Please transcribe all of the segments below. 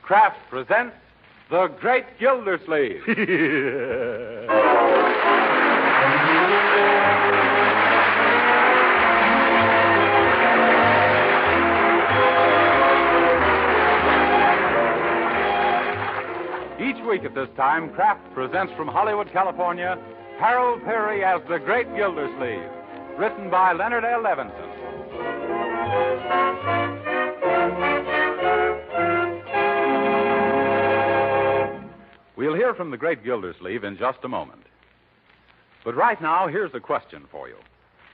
Kraft presents The Great Gildersleeve. Each week at this time, Kraft presents from Hollywood, California, Harold Peary as The Great Gildersleeve, written by Leonard L. Levinson. We'll hear from the Great Gildersleeve in just a moment. But right now, here's a question for you.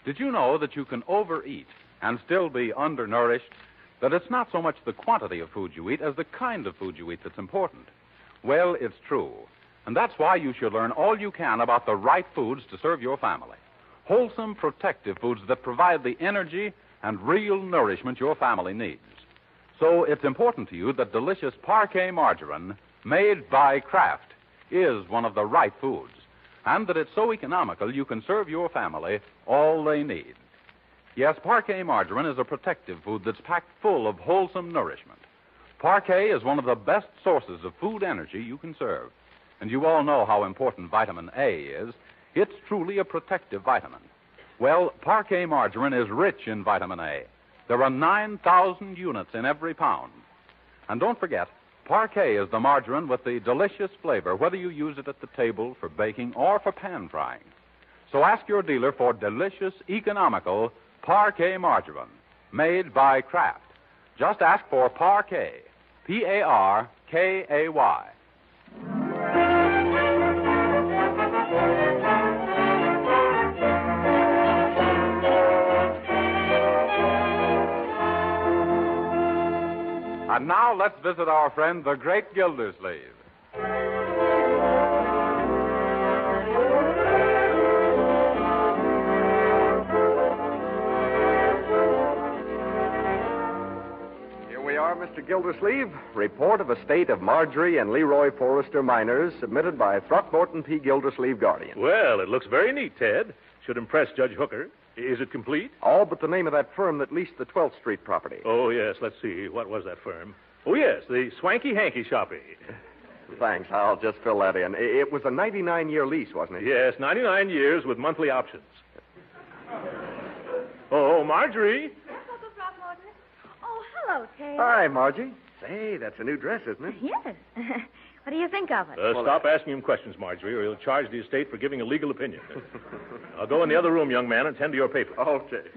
Did you know that you can overeat and still be undernourished? That it's not so much the quantity of food you eat as the kind of food you eat that's important? Well, it's true. And that's why you should learn all you can about the right foods to serve your family. Wholesome, protective foods that provide the energy and real nourishment your family needs. So it's important to you that delicious Parquet margarine made by Kraft is one of the right foods, and that it's so economical you can serve your family all they need. Yes, Parquet margarine is a protective food that's packed full of wholesome nourishment. Parquet is one of the best sources of food energy you can serve. And you all know how important vitamin A is. It's truly a protective vitamin. Well, Parquet margarine is rich in vitamin A. There are 9,000 units in every pound. And don't forget, Parquet is the margarine with the delicious flavor, whether you use it at the table for baking or for pan frying. So ask your dealer for delicious, economical Parquet margarine made by Kraft. Just ask for Parquet, P-A-R-K-A-Y. And now let's visit our friend, the Great Gildersleeve. Here we are, Mr. Gildersleeve. Report of estate of Marjorie and Leroy Forrester miners submitted by Throckmorton P. Gildersleeve, Guardian. Well, it looks very neat, Ted. Should impress Judge Hooker. Is it complete? All but the name of that firm that leased the 12th Street property. Oh, yes. Let's see. What was that firm? Oh, yes, the Swanky Hanky Shoppy. Thanks. I'll just fill that in. It was a 99-year lease, wasn't it? Yes, 99 years with monthly options. Oh, Marjorie. Yes, Uncle Throckmorton. Oh, hello, Ted. Hi, Margie. Say, that's a new dress, isn't it? Yes. What do you think of it? Stop asking him questions, Marjorie, or he'll charge the estate for giving a legal opinion. I'll go in the other room, young man, and tend to your papers. Okay.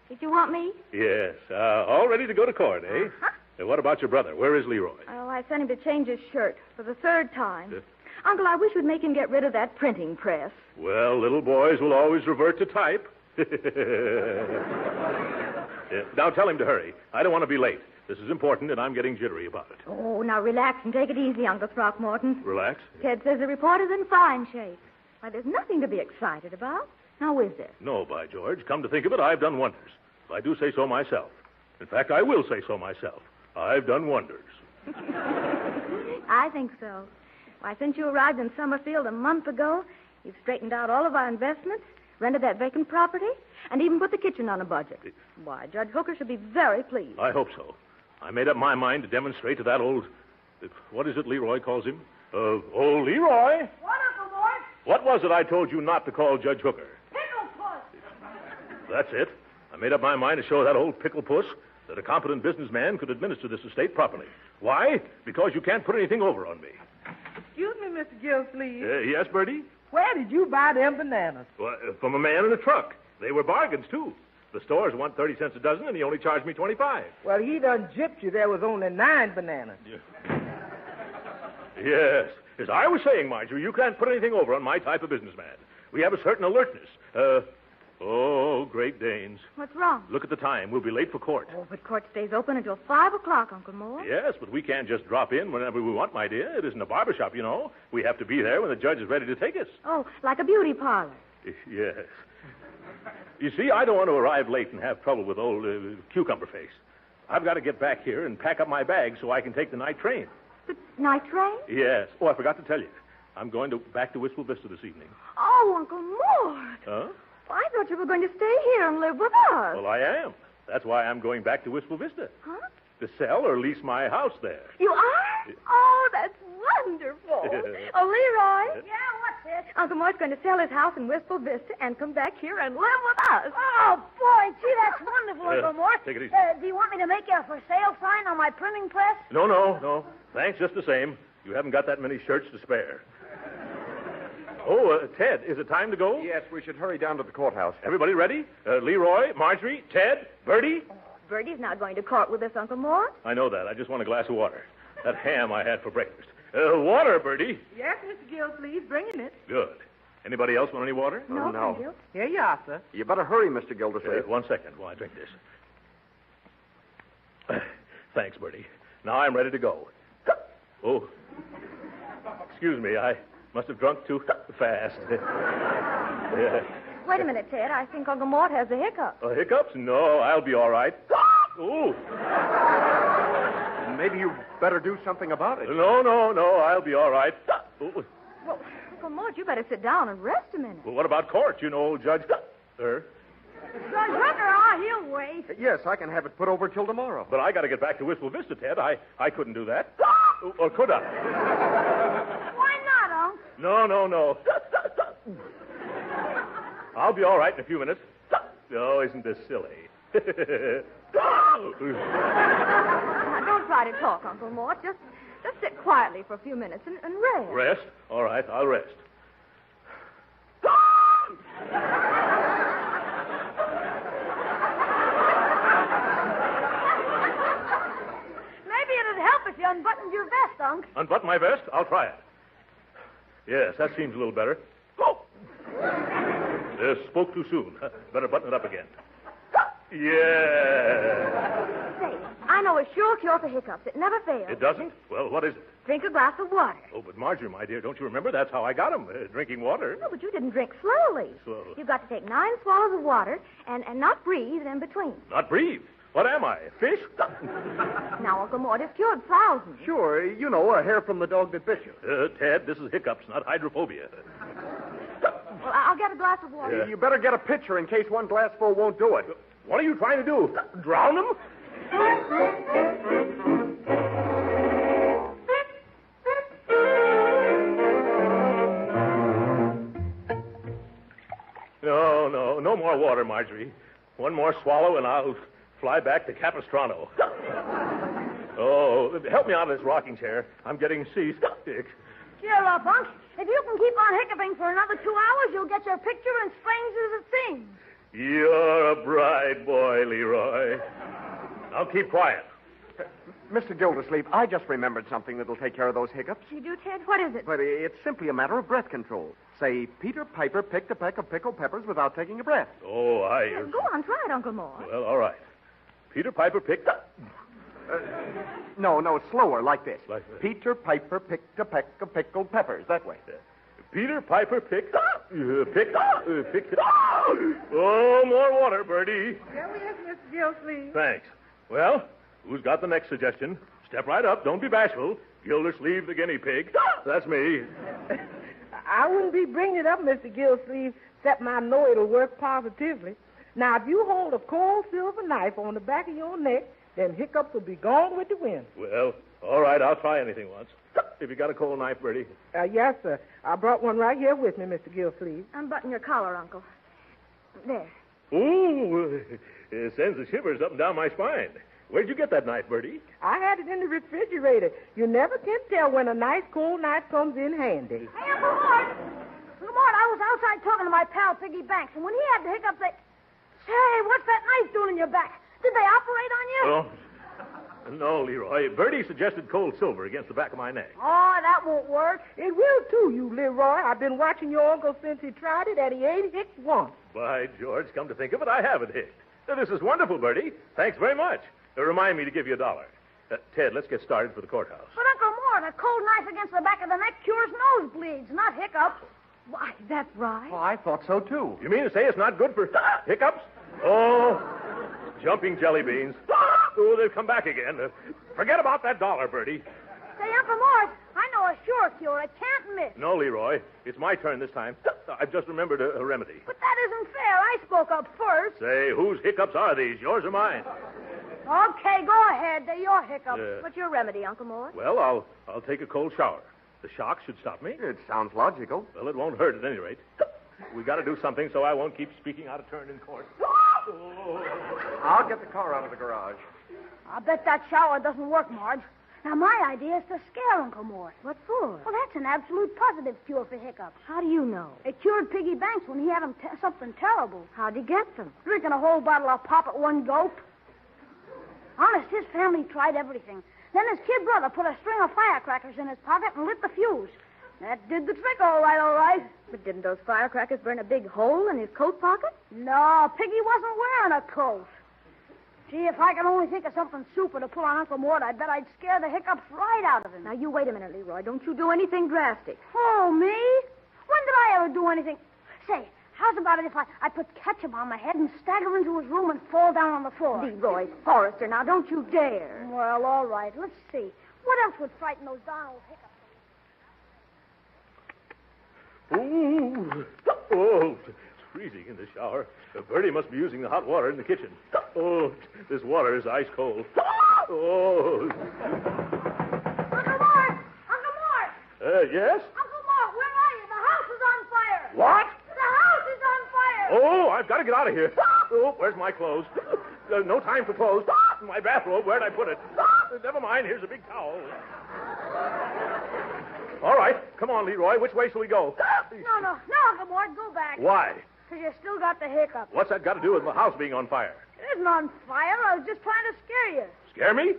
Did you want me? Yes. All ready to go to court, eh? Uh-huh. What about your brother? Where is Leroy? Oh, I sent him to change his shirt for the third time. Uncle, I wish we'd make him get rid of that printing press. Well, little boys will always revert to type. Now tell him to hurry. I don't want to be late. This is important, and I'm getting jittery about it. Oh, now relax and take it easy, Uncle Throckmorton. Relax? Ted says the report is in fine shape. Why, there's nothing to be excited about. Now, is there? No, by George. Come to think of it, I've done wonders. I do say so myself. In fact, I will say so myself. I've done wonders. I think so. Why, since you arrived in Summerfield a month ago, you've straightened out all of our investments, rented that vacant property, and even put the kitchen on a budget. Why, Judge Hooker should be very pleased. I hope so. I made up my mind to demonstrate to that old... What is it Leroy calls him? Old Leroy? What, Uncle Mort? What was it I told you not to call Judge Hooker? Pickle Puss. That's it. I made up my mind to show that old pickle puss that a competent businessman could administer this estate properly. Why? Because you can't put anything over on me. Excuse me, Mr. Gildersleeve. Yes, Bertie? Where did you buy them bananas? Well, from a man in a truck. They were bargains, too. The stores want 30 cents a dozen, and he only charged me 25. Well, he done gypped you. There was only 9 bananas. Yes. As I was saying, Marjorie, you can't put anything over on my type of businessman. We have a certain alertness. Great Danes. What's wrong? Look at the time. We'll be late for court. Oh, but court stays open until 5 o'clock, Uncle Moore. Yes, but we can't just drop in whenever we want, my dear. It isn't a barbershop, you know. We have to be there when the judge is ready to take us. Oh, like a beauty parlor. Yes. You see, I don't want to arrive late and have trouble with old Cucumber Face. I've got to get back here and pack up my bags so I can take the night train. The night train? Yes. Oh, I forgot to tell you. I'm going back to Wistful Vista this evening. Oh, Uncle Mort. Huh? I thought you were going to stay here and live with us. Well, I am. That's why I'm going back to Wistful Vista. Huh? to sell or lease my house there. You are? Oh, that's wonderful. Oh, Leroy. Yeah, what's this? Uncle Mort's going to sell his house in Wistful Vista and come back here and live with us. Oh, boy, gee, that's wonderful, Uncle Mort. Take it easy. Do you want me to make a for sale sign on my printing press? No. Thanks, just the same. You haven't got that many shirts to spare. Oh, Ted, is it time to go? Yes, we should hurry down to the courthouse. Everybody ready? Leroy, Marjorie, Ted, Bertie? Bertie's not going to court with us, Uncle Mort. I know that. I just want a glass of water. That ham I had for breakfast. Water, Bertie. Yes, Mr. Gildersleeve, bringing it. Good. Anybody else want any water? No, no. thank you. Here you are, sir. You better hurry, Mr. Gildersleeve. 1 second while I drink this. Thanks, Bertie. Now I'm ready to go. Oh, excuse me. I must have drunk too fast. Wait a minute, Ted. I think Uncle Mort has the hiccups. Hiccups? No, I'll be all right. Ooh. Maybe you better do something about it. No, I'll be all right. Ooh. Well, Uncle Mort, you better sit down and rest a minute. Well, what about court? You know, old Judge... Judge Hooker, he'll wait. Yes, I can have it put over till tomorrow. But I got to get back to Wistful Vista, Ted. I couldn't do that. Or could I? Why not, Unc? No. I'll be all right in a few minutes. Oh, isn't this silly? Now, don't try to talk, Uncle Mort. Just sit quietly for a few minutes and rest. Rest? All right, I'll rest. Maybe it'd help if you unbuttoned your vest, Unc. Unbutton my vest? I'll try it. Yes, that seems a little better. Oh! Spoke too soon. Better button it up again. Yeah. Say, I know a sure cure for hiccups. It never fails. It doesn't? Well, what is it? Drink a glass of water. Oh, but Marjorie, my dear, don't you remember? That's how I got him, drinking water. No, but you didn't drink slowly. Slow. You've got to take 9 swallows of water and not breathe in between. Not breathe. What am I, a fish? Now, Uncle Mort has cured thousands. Sure, you know, a hair from the dog that bit you. Ted, this is hiccups, not hydrophobia. Well, I'll get a glass of water. You better get a pitcher in case one glassful won't do it. What are you trying to do? Drown him? No more water, Marjorie. One more swallow and I'll fly back to Capistrano. Oh, help me out of this rocking chair. I'm getting seasick. Cheer up, Unc. If you can keep on hiccuping for another 2 hours, you'll get your picture in Strange as It Seems. You're a bright boy, Leroy. Now keep quiet. Mr. Gildersleeve, I just remembered something that'll take care of those hiccups. You do, Ted? What is it? But it's simply a matter of breath control. Say, Peter Piper picked a peck of pickled peppers without taking a breath. Oh, Go on, try it, Uncle Mort. Well, all right. Peter Piper picked... No, slower, like this. Like this. Peter Piper picked a peck of pickled peppers. That way. Peter Piper picked... Oh, more water, Bertie. Here we is, Mr. Gildersleeve. Thanks. Well, who's got the next suggestion? Step right up. Don't be bashful. Gildersleeve the guinea pig. That's me. I wouldn't be bringing it up, Mr. Gildersleeve, except I know it'll work positively. Now, if you hold a cold silver knife on the back of your neck, then hiccups will be gone with the wind. Well, all right. I'll try anything once. If you got a cold knife, Bertie. Yes, sir. I brought one right here with me, Mr. Gildersleeve. Unbutton your collar, Uncle. There. Ooh, it sends the shivers up and down my spine. Where'd you get that knife, Bertie? I had it in the refrigerator. You never can tell when a nice cold knife comes in handy. Hey, Uncle Mort. Uncle Mort, I was outside talking to my pal, Piggy Banks, and when he had the hiccups, Say, what's that knife doing in your back? Did they operate on you? Well, no, Leroy. Bertie suggested cold silver against the back of my neck. Oh, that won't work. It will, too, you Leroy. I've been watching your uncle since he tried it, and he ain't hicked once. By George, come to think of it, I haven't hicked. This is wonderful, Bertie. Thanks very much. Remind me to give you $1. Ted, let's get started for the courthouse. But, Uncle Mort, a cold knife against the back of the neck cures nosebleeds, not hiccups. Why, that's right. Oh, I thought so, too. You mean to say it's not good for hiccups? Oh, jumping jelly beans. Oh, they've come back again. Forget about that $1, Bertie. Say, Uncle Mort, I know a sure cure. It can't miss. No, Leroy. It's my turn this time. I've just remembered a remedy. But that isn't fair. I spoke up first. Say, whose hiccups are these, yours or mine? Okay, go ahead. They're your hiccups. What's your remedy, Uncle Mort? Well, I'll take a cold shower. The shock should stop me. It sounds logical. Well, it won't hurt at any rate. We got to do something so I won't keep speaking out of turn in court. I'll get the car out of the garage. I bet that shower doesn't work, Marge. Now, my idea is to scare Uncle Mort. What for? Well, that's an absolute positive cure for hiccups. How do you know? It cured Piggy Banks when he had something terrible. How'd he get them? Drinking a whole bottle of pop at one gulp. Honest, his family tried everything. Then his kid brother put a string of firecrackers in his pocket and lit the fuse. That did the trick all right, all right. But didn't those firecrackers burn a big hole in his coat pocket? No, Piggy wasn't wearing a coat. Gee, if I could only think of something super to pull on Uncle Mort, I bet I'd scare the hiccups right out of him. Now, you wait a minute, Leroy. Don't you do anything drastic. Oh, me? When did I ever do anything? Say, how's about it if I put ketchup on my head and stagger into his room and fall down on the floor? Leroy Forrester, now don't you dare. Well, all right. Let's see. What else would frighten those darn old hiccups? Ooh. Oh, it's freezing in the shower. Bertie must be using the hot water in the kitchen. Oh, this water is ice cold. Oh. Uncle Mort! Uncle Mort! Yes? Uncle Mort, where are you? The house is on fire! What? The house is on fire! Oh, I've got to get out of here. Oh, where's my clothes? No time for clothes. My bathrobe, where'd I put it? Never mind, here's a big towel. All right, come on, Leroy. Which way shall we go? No, Uncle Mort, go back. Why? Because you still got the hiccup. What's that got to do with my house being on fire? It isn't on fire. I was just trying to scare you. Scare me?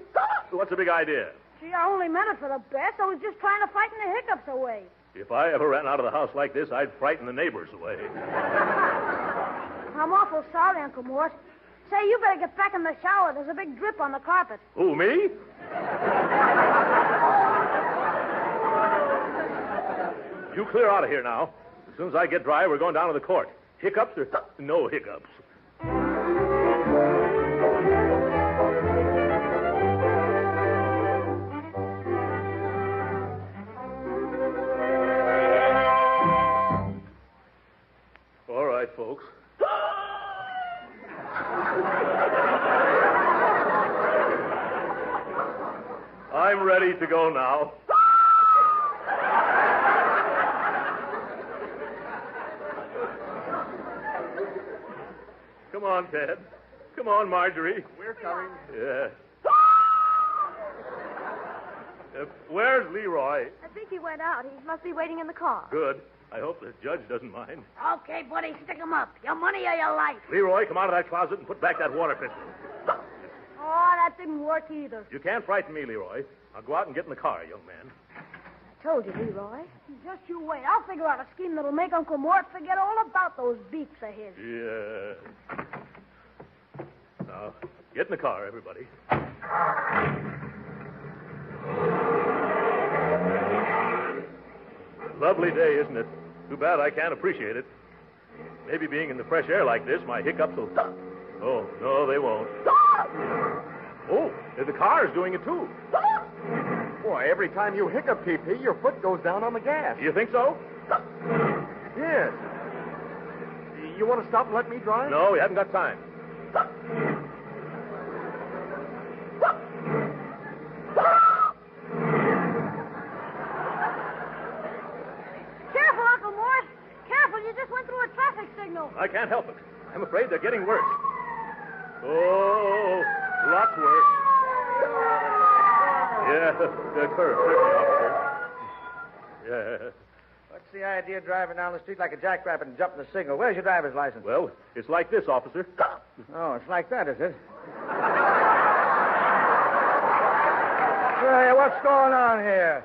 What's the big idea? Gee, I only meant it for the best. I was just trying to frighten the hiccups away. If I ever ran out of the house like this, I'd frighten the neighbors away. I'm awful sorry, Uncle Mort. Say, you better get back in the shower. There's a big drip on the carpet. Who, me? You clear out of here now. As soon as I get dry, we're going down to the court. Hiccups or no hiccups? All right, folks. I'm ready to go now. Come on, Ted. Come on, Marjorie. We're coming. Yeah. Where's Leroy? I think he went out. He must be waiting in the car. Good. I hope the judge doesn't mind. Okay, buddy, stick 'em up. Your money or your life. Leroy, come out of that closet and put back that water pistol. Oh, that didn't work either. You can't frighten me, Leroy. I'll go out and get in the car, young man. I told you, Leroy. Just you wait. I'll figure out a scheme that'll make Uncle Mort forget all about those beaks of his. Yeah. Now, get in the car, everybody. Lovely day, isn't it? Too bad I can't appreciate it. Maybe being in the fresh air like this, my hiccups will... Oh, no, they won't. Oh, the car is doing it, too. Boy, every time you hiccup, TP, your foot goes down on the gas. You think so? Yes. You want to stop and let me drive? No, we haven't got time. Careful, Uncle Mort. Careful, you just went through a traffic signal. I can't help it. I'm afraid they're getting worse. Oh, lots worse. Yeah, the curve, officer. Yeah. What's the idea of driving down the street like a jackrabbit and jumping the signal? Where's your driver's license? Well, it's like this, officer. Oh, it's like that, is it? Hey, what's going on here?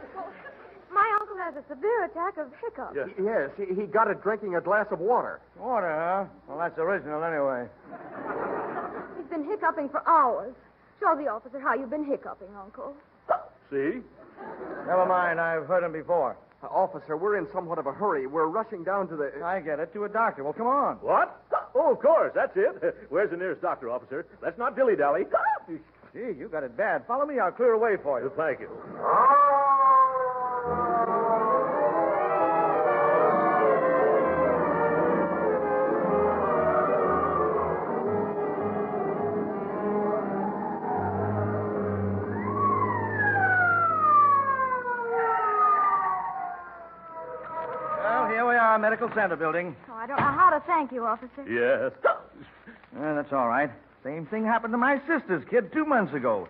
My uncle has a severe attack of hiccups. Yeah. Yes, he got it drinking a glass of water. Water, huh? Well, that's original anyway. He's been hiccuping for hours. Show the officer how you've been hiccuping, Uncle. See? Never mind, I've heard him before. Officer, we're in somewhat of a hurry. We're rushing down to the... I get it, to a doctor. Well, come on. What? Oh, of course, that's it. Where's the nearest doctor, officer? Let's not dilly-dally. Gee, you got it bad. Follow me, I'll clear a way for you. Thank you. Medical Center building. Oh, I don't know how to thank you, officer. Yes. That's all right. Same thing happened to my sister's kid 2 months ago.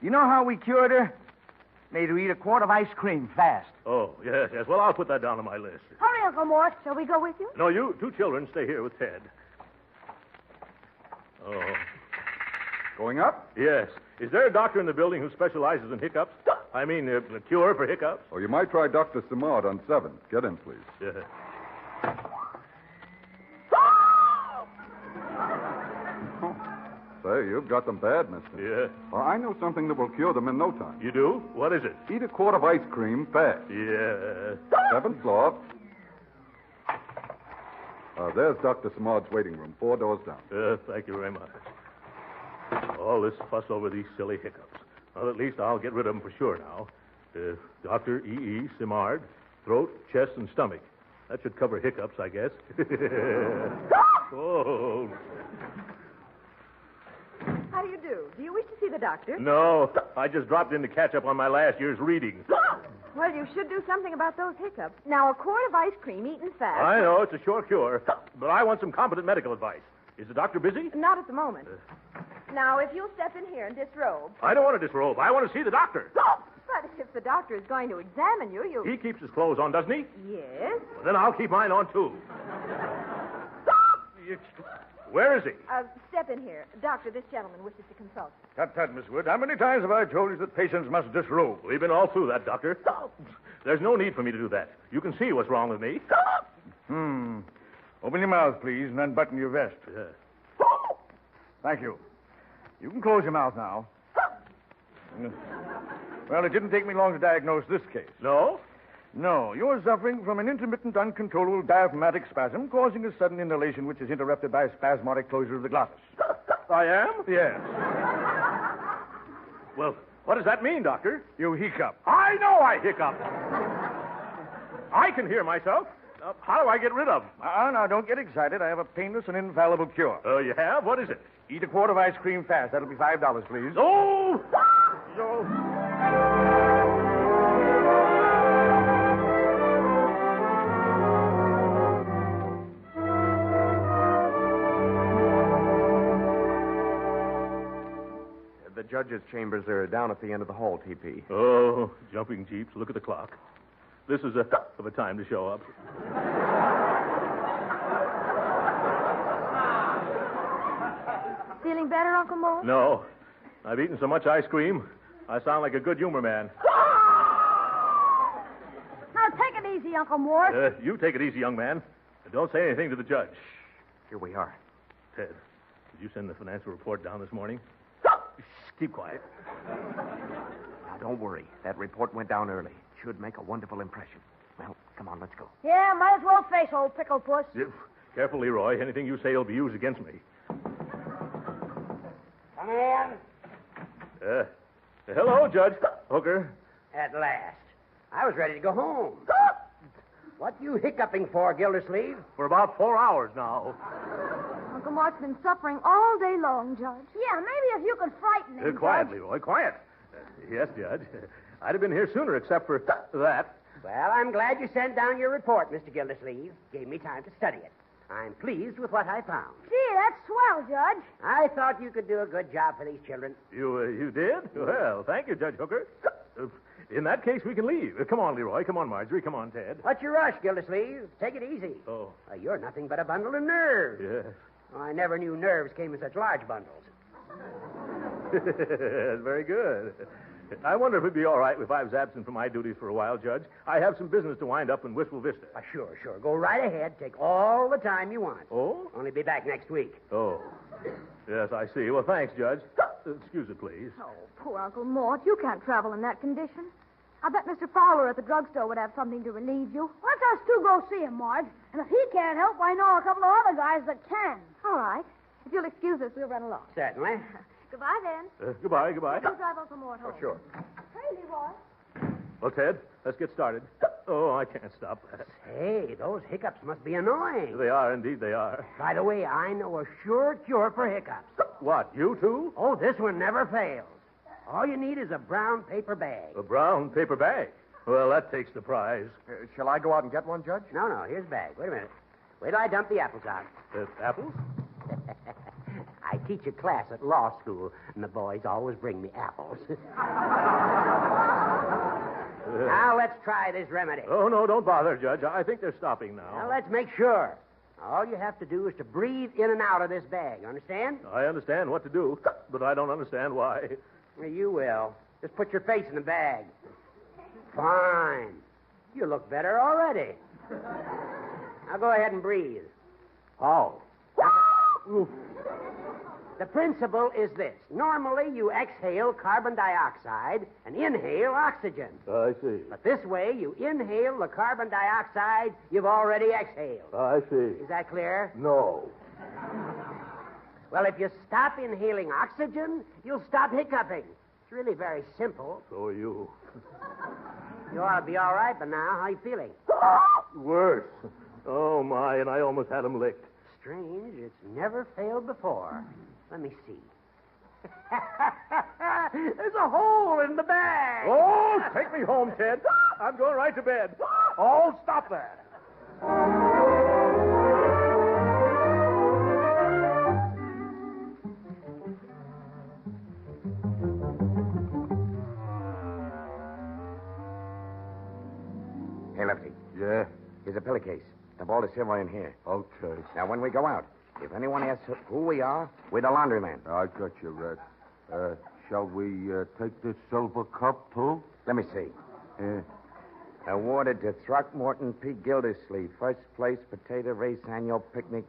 You know how we cured her? Made her eat a quart of ice cream fast. Oh, yes. Well, I'll put that down on my list. Hurry, Uncle Mort. Shall we go with you? No, you 2 children stay here with Ted. Oh. Going up? Yes. Is there a doctor in the building who specializes in hiccups? I mean, a cure for hiccups? Oh, you might try Dr. Simard on 7th. Get in, please. Yeah. Say, you've got them bad, mister. Yeah. Well, I know something that will cure them in no time. You do? What is it? Eat a quart of ice cream fast. Yeah. 7th floor. There's Dr. Simard's waiting room, 4 doors down. Thank you very much. All this fuss over these silly hiccups. Well, at least I'll get rid of them for sure now. Dr. E.E. Simard, throat, chest, and stomach. That should cover hiccups, I guess. Oh. How do you do? Do you wish to see the doctor? No, I just dropped in to catch up on my last year's reading. Well, you should do something about those hiccups. Now, a quart of ice cream eaten fast. I know, it's a sure cure. But I want some competent medical advice. Is the doctor busy? Not at the moment. Now, if you'll step in here and disrobe. I don't want to disrobe. I want to see the doctor. But if the doctor is going to examine you, He keeps his clothes on, doesn't he? Yes. Well, then I'll keep mine on, too. Where is he? Step in here. Doctor, this gentleman wishes to consult. Tut, Miss Wood. How many times have I told you that patients must disrobe? We've been all through that, Doctor. There's no need for me to do that. You can see what's wrong with me. Open your mouth, please, and unbutton your vest. Yeah. Thank you. You can close your mouth now. Well, it didn't take me long to diagnose this case. No? No, you're suffering from an intermittent, uncontrollable diaphragmatic spasm causing a sudden inhalation which is interrupted by a spasmodic closure of the glottis. I am? Yes. Well, what does that mean, Doctor? You hiccup. I know I hiccup. I can hear myself. How do I get rid of them? Now, don't get excited. I have a painless and infallible cure. Oh, you have? What is it? Eat a quart of ice cream fast. That'll be $5, please. Oh! The judge's chambers are down at the end of the hall, T.P. Oh, jumping jeeps. Look at the clock. This is of a time to show up. Feeling better, Uncle Mort? No. I've eaten so much ice cream, I sound like a good humor man. Now, take it easy, Uncle Mort. You take it easy, young man. And don't say anything to the judge. Here we are. Ted, did you send the financial report down this morning? Keep quiet. Now, don't worry. That report went down early. Should make a wonderful impression. Well, come on, let's go. Yeah, might as well face old Pickle Puss. Careful, Leroy. Anything you say will be used against me. Come in. Hello, Judge Hooker. At last. I was ready to go home. What you hiccuping for, Gildersleeve? For about 4 hours now. Uncle Mort's been suffering all day long, Judge. Yeah, maybe if you could frighten him. Quiet, Judge. Leroy, quiet. Yes, Judge. I'd have been here sooner except for that. Well, I'm glad you sent down your report, Mr. Gildersleeve. Gave me time to study it. I'm pleased with what I found. Gee, that's swell, Judge. I thought you could do a good job for these children. You did? Well, thank you, Judge Hooker. In that case, we can leave. Come on, Leroy. Come on, Marjorie. Come on, Ted. What's your rush, Gildersleeve? Take it easy. Oh. You're nothing but a bundle of nerves. Yes. Oh, I never knew nerves came in such large bundles. That's very good. I wonder if it'd be all right if I was absent from my duties for a while, Judge. I have some business to wind up in Wistful Vista. Sure. Go right ahead. Take all the time you want. Oh? Only be back next week. Oh. Yes, I see. Well, thanks, Judge. Excuse it, please. Oh, poor Uncle Mort. You can't travel in that condition. I bet Mr. Fowler at the drugstore would have something to relieve you. Let us two go see him, Marge. And if he can't help, I know a couple of other guys that can. All right. If you'll excuse us, we'll run along. Certainly. Goodbye, then. Goodbye. You drive Uncle Mort home. Oh, sure. Hey, Leroy. Well, Ted, let's get started. Oh, I can't stop that. Hey, those hiccups must be annoying. They are, indeed they are. By the way, I know a sure cure for hiccups. What, you too? Oh, this one never fails. All you need is a brown paper bag. A brown paper bag. Well, that takes the prize. Shall I go out and get one, Judge? No, here's the bag. Wait a minute. Wait till I dump the apples out. Apples? I teach a class at law school, and the boys always bring me apples. Now, let's try this remedy. Oh, no, don't bother, Judge. I think they're stopping now. Now, let's make sure. All you have to do is to breathe in and out of this bag. Understand? I understand what to do, but I don't understand why. Well, you will. Just put your face in the bag. Fine. You look better already. Now go ahead and breathe. Oh. The principle is this. Normally, you exhale carbon dioxide and inhale oxygen. I see. But this way, you inhale the carbon dioxide you've already exhaled. I see. Is that clear? No. Well, if you stop inhaling oxygen, you'll stop hiccuping. It's really very simple. So are you. You ought to be all right by now. How you feeling? Worse. Oh, my, and I almost had him licked. Strange. It's never failed before. Let me see. There's a hole in the bag. Oh, take me home, Ted. I'm going right to bed. Oh, stop that. Hey, Lefty. Yeah? Here's a pillowcase. The ball is silver in here. Okay. Now, when we go out, if anyone asks who we are, we're the laundryman. I got you, Red. Shall we take this silver cup, too? Let me see. Awarded to Throckmorton P. Gildersleeve, first place potato race annual picnic,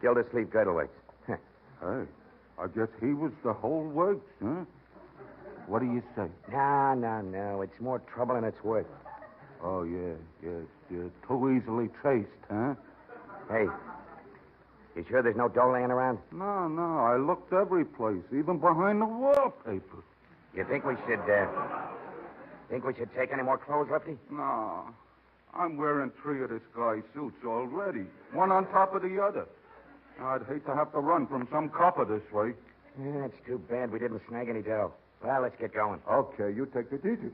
Gildersleeve Girdlewicks. Hey, I guess he was the whole works, huh? What do you say? No. It's more trouble than it's worth. Oh, yeah. It's too easily traced, huh? Hey, you sure there's no dough laying around? No. I looked every place, even behind the wallpaper. You think we should take any more clothes, Lefty? No. I'm wearing 3 of this guy's suits already, one on top of the other. I'd hate to have to run from some copper this way. Yeah, it's too bad we didn't snag any dough. Well, let's get going. Okay, you take it easy.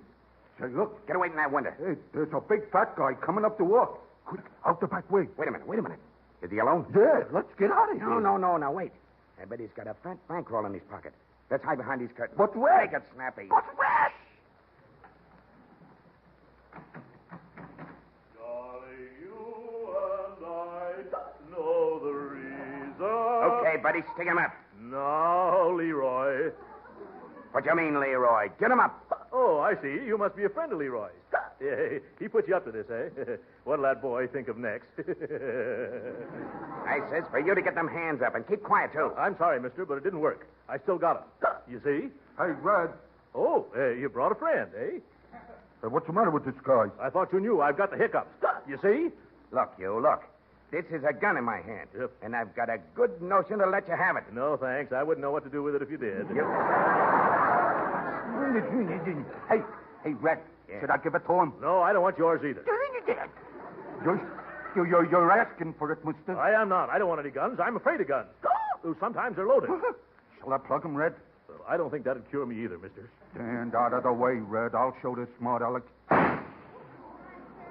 Say, look. Get away from that window. Hey, there's a big fat guy coming up the walk. Quick, out the back way. Wait a minute. Is he alone? Yeah, let's get out of here. No, now wait. I bet he's got a fat bankroll in his pocket. Let's hide behind these curtains. But where? Make it snappy. But where? Darling, you and I know the reason. Okay, buddy, stick him up. No, Leroy. What do you mean, Leroy? Get him up. Oh, I see. You must be a friend of Leroy's. Yeah, he put you up to this, eh? What'll that boy think of next? I says for you to get them hands up and keep quiet, too. I'm sorry, mister, but it didn't work. I still got him. You see? Hey, Red. Oh, you brought a friend, eh? Hey, what's the matter with this guy? I thought you knew. I've got the hiccups. You see? Look. This is a gun in my hand. Yep. And I've got a good notion to let you have it. No, thanks. I wouldn't know what to do with it if you did. Hey, Red. Yeah. Should I give it to him? No, I don't want yours either. You're asking for it, mister. I am not. I don't want any guns. I'm afraid of guns. Though sometimes they're loaded. Shall I plug him, Red? Well, I don't think that'd cure me either, mister. Stand out of the way, Red. I'll show this smart aleck.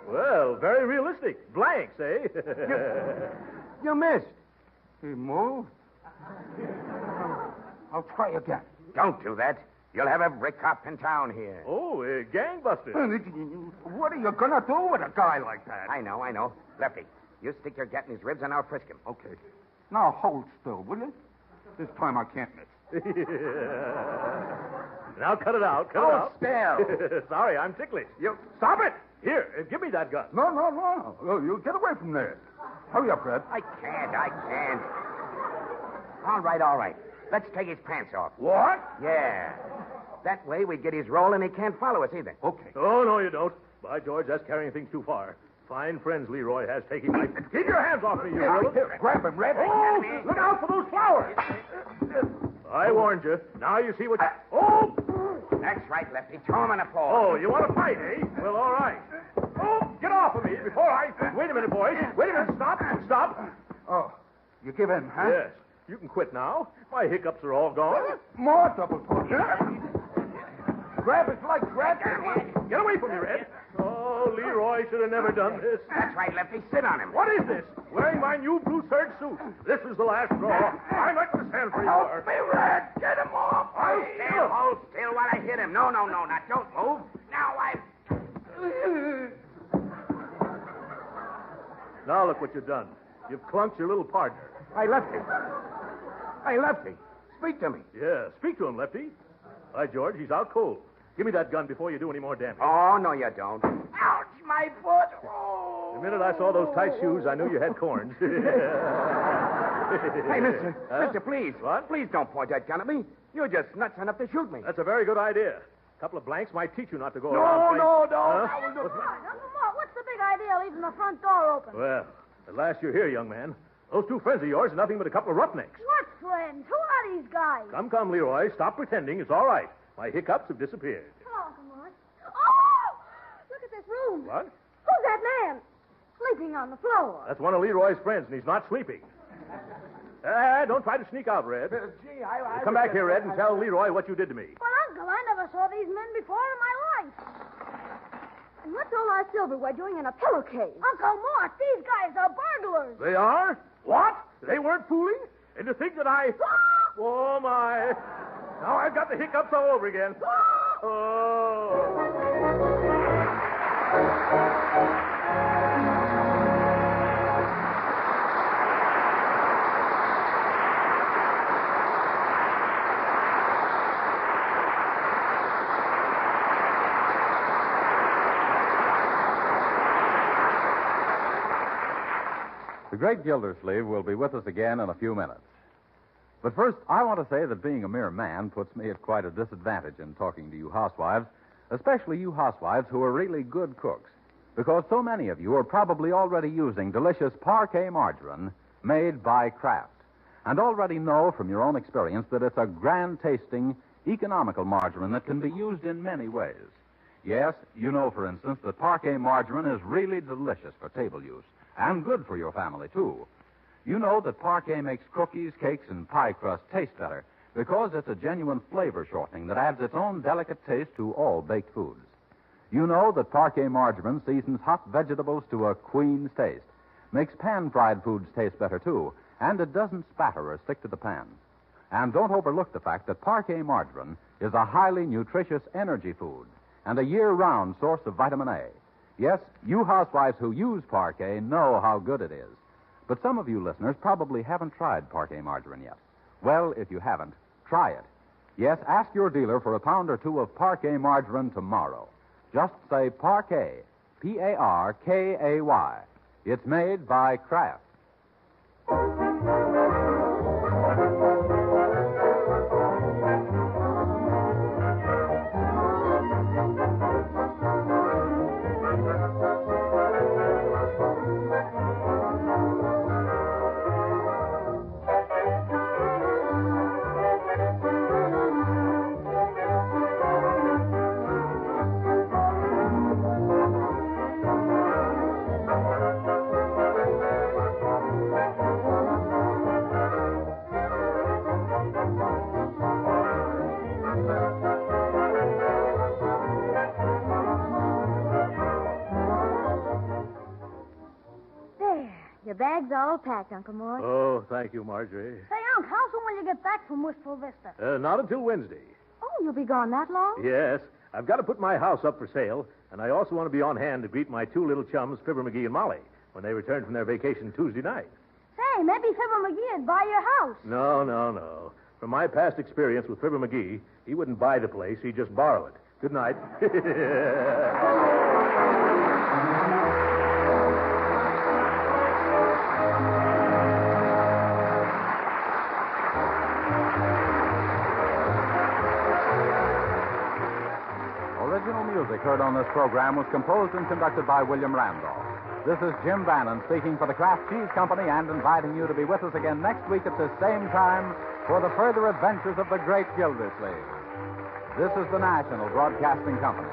Well, very realistic. Blanks, eh? You missed. He moved. I'll try again. Don't do that. You'll have every cop in town here. Oh, gangbusters. What are you going to do with a guy like that? I know. Lefty, you stick your gat in his ribs and I'll frisk him. Okay. Now hold still, will you? This time I can't miss. Now cut it out. Cut it out. Still. Sorry, I'm ticklish. You... Stop it! Here, give me that gun. No. You get away from there. Hurry up, Red. I can't. All right. Let's take his pants off. What? Yeah. That way we get his roll and he can't follow us either. Okay. Oh, no, you don't. By George, that's carrying things too far. Fine friends Leroy has taking my... Keep your hands off me, you villain. Grab him, Red. Oh, look out for those flowers. I warned you. Now you see what... Oh! That's right, Lefty. Throw him on the floor. Oh, you want to fight, eh? Well, all right. Oh, get off of me before I... Wait a minute, boys. Wait a minute. Stop. Oh, you give in, huh? Yes. You can quit now. My hiccups are all gone. More double talk. Grab his legs, Red. Get away from me, Red. Oh, I should have never done this. That's right, Lefty. Sit on him. What is this? Wearing my new blue serge suit. This is the last straw. I'm at the stand for you. Help me, Red. Get him off. Hold still while I hit him. No. Now, don't move. Now Now look what you've done. You've clunked your little partner. Hey, Lefty. Speak to me. Yeah, speak to him, Lefty. Hi, George. He's out cold. Give me that gun before you do any more damage. Oh, no, you don't. Ouch, my foot. Oh. The minute I saw those tight shoes, I knew you had corns. Hey, mister. Huh? Mister, please. What? Please don't point that gun at me. You're just nuts enough to shoot me. That's a very good idea. A couple of blanks might teach you not to go No, around. no. Huh? Uncle Mort, what's the big idea of leaving the front door open? Well, at last you're here, young man. Those two friends of yours are nothing but a couple of roughnecks. What friends? Who are these guys? Come, Leroy. Stop pretending. It's all right. My hiccups have disappeared. Come on, Uncle Mort. Oh! Look at this room. What? Who's that man? Sleeping on the floor. That's one of Leroy's friends, and he's not sleeping. Don't try to sneak out, Red. Gee, I Come back here, Red, and tell Leroy what you did to me. Well, Uncle, I never saw these men before in my life. And what's all our silverware doing in a pillowcase? Uncle Mort, these guys are burglars. They are? What? They weren't fooling? And to think that I... Oh, my. Now I've got the hiccups all over again. Oh. The great Gildersleeve will be with us again in a few minutes. But first, I want to say that being a mere man puts me at quite a disadvantage in talking to you housewives, especially you housewives who are really good cooks, because so many of you are probably already using delicious parquet margarine made by Kraft, and already know from your own experience that it's a grand-tasting, economical margarine that can be used in many ways. Yes, you know, for instance, that parquet margarine is really delicious for table use, and good for your family, too. You know that parquet makes cookies, cakes, and pie crust taste better because it's a genuine flavor shortening that adds its own delicate taste to all baked foods. You know that parquet margarine seasons hot vegetables to a queen's taste, makes pan-fried foods taste better, too, and it doesn't spatter or stick to the pan. And don't overlook the fact that parquet margarine is a highly nutritious energy food and a year-round source of vitamin A. Yes, you housewives who use parquet know how good it is. But some of you listeners probably haven't tried parquet margarine yet. Well, if you haven't, try it. Yes, ask your dealer for a pound or two of parquet margarine tomorrow. Just say parquet, P-A-R-K-A-Y. It's made by Kraft. Your bag's all packed, Uncle Mort. Oh, thank you, Marjorie. Say, Unc, how soon will you get back from Wistful Vista? Not until Wednesday. Oh, you'll be gone that long? Yes. I've got to put my house up for sale, and I also want to be on hand to greet my two little chums, Fibber McGee and Molly, when they return from their vacation Tuesday night. Say, maybe Fibber McGee would buy your house. No. From my past experience with Fibber McGee, he wouldn't buy the place, he'd just borrow it. Good night. Original music heard on this program was composed and conducted by William Randolph. This is Jim Bannon speaking for the Kraft Cheese Company and inviting you to be with us again next week at this same time for the further adventures of the great Gildersleeve. This is the National Broadcasting Company.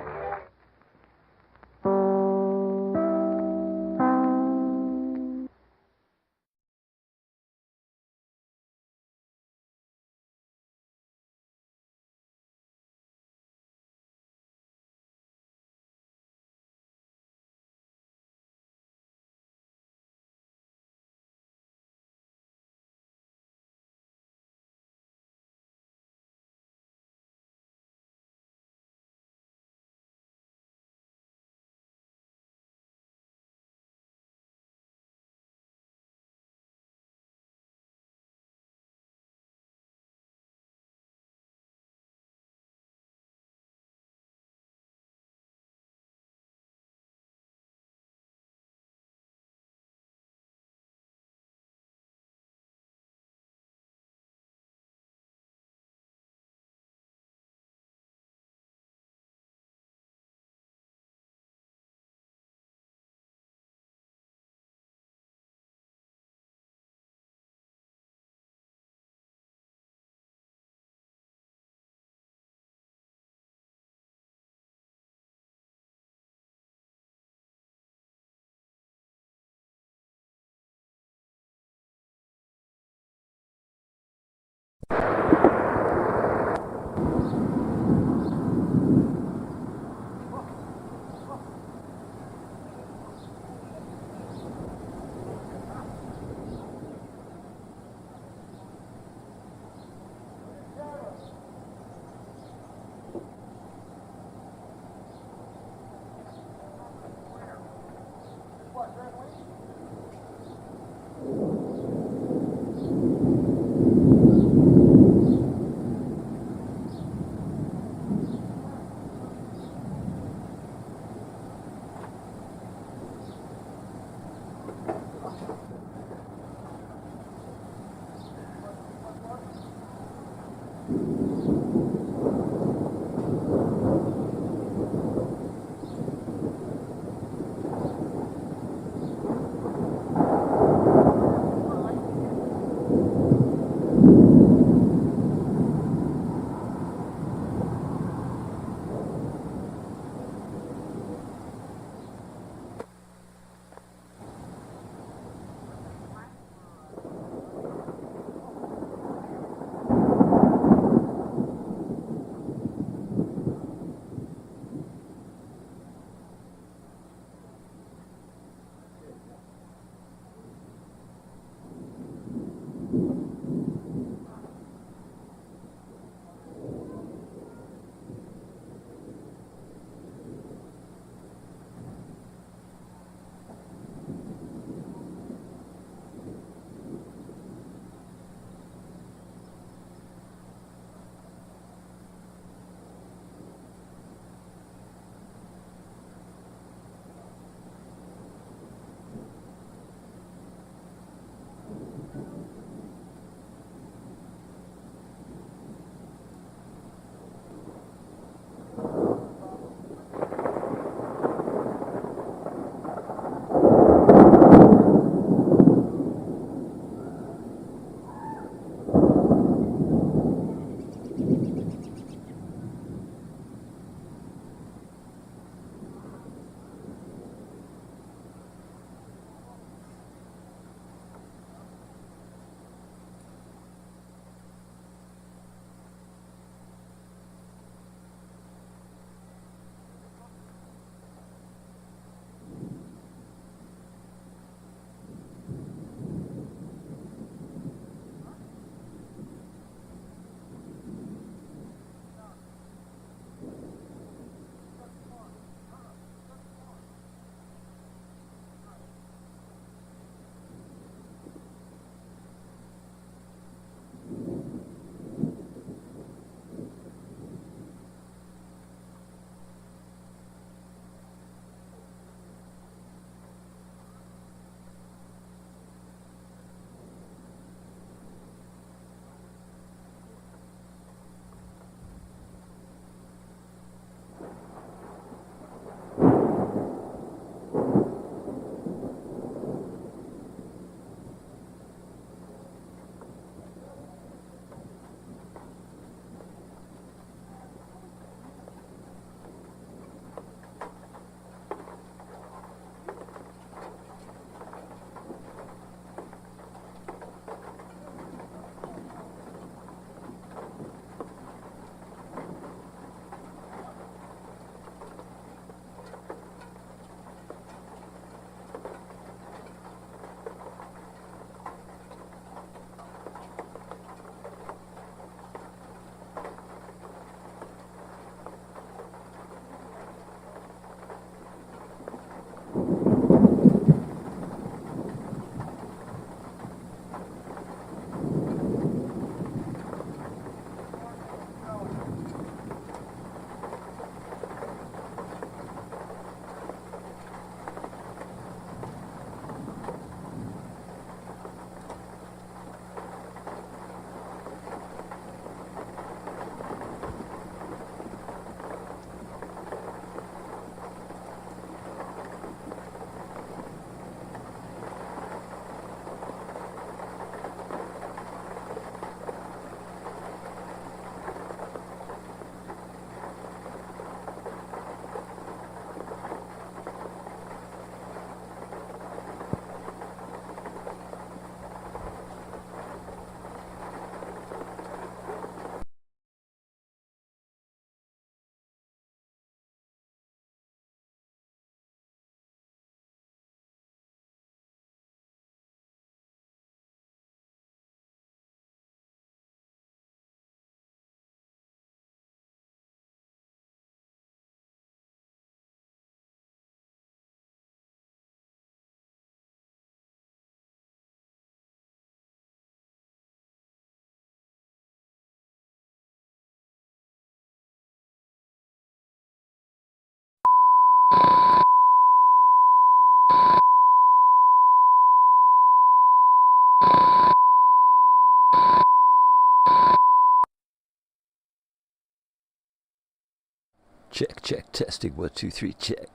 Testing 1, 2, 3, check.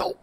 Oh.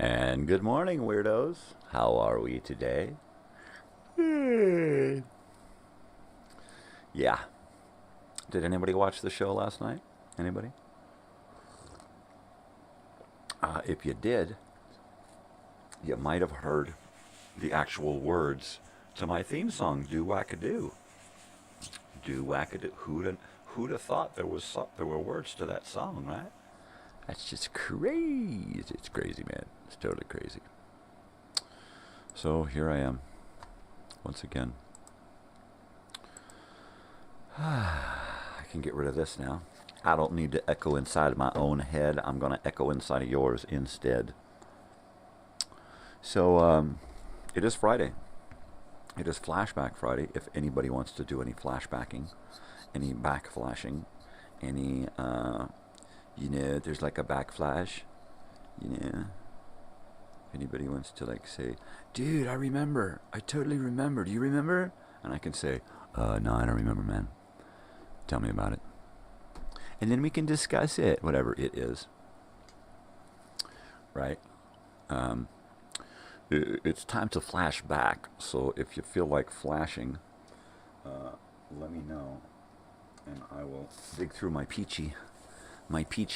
And good morning, weirdos. How are we today? Yeah. Did anybody watch the show last night? Anybody? If you did, you might have heard the actual words to my theme song, Do Wackadoo. Do Wackadoo. Who'd have thought there were words to that song, right? That's just crazy. It's crazy, man. It's totally crazy. So here I am, once again. I can get rid of this now. I don't need to echo inside of my own head. I'm going to echo inside of yours instead. So, it is Friday. It is Flashback Friday. If anybody wants to do any flashbacking, any backflashing, any, there's like a backflash, if anybody wants to like say, dude, I remember, I totally remember, do you remember? And I can say, no, I don't remember, man. Tell me about it. And then we can discuss it, whatever it is. Right? It's time to flash back. So if you feel like flashing, let me know. And I will dig through my peachy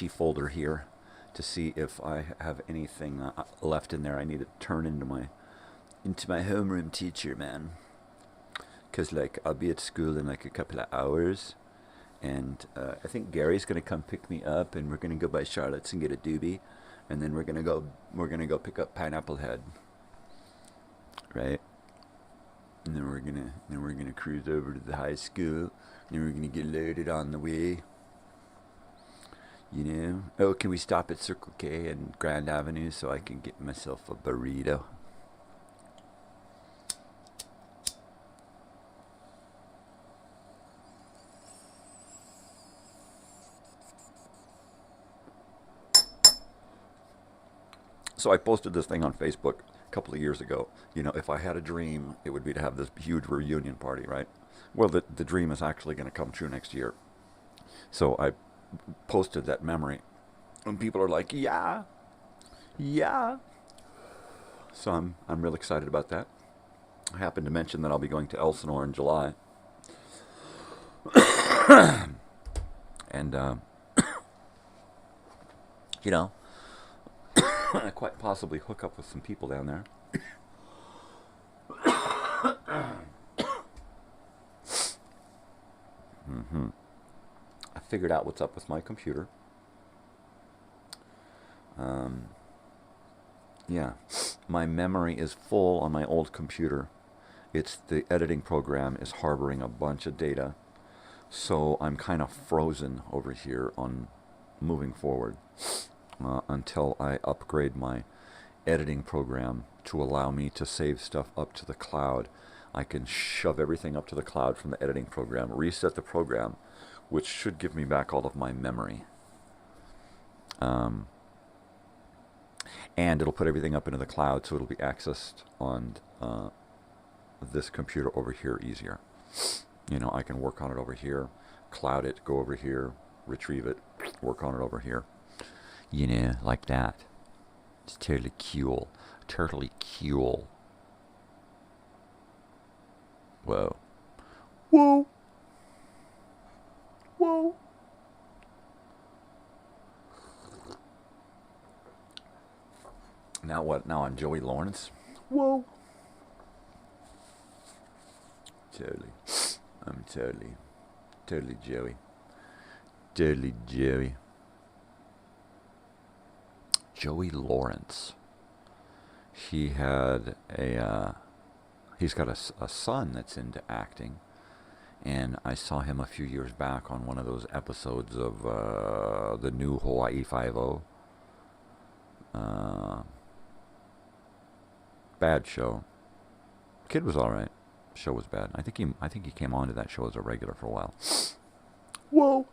folder here to see if I have anything left in there I need to turn into my homeroom teacher, man. Because like I'll be at school in like a couple of hours, and I think Gary's gonna come pick me up, and we're gonna go by Charlotte's and get a doobie, and then we're gonna go pick up Pineapple Head, right? And then we're gonna cruise over to the high school, and then we're gonna get loaded on the way. Oh, can we stop at Circle K and Grand Avenue so I can get myself a burrito? So I posted this thing on Facebook a couple of years ago. If I had a dream, it would be to have this huge reunion party, right? Well, the dream is actually going to come true next year. So I posted that memory, and people are like, yeah. So I'm real excited about that. I happened to mention that I'll be going to Elsinore in July, and quite possibly hook up with some people down there. I figured out what's up with my computer. My memory is full on my old computer. The editing program is harboring a bunch of data, so I'm kind of frozen over here on moving forward until I upgrade my editing program to allow me to save stuff up to the cloud. I can shove everything up to the cloud from the editing program, reset the program, which should give me back all of my memory. And it'll put everything up into the cloud, so it'll be accessed on this computer over here easier. You know, I can work on it over here, cloud it, go over here, retrieve it, work on it over here. You know, like that. It's totally cool. Totally cool. Whoa. Whoa. Whoa. Now what? Now I'm Joey Lawrence? Whoa. Totally. I'm totally Joey. Totally Joey. Joey Lawrence. He had he's got a son that's into acting. And I saw him a few years back on one of those episodes of the new Hawaii Five-0. Bad show. Kid was all right. Show was bad. I think he came on to that show as a regular for a while. Whoa.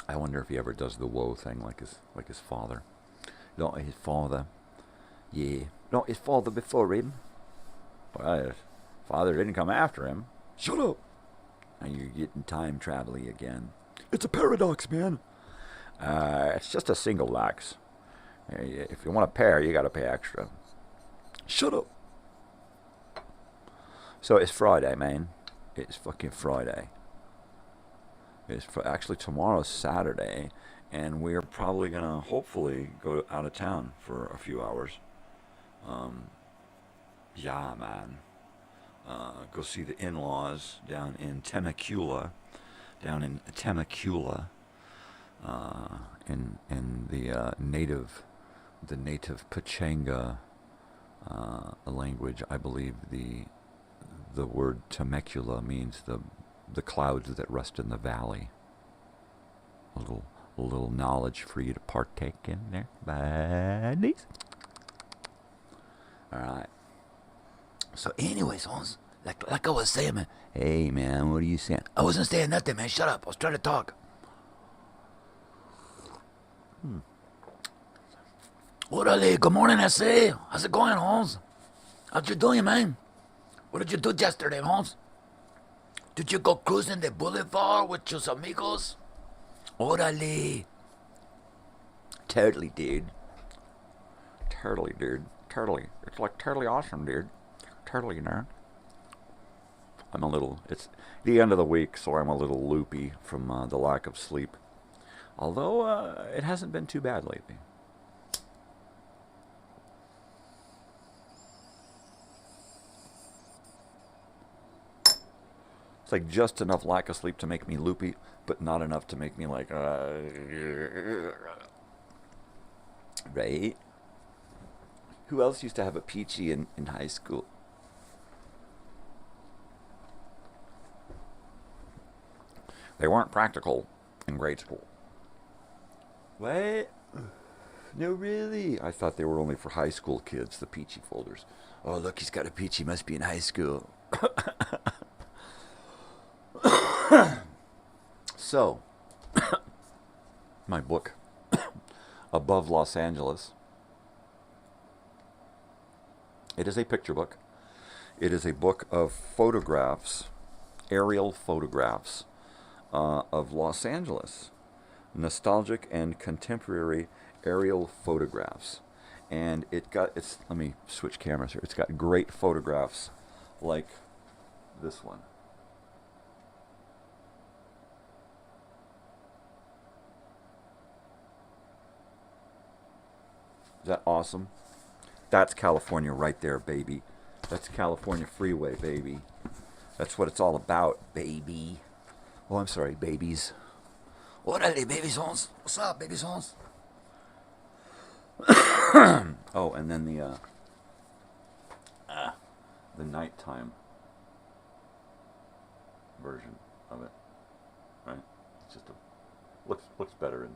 I wonder if he ever does the whoa thing like his father. Not his father. Yeah. Not his father before him. Well, his father didn't come after him. Shut up. Now you're getting time travel-y again. It's a paradox, man. It's just a single lax. If you want a pair, you gotta pay extra. Shut up. So it's Friday, man. It's fucking Friday. Actually, tomorrow's Saturday, and we're probably gonna hopefully go out of town for a few hours. Yeah, man. Go see the in-laws down in Temecula, in the native Pachanga language. I believe the word Temecula means the clouds that rest in the valley. A little knowledge for you to partake in there, buddies. All right. So, anyways, Holmes, like I was saying, man. Hey, man, what are you saying? I wasn't saying nothing, man. Shut up. I was trying to talk. Orale, good morning, S.A. How's it going, Holmes? How'd you doing, man? What did you do yesterday, Holmes? Did you go cruising the boulevard with your amigos? Orale. Totally, dude. Totally. It's like totally awesome, dude. Totally, you know. It's the end of the week, so I'm a little loopy from the lack of sleep. Although, it hasn't been too bad lately. It's like just enough lack of sleep to make me loopy, but not enough to make me like, right? Who else used to have a peachy in high school? They weren't practical in grade school. What? No, really? I thought they were only for high school kids, the peachy folders. Oh, look, he's got a peachy. Must be in high school. So, my book, Above Los Angeles. It is a picture book. It is a book of photographs, aerial photographs of Los Angeles. Nostalgic and contemporary aerial photographs. And let me switch cameras here. It's got great photographs like this one. Is that awesome? That's California right there, baby. That's California freeway, baby. That's what it's all about, baby. Oh, I'm sorry, babies. Orale, babies, Holmes. What's up, babies, Holmes? Oh, and then the nighttime version of it, right? It's just looks better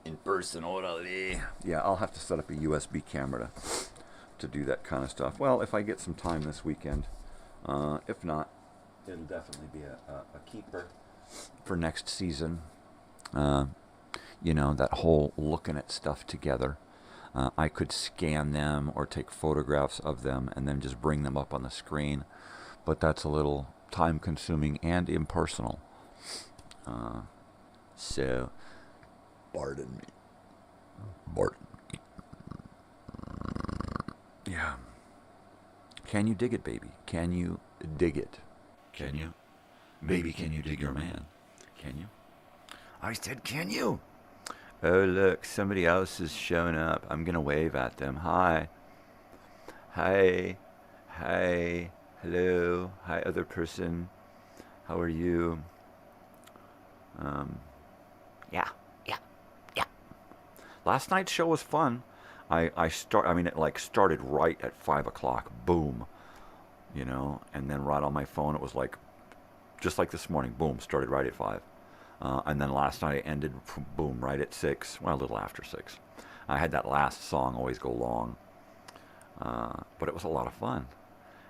in person. Orale. Yeah, I'll have to set up a USB camera to do that kind of stuff. Well, if I get some time this weekend, If not, it'll definitely be a keeper for next season. You know, that whole looking at stuff together. I could scan them or take photographs of them and then just bring them up on the screen, but that's a little time consuming and impersonal. So, pardon me. Pardon me. Yeah. Can you dig it, baby? Can you dig it? Can you? Baby, can you dig your man? Can you? I said, can you? Oh, look, somebody else is showing up. I'm going to wave at them. Hi. Hi. Hi. Hello. Hi, other person. How are you? Yeah. Last night's show was fun. It started right at 5 o'clock. Boom. You know, and then right on my phone, it was like, just like this morning. Boom. Started right at 5. And then last night it ended, boom, right at 6. Well, a little after 6. I had that last song always go long. But it was a lot of fun.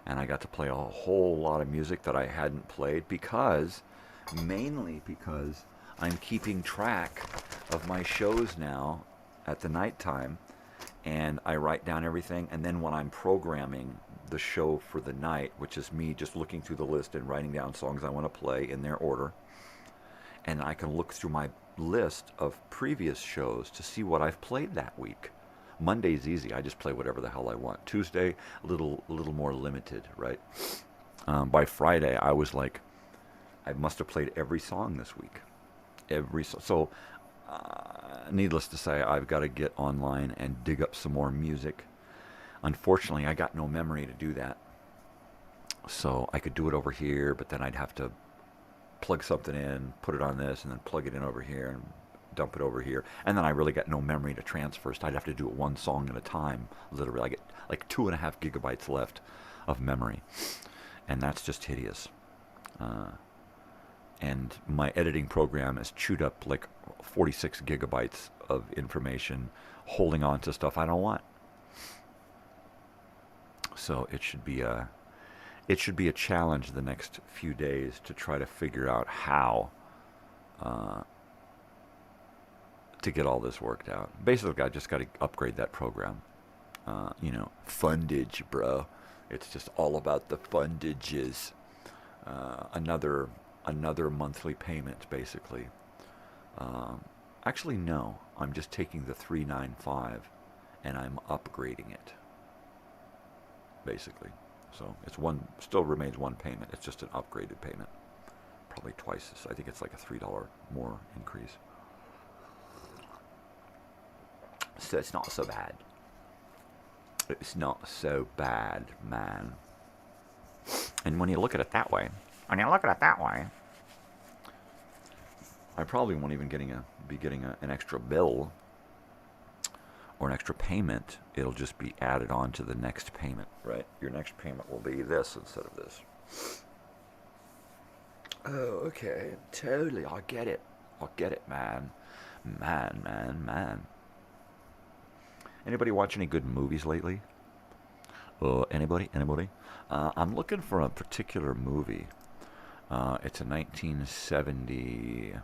And I got to play a whole lot of music that I hadn't played mainly because I'm keeping track of my shows now at the nighttime. And I write down everything. And then when I'm programming the show for the night, which is me just looking through the list and writing down songs I want to play in their order, and I can look through my list of previous shows to see what I've played that week. Monday's easy. I just play whatever the hell I want. Tuesday, a little more limited, right? By Friday, I was like, I must have played every song this week. Needless to say, I've got to get online and dig up some more music. Unfortunately, I got no memory to do that. So I could do it over here, but then I'd have to plug something in, put it on this, and then plug it in over here and dump it over here. And then I really got no memory to transfer, so I'd have to do it one song at a time, literally. I get like 2.5 gigabytes left of memory. And that's just hideous. And my editing program has chewed up like 46 gigabytes of information, holding on to stuff I don't want. So it should be a challenge the next few days to try to figure out how to get all this worked out. Basically, I just got to upgrade that program. Fundage, bro. It's just all about the fundages. Another monthly payment, basically. Actually, no. I'm just taking the $395 and I'm upgrading it, basically. So still remains one payment. It's just an upgraded payment. Probably twice. I think it's like a $3 more increase. So it's not so bad. It's not so bad, man. And when you look at it that way, I probably won't even be getting an extra bill or an extra payment. It'll just be added on to the next payment, right? Your next payment will be this instead of this. Oh, okay. Totally. I get it, man. Man. Anybody watch any good movies lately? Anybody? I'm looking for a particular movie. It's a 1970...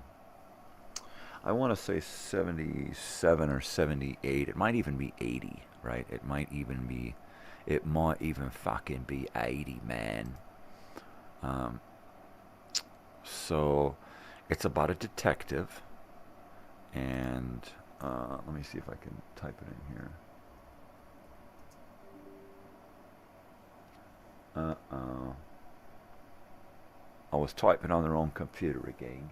I want to say 77 or 78. It might even be 80, right? It might even fucking be 80, man. So it's about a detective, and let me see if I can type it in here. I was typing on the wrong computer again.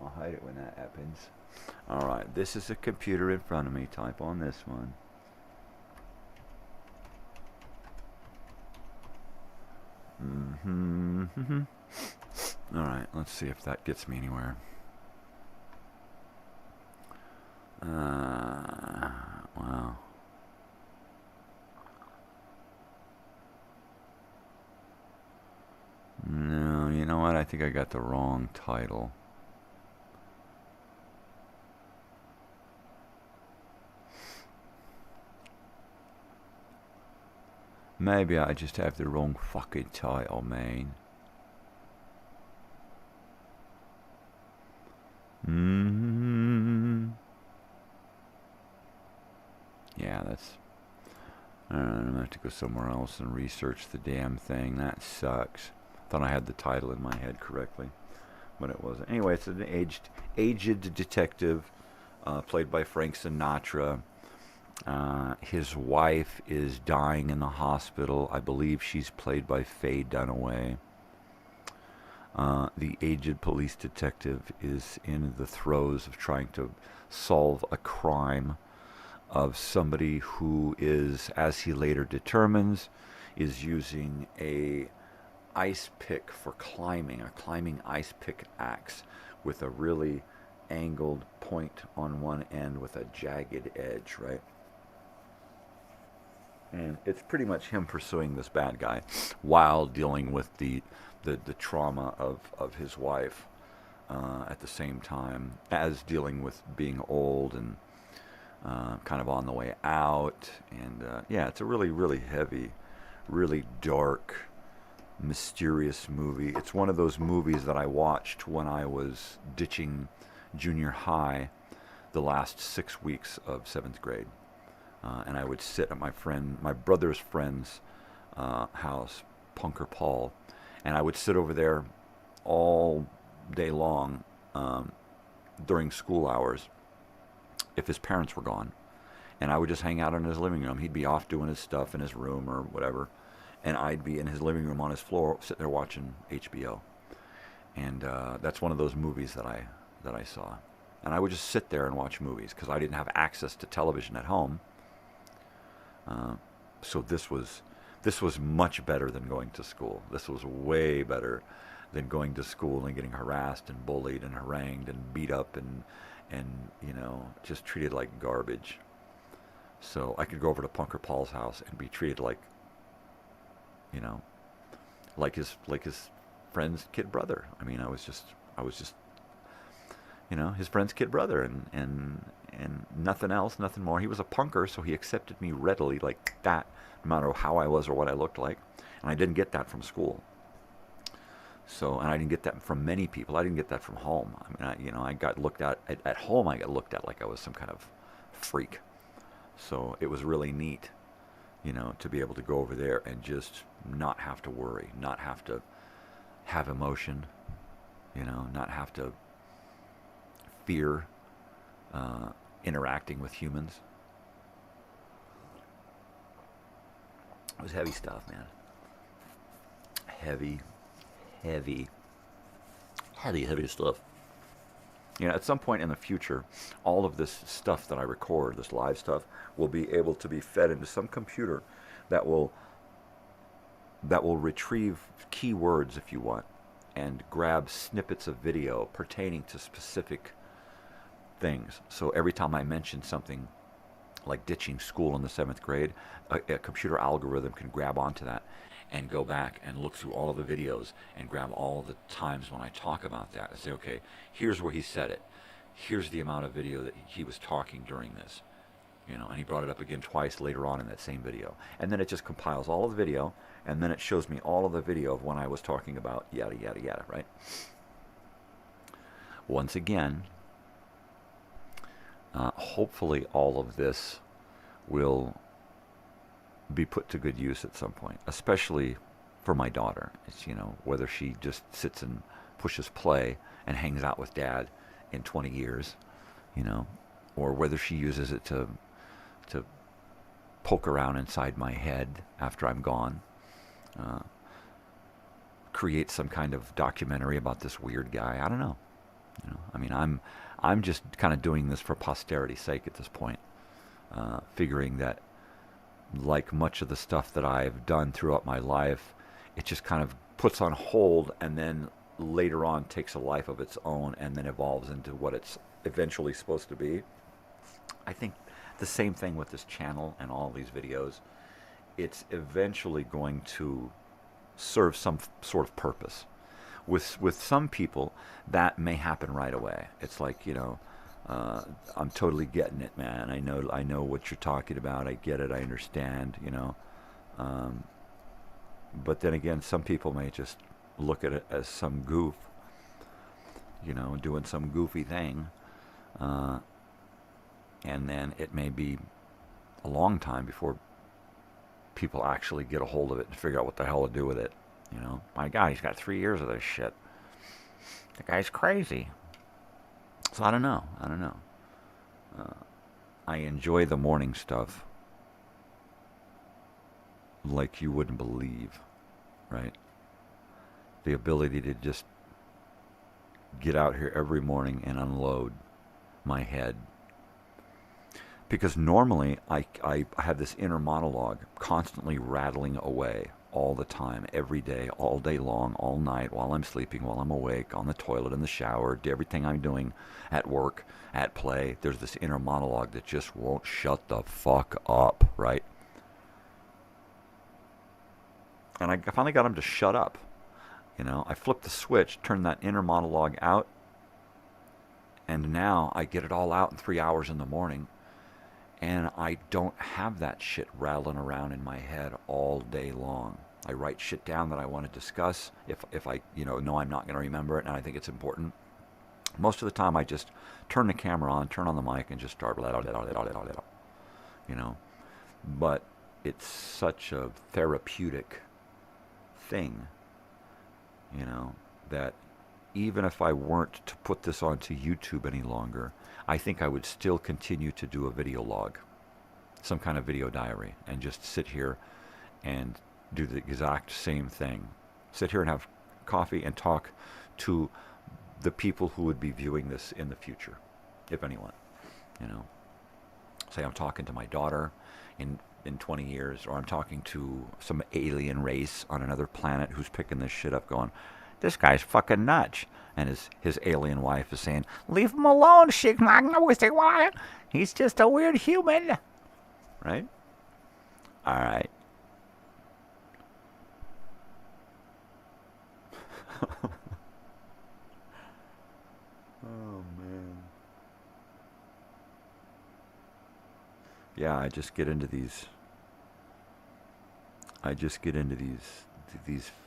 I'll hide it when that happens. Alright, this is a computer in front of me. Type on this one. Alright, let's see if that gets me anywhere. Wow. No, you know what? I think I got the wrong title. Maybe I just have the wrong fucking title, man. Yeah, that's... I'm gonna have to go somewhere else and research the damn thing. That sucks. Thought I had the title in my head correctly, but it wasn't. Anyway, it's an aged detective, played by Frank Sinatra. His wife is dying in the hospital. I believe she's played by Faye Dunaway. The aged police detective is in the throes of trying to solve a crime of somebody who is, as he later determines, is using a ice pick for climbing, a climbing ice pick axe with a really angled point on one end with a jagged edge, right? And it's pretty much him pursuing this bad guy while dealing with the trauma of his wife at the same time as dealing with being old and kind of on the way out. And yeah, it's a really, really heavy, really dark, mysterious movie. It's one of those movies that I watched when I was ditching junior high the last 6 weeks of 7th grade. And I would sit at my brother's friend's house, Punker Paul, and I would sit over there all day long during school hours if his parents were gone. And I would just hang out in his living room. He'd be off doing his stuff in his room or whatever, and I'd be in his living room on his floor sitting there watching HBO. And that's one of those movies that I saw. And I would just sit there and watch movies because I didn't have access to television at home. So this was much better than going to school. This was way better than going to school and getting harassed and bullied and harangued and beat up and you know, just treated like garbage. So I could go over to Punker Paul's house and be treated like, you know, like his friend's kid brother. I mean, I was just, you know, his friend's kid brother, and nothing else, nothing more. He was a punker, so he accepted me readily like that, no matter how I was or what I looked like. And I didn't get that from school. So, and I didn't get that from many people. I didn't get that from home. I mean, I got looked at home. I got looked at like I was some kind of freak. So it was really neat, you know, to be able to go over there and just not have to worry, not have to have emotion, you know, not have to fear interacting with humans. It was heavy stuff, man. Heavy stuff. You know, at some point in the future, all of this stuff that I record, this live stuff, will be able to be fed into some computer that will retrieve keywords, if you want, and grab snippets of video pertaining to specific things. So every time I mention something like ditching school in the 7th grade, a computer algorithm can grab onto that and go back and look through all of the videos and grab all of the times when I talk about that and say, okay, here's where he said it. Here's the amount of video that he was talking during this. You know, and he brought it up again twice later on in that same video. And then it just compiles all of the video, and then it shows me all of the video of when I was talking about yada, yada, yada, right? Once again, hopefully all of this will be put to good use at some point, especially for my daughter. It's, you know, whether she just sits and pushes play and hangs out with Dad in 20 years, you know, or whether she uses it to poke around inside my head after I'm gone, create some kind of documentary about this weird guy. I don't know. You know, I mean, I'm just kind of doing this for posterity's sake at this point, figuring that, like much of the stuff that I've done throughout my life, it just kind of puts on hold and then later on takes a life of its own and then evolves into what it's eventually supposed to be. I think the same thing with this channel and all these videos. It's eventually going to serve some sort of purpose. With some people, that may happen right away. It's like, you know, I'm totally getting it, man. I know what you're talking about. I get it. I understand, you know. But then again, some people may just look at it as some goof, doing some goofy thing. And then it may be a long time before people actually get a hold of it and figure out what the hell to do with it. My God, he's got 3 years of this shit. The guy's crazy. So I don't know. I enjoy the morning stuff like you wouldn't believe, right? The ability to just get out here every morning and unload my head. Because normally I have this inner monologue constantly rattling away all the time, every day, all day long, all night, while I'm sleeping, while I'm awake, on the toilet, in the shower, everything I'm doing at work, at play. There's this inner monologue that just won't shut the fuck up, right? And I finally got him to shut up. I flipped the switch, turned that inner monologue out, and now I get it all out in 3 hours in the morning, and I don't have that shit rattling around in my head all day long. I write shit down that I want to discuss if I know I'm not going to remember it and I think it's important. Most of the time I just turn the camera on, turn on the mic, and just start But it's such a therapeutic thing, that even if I weren't to put this onto YouTube any longer, I think I would still continue to do a video log, some kind of video diary, and just sit here and do the exact same thing. Sit here and have coffee and talk to the people who would be viewing this in the future, if anyone. Say I'm talking to my daughter in 20 years, or I'm talking to some alien race on another planet who's picking this shit up going, this guy's fucking nuts. And his alien wife is saying, leave him alone, he's just a weird human. Right? All right. Oh, man. Yeah, I just get into these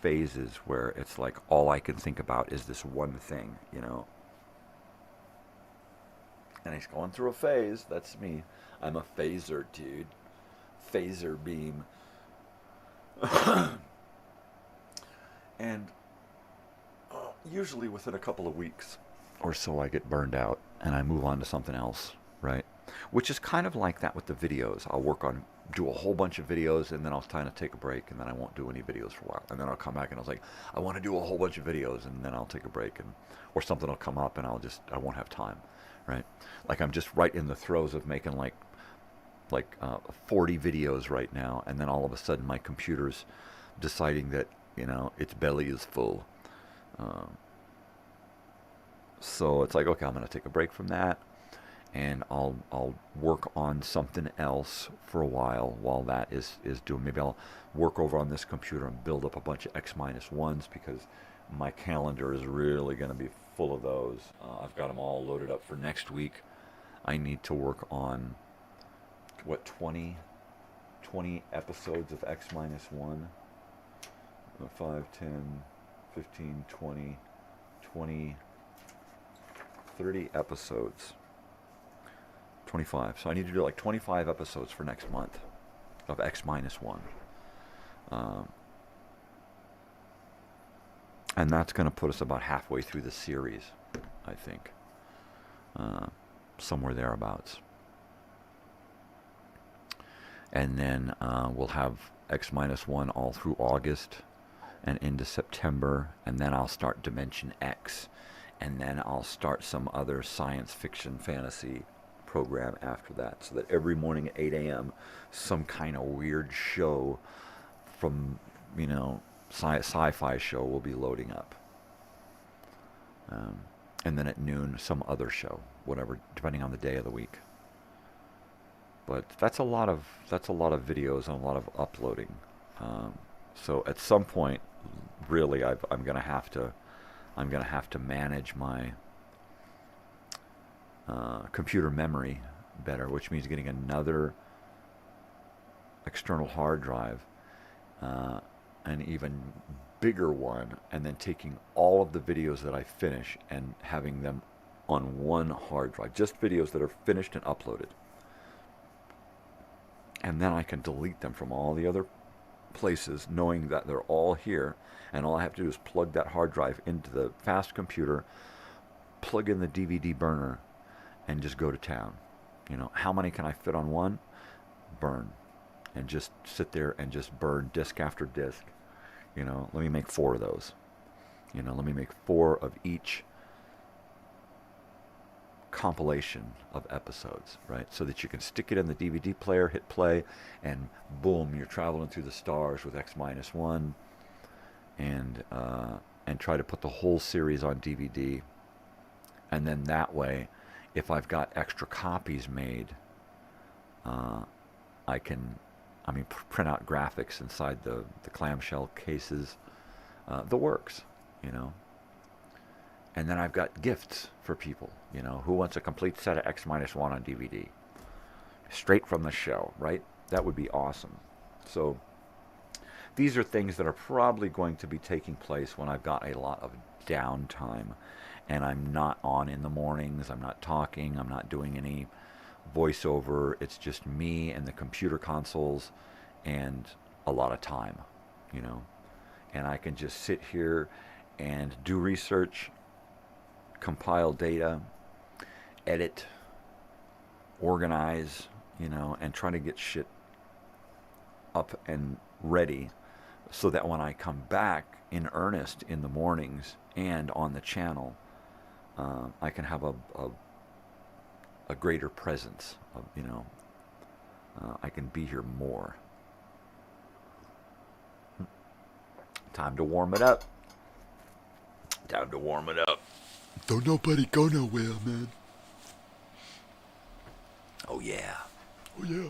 phases where it's like all I can think about is this one thing, And he's going through a phase. That's me. I'm a phaser, dude. Phaser beam. And usually within a couple of weeks or so I get burned out and I move on to something else, right? Which is kind of like that with the videos. I'll do a whole bunch of videos, and then I'll kind of take a break, and then I won't do any videos for a while. And then I'll come back and I was like, I want to do a whole bunch of videos, and then I'll take a break, or something will come up and I won't have time, right? Like I'm just right in the throes of making like 40 videos right now, and then all of a sudden my computer's deciding that, its belly is full. So it's like, okay, I'm going to take a break from that, and I'll work on something else for a while that is doing. Maybe I'll work over on this computer and build up a bunch of X-1s, because my calendar is really going to be full of those. I've got them all loaded up for next week. I need to work on, 20 episodes of X-1. 5, 10, 15, 20, 30 episodes. 25. So I need to do like 25 episodes for next month of X-1. And that's going to put us about halfway through the series, I think. Somewhere thereabouts. And then we'll have X-1 all through August and into September, and then I'll start Dimension X, and then I'll start some other science fiction fantasy program after that, so that every morning at 8 a.m. some kind of weird show from, sci-fi show will be loading up. And then at noon, some other show, whatever, depending on the day of the week. But that's a lot of videos and a lot of uploading. So at some point, really, I'm gonna have to manage my computer memory better, which means getting another external hard drive, an even bigger one, and then taking all of the videos that I finish and having them on one hard drive, just videos that are finished and uploaded. And then I can delete them from all the other places, knowing that they're all here, and all I have to do is plug that hard drive into the fast computer, plug in the DVD burner, and just go to town. You know, how many can I fit on one? Burn. And just sit there and just burn disc after disc. You know, let me make 4 of those. You know, let me make 4 of each compilation of episodes, right? So that you can stick it in the DVD player, hit play, and boom, you're traveling through the stars with X-1, and try to put the whole series on DVD. And then that way, if I've got extra copies made, I can, print out graphics inside the clamshell cases, the works, you know. And then I've got gifts for people, you know. Who wants a complete set of X-1 on DVD? Straight from the show, right? That would be awesome. So these are things that are probably going to be taking place when I've got a lot of downtime and I'm not on in the mornings, I'm not talking, I'm not doing any voiceover. It's just me and the computer consoles and a lot of time, you know. And I can just sit here and do research, compile data, edit, organize, you know, and try to get shit up and ready so that when I come back in earnest in the mornings and on the channel, I can have a greater presence of, you know, I can be here more. Time to warm it up. Time to warm it up. Don't nobody go nowhere, man. Oh, yeah. Oh, yeah.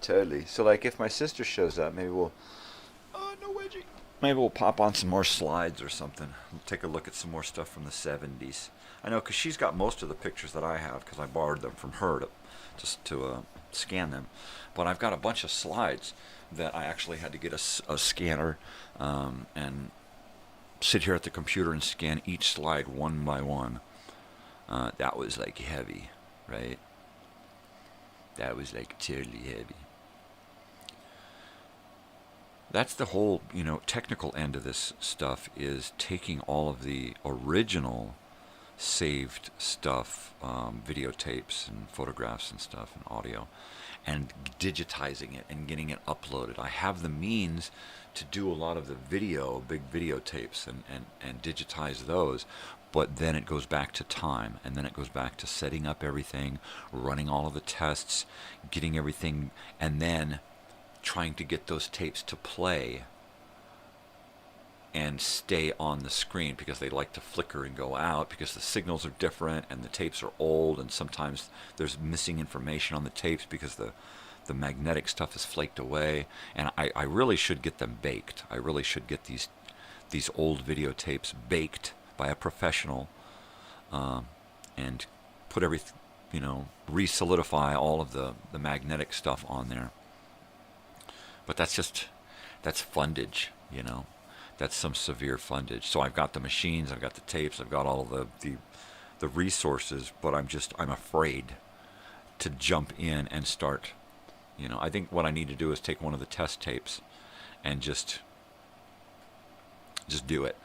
Totally. So, like, if my sister shows up, maybe we'll... Oh, no wedgie. Maybe we'll pop on some more slides or something. We'll take a look at some more stuff from the 70s. I know, because she's got most of the pictures that I have, because I borrowed them from her to scan them. But I've got a bunch of slides that I actually had to get a scanner and sit here at the computer and scan each slide one by one. That was, like, heavy, right? That was, like, totally heavy. That's the whole, you know, technical end of this stuff, is taking all of the original saved stuff, videotapes and photographs and stuff and audio, and digitizing it and getting it uploaded. I have the means to do a lot of the video, big videotapes, and digitize those, but then it goes back to time, and then it goes back to setting up everything, running all of the tests, getting everything, and then trying to get those tapes to play and stay on the screen, because they like to flicker and go out because the signals are different and the tapes are old, and sometimes there's missing information on the tapes because the magnetic stuff is flaked away. And I really should get them baked. I really should get these old videotapes baked by a professional, and put everything, you know, re-solidify all of the magnetic stuff on there. But that's fundage, you know. That's some severe fundage. So I've got the machines, I've got the tapes, I've got all of the resources, but I'm afraid to jump in and start, you know. I think what I need to do is take one of the test tapes and just do it,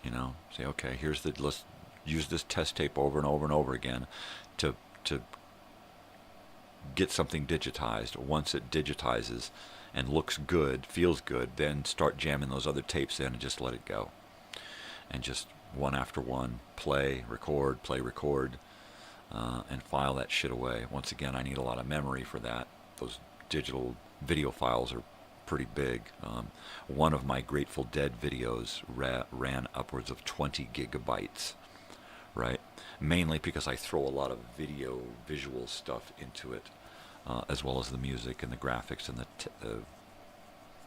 you know. Say, okay, let's use this test tape over and over and over again to get something digitized. Once it digitizes and looks good, feels good, then start jamming those other tapes in and just let it go. And just one after one, play, record, and file that shit away. Once again, I need a lot of memory for that. Those digital video files are pretty big. One of my Grateful Dead videos ran upwards of 20 gigabytes, right? Mainly because I throw a lot of visual stuff into it, as well as the music and the graphics and the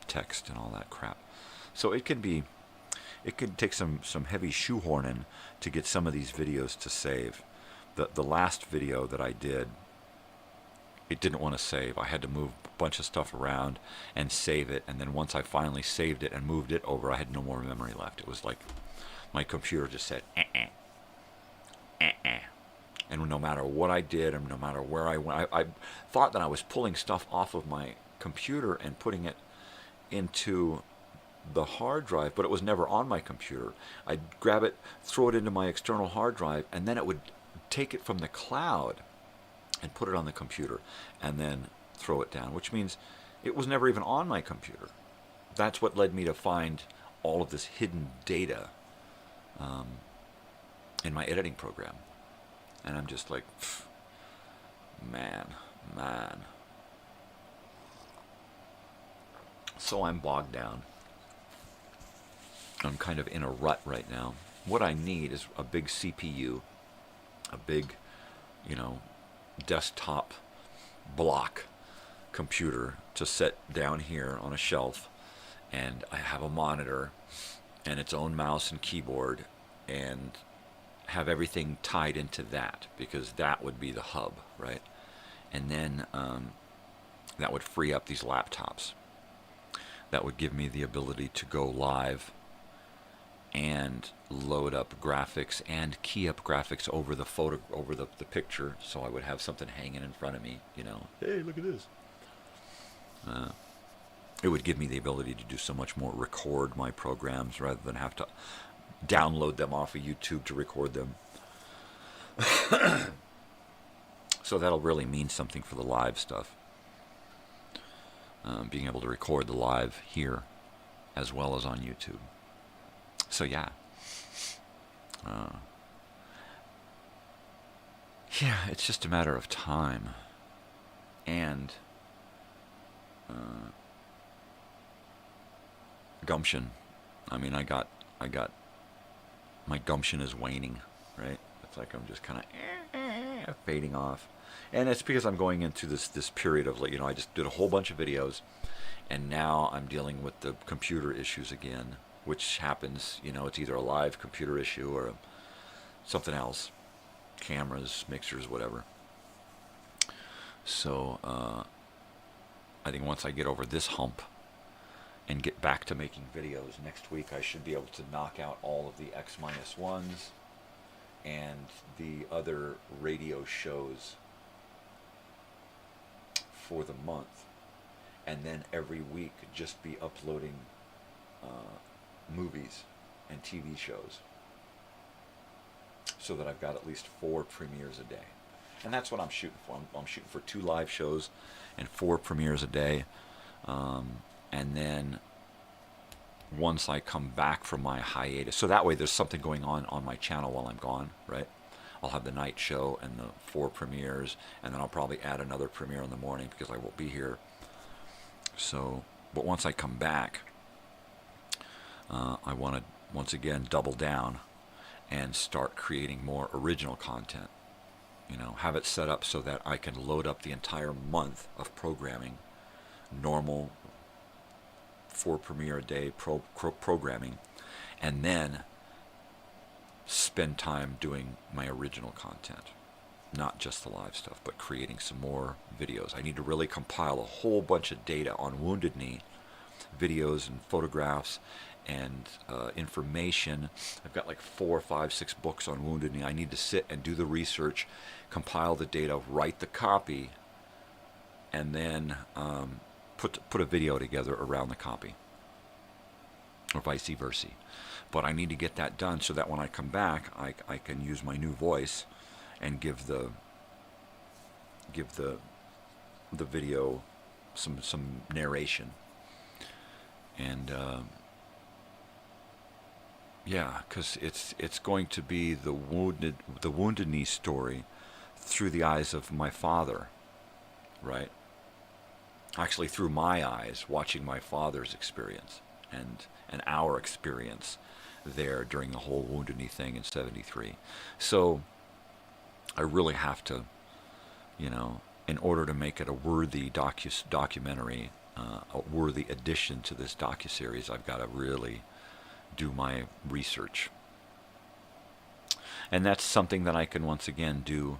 text and all that crap. So it could take some heavy shoehorning to get some of these videos to save. The last video that I did, it didn't want to save. I had to move a bunch of stuff around and save it, and then once I finally saved it and moved it over, I had no more memory left. It was like my computer just said, and no matter what I did, and no matter where I went, I thought that I was pulling stuff off of my computer and putting it into the hard drive, but it was never on my computer. I'd grab it, throw it into my external hard drive, and then it would take it from the cloud and put it on the computer, and then throw it down, which means it was never even on my computer. That's what led me to find all of this hidden data in my editing program. And I'm just like, man. So I'm bogged down. I'm kind of in a rut right now. What I need is a big CPU, a big, desktop block computer to set down here on a shelf, and I have a monitor and its own mouse and keyboard, and have everything tied into that, because that would be the hub, right? And then that would free up these laptops. That would give me the ability to go live and load up graphics and key up graphics over the photo, over the picture, so I would have something hanging in front of me, Hey, look at this. It would give me the ability to do so much more, record my programs rather than have to download them off of YouTube to record them. So that'll really mean something for the live stuff. Being able to record the live here as well as on YouTube. So yeah. It's just a matter of time. And gumption. I mean, I got my gumption is waning, right? It's like I'm just kind of fading off. And it's because I'm going into this period of, I just did a whole bunch of videos, and now I'm dealing with the computer issues again, which happens, it's either a live computer issue or something else. Cameras, mixers, whatever. So, I think once I get over this hump and get back to making videos next week, I should be able to knock out all of the X-1s and the other radio shows for the month, and then every week just be uploading movies and TV shows, so that I've got at least 4 premieres a day. And that's what I'm shooting for. I'm shooting for 2 live shows and 4 premieres a day. And then once I come back from my hiatus, so that way there's something going on my channel while I'm gone, right? I'll have the night show and the 4 premieres, and then I'll probably add another premiere in the morning because I won't be here. So, but once I come back, I want to once again double down and start creating more original content. Have it set up so that I can load up the entire month of programming, normal 4 premiere a day programming, and then spend time doing my original content. Not just the live stuff, but creating some more videos. I need to really compile a whole bunch of data on Wounded Knee, videos and photographs and information. I've got like 4, 5, 6 books on Wounded Knee. I need to sit and do the research, compile the data, write the copy, and then put a video together around the copy, or vice versa. But I need to get that done so that when I come back, I can use my new voice and give the video some narration. And because it's going to be the Wounded Knee story through the eyes of my father, right? Actually, through my eyes, watching my father's experience and our experience there during the whole Wounded Knee thing in '73. So I really have to, you know, in order to make it a worthy documentary, a worthy addition to this docuseries, I've got to really do my research. And that's something that I can once again do.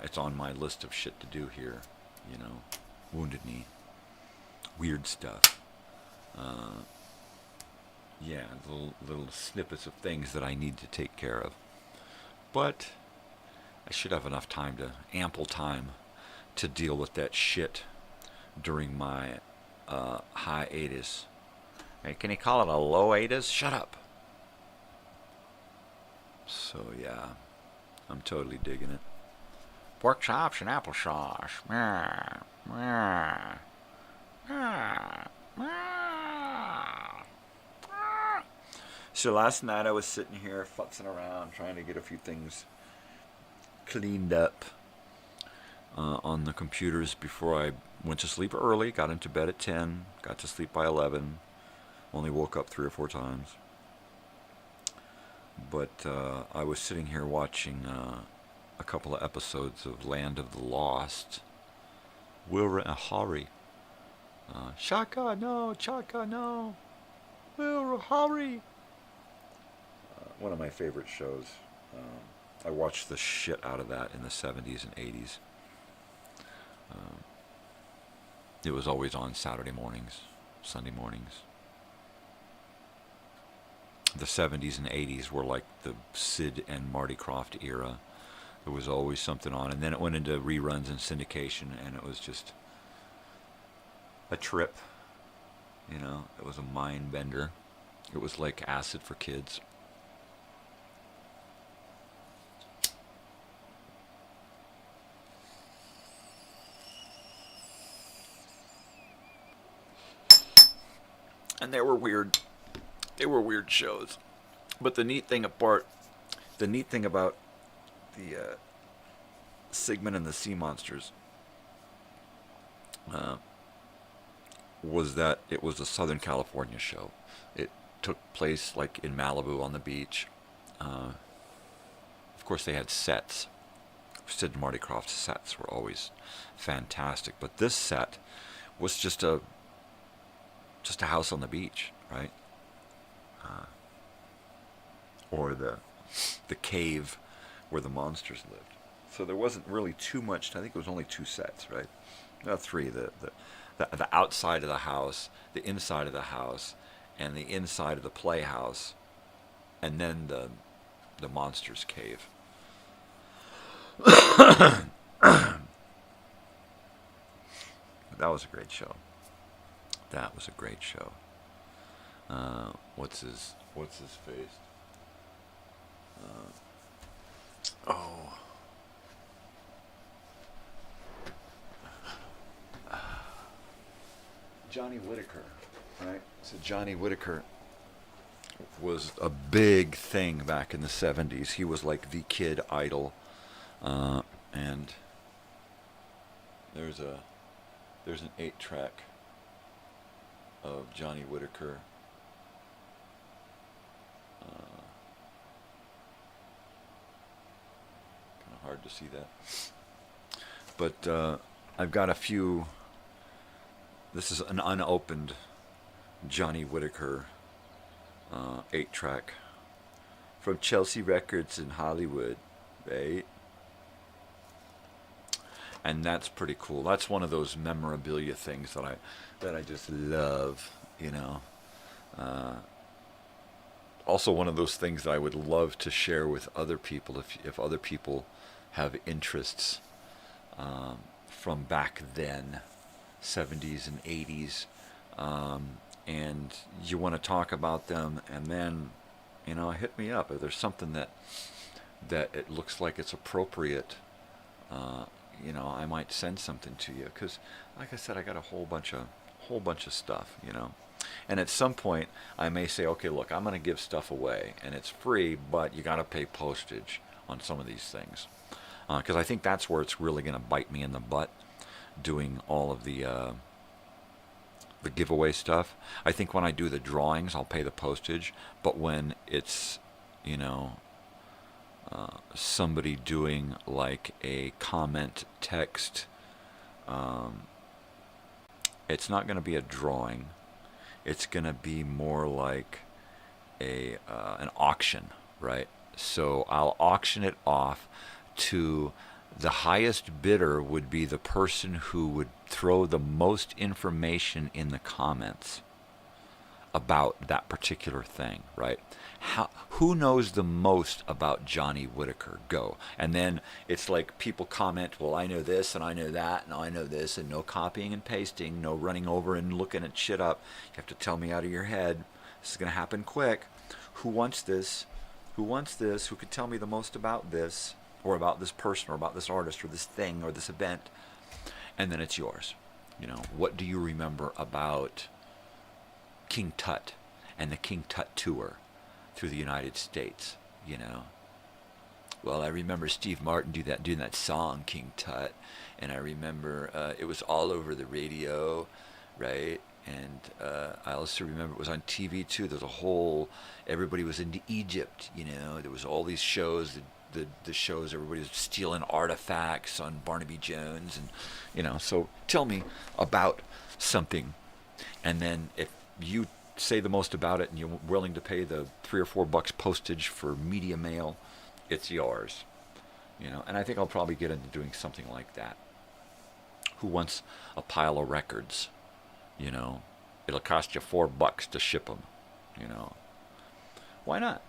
It's on my list of shit to do here, you know, Wounded Knee, weird stuff. Yeah, little snippets of things that I need to take care of. But I should have enough time ample time to deal with that shit during my hiatus. Hey, can you call it a low hiatus? Shut up. So yeah, I'm totally digging it. Pork chops and applesauce. So last night I was sitting here futzing around trying to get a few things cleaned up on the computers before I went to sleep early. Got into bed at 10, got to sleep by 11, only woke up 3 or 4 times. But I was sitting here watching a couple of episodes of Land of the Lost. Wilra Ahari. Shaka, no, Chaka, no. Wilra Ahari. One of my favorite shows. I watched the shit out of that in the 70s and 80s. It was always on Saturday mornings, Sunday mornings. The 70s and 80s were like the Sid and Marty Krofft era. There was always something on. And then it went into reruns and syndication, and it was just a trip. You know, it was a mind bender. It was like acid for kids. And they were weird shows. But the neat thing about the Sigmund and the Sea Monsters was that it was a Southern California show. It took place like in Malibu on the beach. Of course they had sets. Sid and Marty Krofft's sets were always fantastic, but this set was just a house on the beach, right? Or the cave where the monsters lived. So there wasn't really too much. I think it was only 2 sets, right? No, 3. The outside of the house, the inside of the house, and the inside of the playhouse, and then the monsters' cave. That was a great show. That was a great show. What's his face? Johnny Whitaker, right? So Johnny Whitaker was a big thing back in the 70s. He was like the kid idol, and there's an 8-track of Johnny Whitaker. Kind of hard to see that, but I've got a few. This is an unopened Johnny Whitaker 8-track from Chelsea Records in Hollywood, right? And that's pretty cool. That's one of those memorabilia things that I just love, you know. Also one of those things that I would love to share with other people if other people have interests from back then, 70s and 80s, and you want to talk about them, and then, you know, hit me up if there's something that it looks like it's appropriate. You know, I might send something to you, because like I said, I got a whole bunch of stuff, you know. And at some point I may say, okay, look, I'm going to give stuff away and it's free, but you got to pay postage on some of these things. because I think that's where it's really going to bite me in the butt, doing all of the giveaway stuff. I think when I do the drawings, I'll pay the postage, but when it's, you know, somebody doing like a comment text, it's not going to be a drawing. It's going to be more like an auction, right? So I'll auction it off to the highest bidder would be the person who would throw the most information in the comments about that particular thing, right? Who knows the most about Johnny Whitaker? Go. And then it's like people comment, well, I know this and I know that and I know this, and no copying and pasting, no running over and looking at shit up. You have to tell me out of your head. This is going to happen quick. Who wants this? Who wants this? Who could tell me the most about this, or about this person, or about this artist, or this thing, or this event? And then it's yours. You know, what do you remember about King Tut and the King Tut tour through the United States? You know, well, I remember Steve Martin doing that song King Tut, and I remember it was all over the radio, right? And I also remember it was on TV too. There's a whole, everybody was into Egypt, you know. There was all these shows, the shows, everybody was stealing artifacts on Barnaby Jones, and, you know. So tell me about something, and then if you say the most about it and you're willing to pay the $3 or $4 postage for media mail, it's yours, you know. And I think I'll probably get into doing something like that. Who wants a pile of records? You know, it'll cost you $4 to ship them, you know. Why not?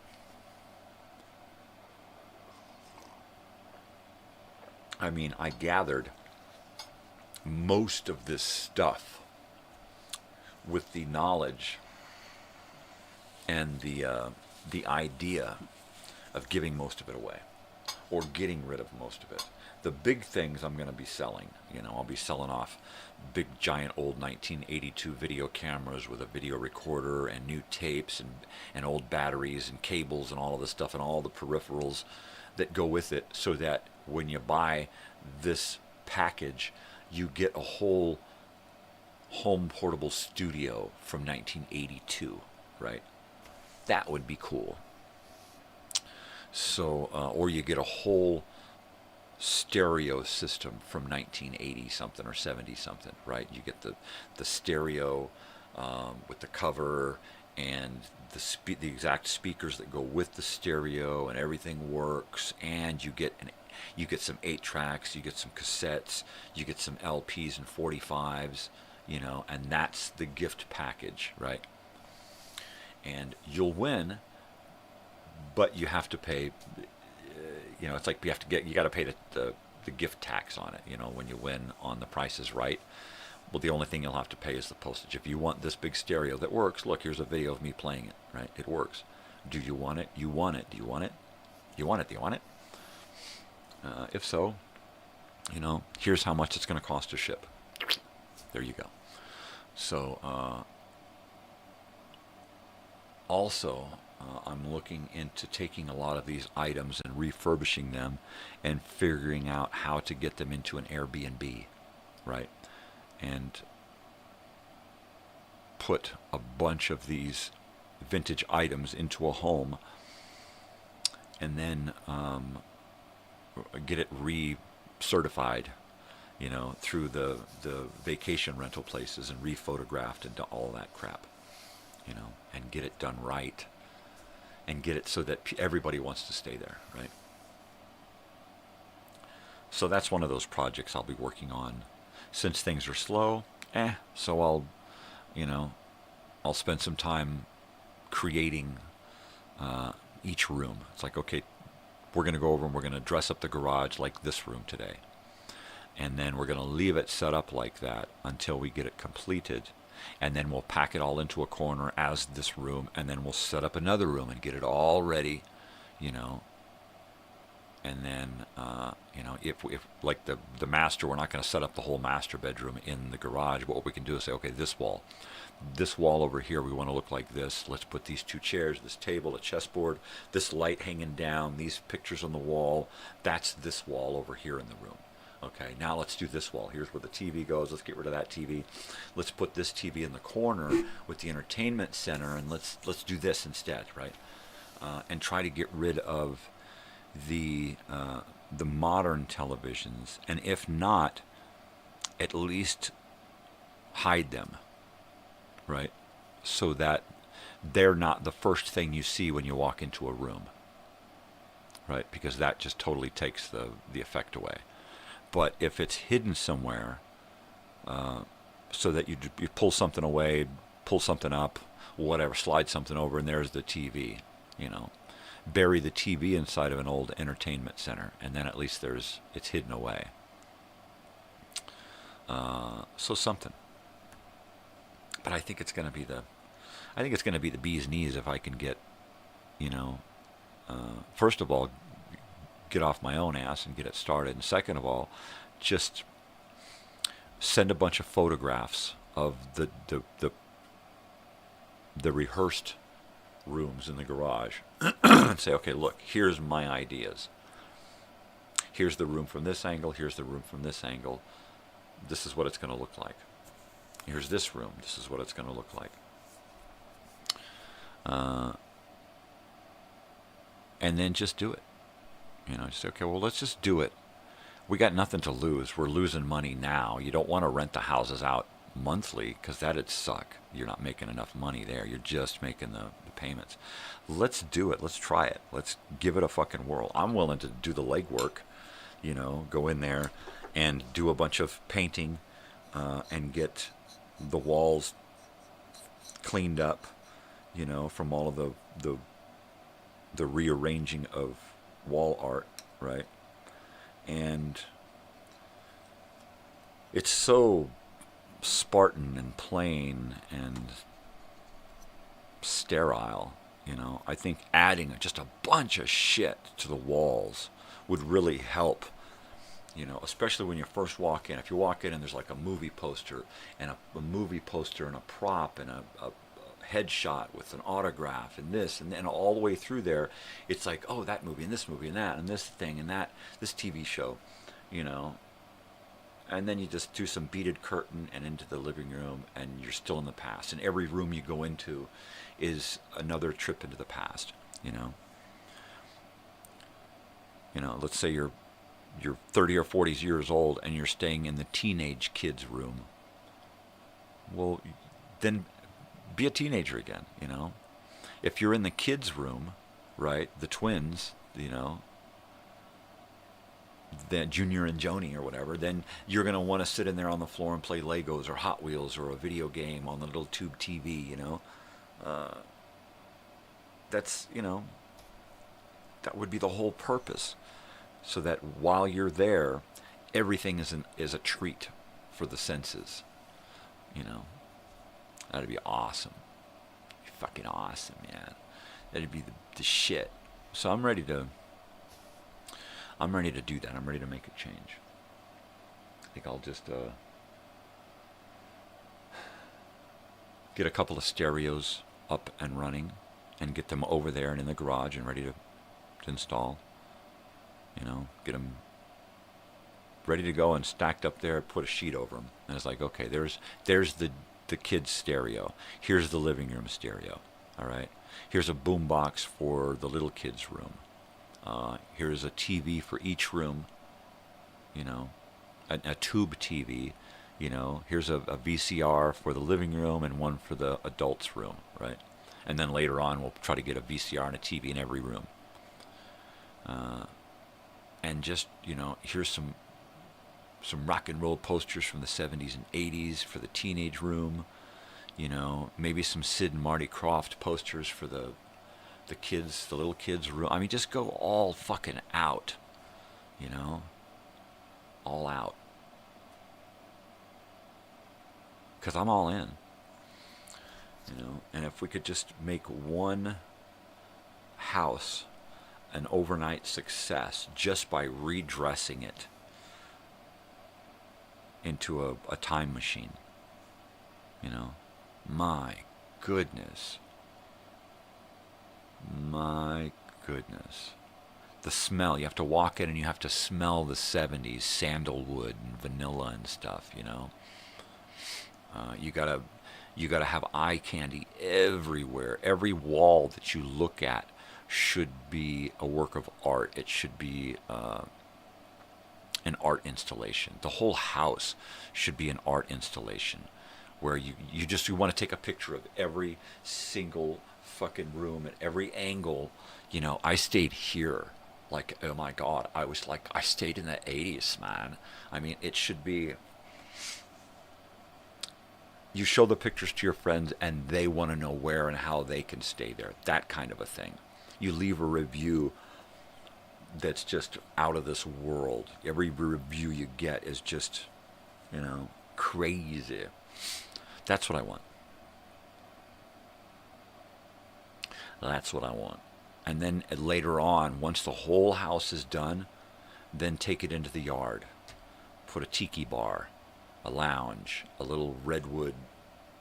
I mean, I gathered most of this stuff with the knowledge and the idea of giving most of it away, or getting rid of most of it. The big things I'm going to be selling, you know, I'll be selling off big giant old 1982 video cameras with a video recorder and new tapes and old batteries and cables and all of this stuff and all the peripherals that go with it, so that when you buy this package, you get a whole home portable studio from 1982, right? That would be cool. So, or you get a whole stereo system from 1980 something or 70 something, right? You get the stereo with the cover and the exact speakers that go with the stereo, and everything works, and you get some 8-tracks, you get some cassettes, you get some LPs and 45s, you know, and that's the gift package, right? And you'll win, but you have to pay. You know, it's like you got to pay the gift tax on it. You know, when you win on The Price is Right. Well, the only thing you'll have to pay is the postage. If you want this big stereo that works, look, here's a video of me playing it. Right? It works. Do you want it? You want it. Do you want it? You want it? Do you want it? If so, you know, here's how much it's going to cost to ship. There you go. So, also, I'm looking into taking a lot of these items and refurbishing them and figuring out how to get them into an Airbnb, right? And put a bunch of these vintage items into a home, and then get it re-certified, you know, through the vacation rental places, and re-photographed and all that crap, you know, and get it done right. And get it so that everybody wants to stay there, right? So that's one of those projects I'll be working on. Since things are slow, so I'll spend some time creating each room. It's like, okay, we're going to go over and we're going to dress up the garage like this room today. And then we're going to leave it set up like that until we get it completed. And then we'll pack it all into a corner as this room, and then we'll set up another room and get it all ready, you know, And then, if like the master, we're not going to set up the whole master bedroom in the garage. But what we can do is say, okay, this wall over here, we want to look like this. Let's put these 2 chairs, this table, a chessboard, this light hanging down, these pictures on the wall. That's this wall over here in the room. Okay, now let's do this wall. Here's where the TV goes. Let's get rid of that TV. Let's put this TV in the corner with the entertainment center, and let's do this instead, right? And try to get rid of the modern televisions, and if not, at least hide them, right? So that they're not the first thing you see when you walk into a room, right? Because that just totally takes the effect away. But if it's hidden somewhere, so that you pull something away, pull something up, whatever, slide something over, and there's the TV, bury the TV inside of an old entertainment center, and then at least it's hidden away. So something. But I think it's going to be the bee's knees if I can get, first of all, get off my own ass and get it started, and second of all, just send a bunch of photographs of the rehearsed rooms in the garage and say, okay, look, here's my ideas. Here's the room from this angle. Here's the room from this angle. This is what it's going to look like. Here's this room. This is what it's going to look like. And then just do it. Just say, okay, well, let's just do it. We got nothing to lose. We're losing money now. You don't want to rent the houses out monthly because that'd suck. You're not making enough money there. You're just making the payments. Let's do it. Let's try it. Let's give it a fucking whirl. I'm willing to do the legwork, go in there and do a bunch of painting and get the walls cleaned up, from all of the rearranging of wall art, right? And it's so Spartan and plain and sterile, I think adding just a bunch of shit to the walls would really help, especially when you first walk in. If you walk in and there's like a movie poster and a movie poster and a prop and a headshot with an autograph and this and then all the way through there, it's like, oh, that movie and this movie and that and this thing and that, this TV show, and then you just do some beaded curtain and into the living room and you're still in the past, and every room you go into is another trip into the past. Let's say you're 30 or 40 years old and you're staying in the teenage kids room. Well, then be a teenager again, If you're in the kids' room, right, the twins, the Junior and Joni or whatever, then you're going to want to sit in there on the floor and play Legos or Hot Wheels or a video game on the little tube TV, That's, that would be the whole purpose. So that while you're there, everything is a treat for the senses, That'd be awesome. Fucking awesome, man. That'd be the shit. So I'm ready to do that. I'm ready to make a change. I think I'll just get a couple of stereos up and running and get them over there and in the garage and ready to install. Get them ready to go and stacked up there, put a sheet over them. And it's like, okay, there's the kids' stereo. Here's the living room stereo. All right. Here's a boom box for the little kids' room. Here's a TV for each room. A tube TV. Here's a VCR for the living room and one for the adults' room. Right. And then later on, we'll try to get a VCR and a TV in every room. And just, here's some rock and roll posters from the 70s and 80s for the teenage room. Maybe some Sid and Marty Krofft posters for the kids, the little kids' room. I mean, just go all fucking out. All out. Because I'm all in. And if we could just make one house an overnight success just by redressing it into a time machine. You know, my goodness. My goodness. The smell, you have to walk in and you have to smell the 70s sandalwood and vanilla and stuff, you know. You gotta have eye candy everywhere. Every wall that you look at should be a work of art. It should be an art installation. The whole house should be an art installation where you want to take a picture of every single fucking room at every angle. You know, I stayed here. Like, oh my God, I was like, I stayed in the 80s, man. I mean, it should be, you show the pictures to your friends and they want to know where and how they can stay there. That kind of a thing. You leave a review that's just out of this world. Every review you get is just, you know, crazy. That's what I want. That's what I want. And then later on, once the whole house is done, then take it into the yard. Put a tiki bar, a lounge, a little redwood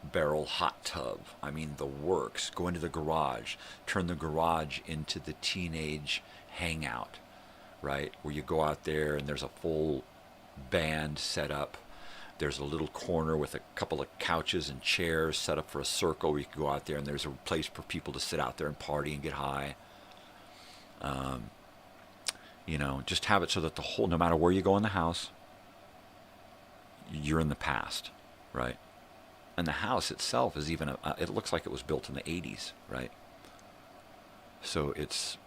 barrel hot tub. I mean, the works. Go into the garage. Turn the garage into the teenage hangout, right? Where you go out there and there's a full band set up. There's a little corner with a couple of couches and chairs set up for a circle where you can go out there and there's a place for people to sit out there and party and get high. You know, just have it so that the whole, no matter where you go in the house, you're in the past, right? And the house itself is even, it looks like it was built in the 80s, right? So it's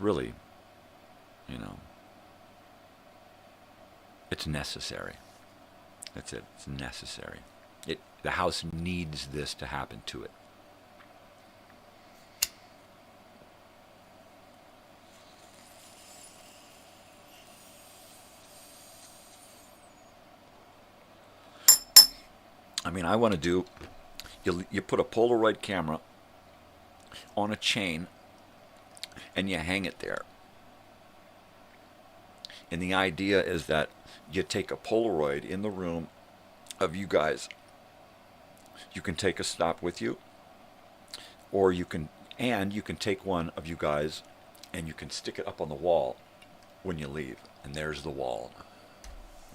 really, you know, it's necessary. That's it. It's necessary. The house needs this to happen to it. I mean, I want to do, you put a Polaroid camera on a chain and you hang it there. And the idea is that you take a Polaroid in the room of you guys. You can take a stop with you, or you can take one of you guys and you can stick it up on the wall when you leave. And there's the wall,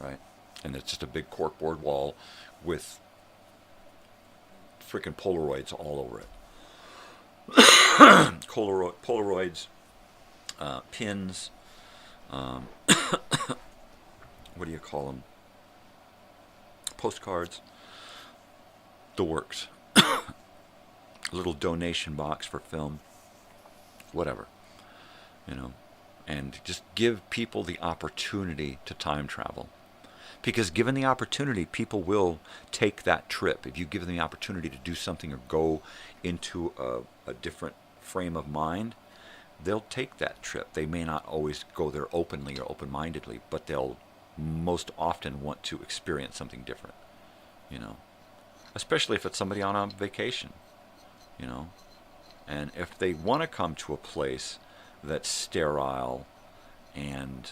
right? And it's just a big corkboard wall with freaking Polaroids all over it. Polaroids, pins, what do you call them? Postcards, the works. A little donation box for film, whatever, you know, and just give people the opportunity to time travel. Because given the opportunity, people will take that trip. If you give them the opportunity to do something or go into a different frame of mind, they'll take that trip. They may not always go there openly or open-mindedly, but they'll most often want to experience something different, you know. Especially if it's somebody on a vacation, you know. And if they want to come to a place that's sterile and,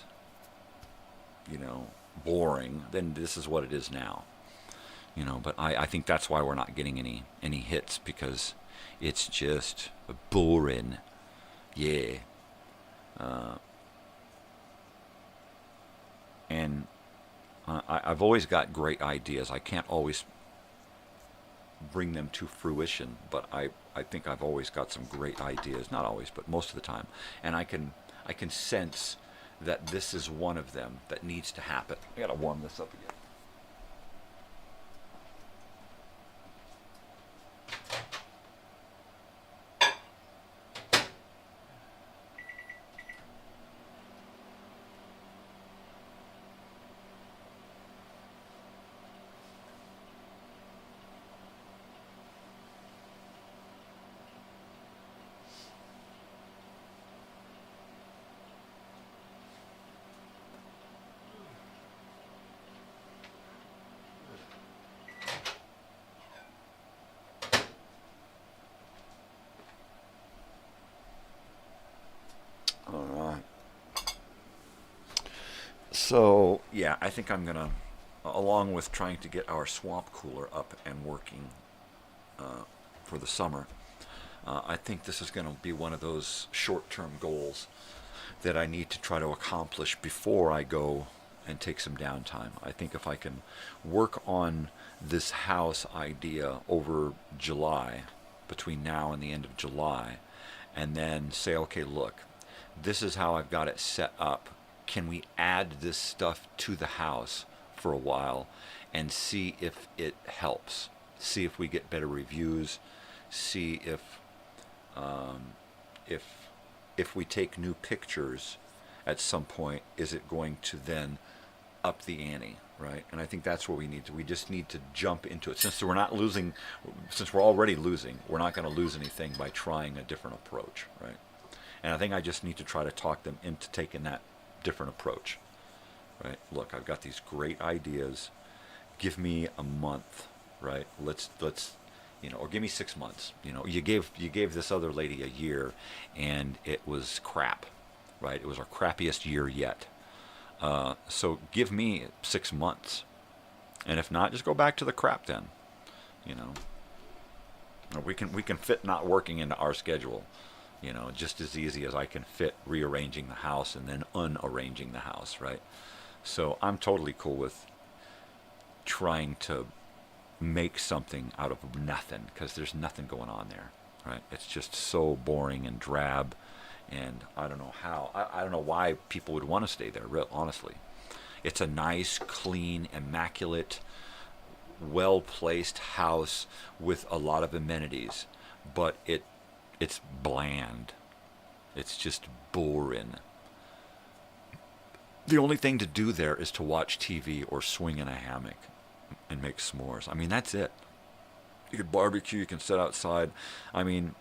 you know, boring, then this is what it is now, you know. But I think that's why we're not getting any hits, because it's just boring. Yeah. And I've always got great ideas. I can't always bring them to fruition, but I think I've always got some great ideas. Not always, but most of the time. And I can sense that this is one of them that needs to happen. I gotta warm this up again. So, yeah, I think I'm going to, along with trying to get our swamp cooler up and working for the summer, I think this is going to be one of those short-term goals that I need to try to accomplish before I go and take some downtime. I think if I can work on this house idea over July, between now and the end of July, and then say, okay, look, this is how I've got it set up. Can we add this stuff to the house for a while and see if it helps? See if we get better reviews. See if we take new pictures at some point, is it going to then up the ante, right? And I think that's what we need to. We just need to jump into it. Since we're not losing, since we're already losing, we're not going to lose anything by trying a different approach, right? And I think I just need to try to talk them into taking that different approach, right? Look, I've got these great ideas. Give me a month, right? Let's or give me 6 months. You gave this other lady a year, and it was crap, right? It was our crappiest year yet. So give me 6 months, and if not, just go back to the crap then. We can fit not working into our schedule, just as easy as I can fit rearranging the house and then unarranging the house, right? So I'm totally cool with trying to make something out of nothing, because there's nothing going on there, right? It's just so boring and drab, and I don't know how. I don't know why people would want to stay there, honestly. It's a nice, clean, immaculate, well-placed house with a lot of amenities, but it's bland. It's just boring. The only thing to do there is to watch TV or swing in a hammock and make s'mores. I mean, that's it. You can barbecue, you can sit outside. I mean,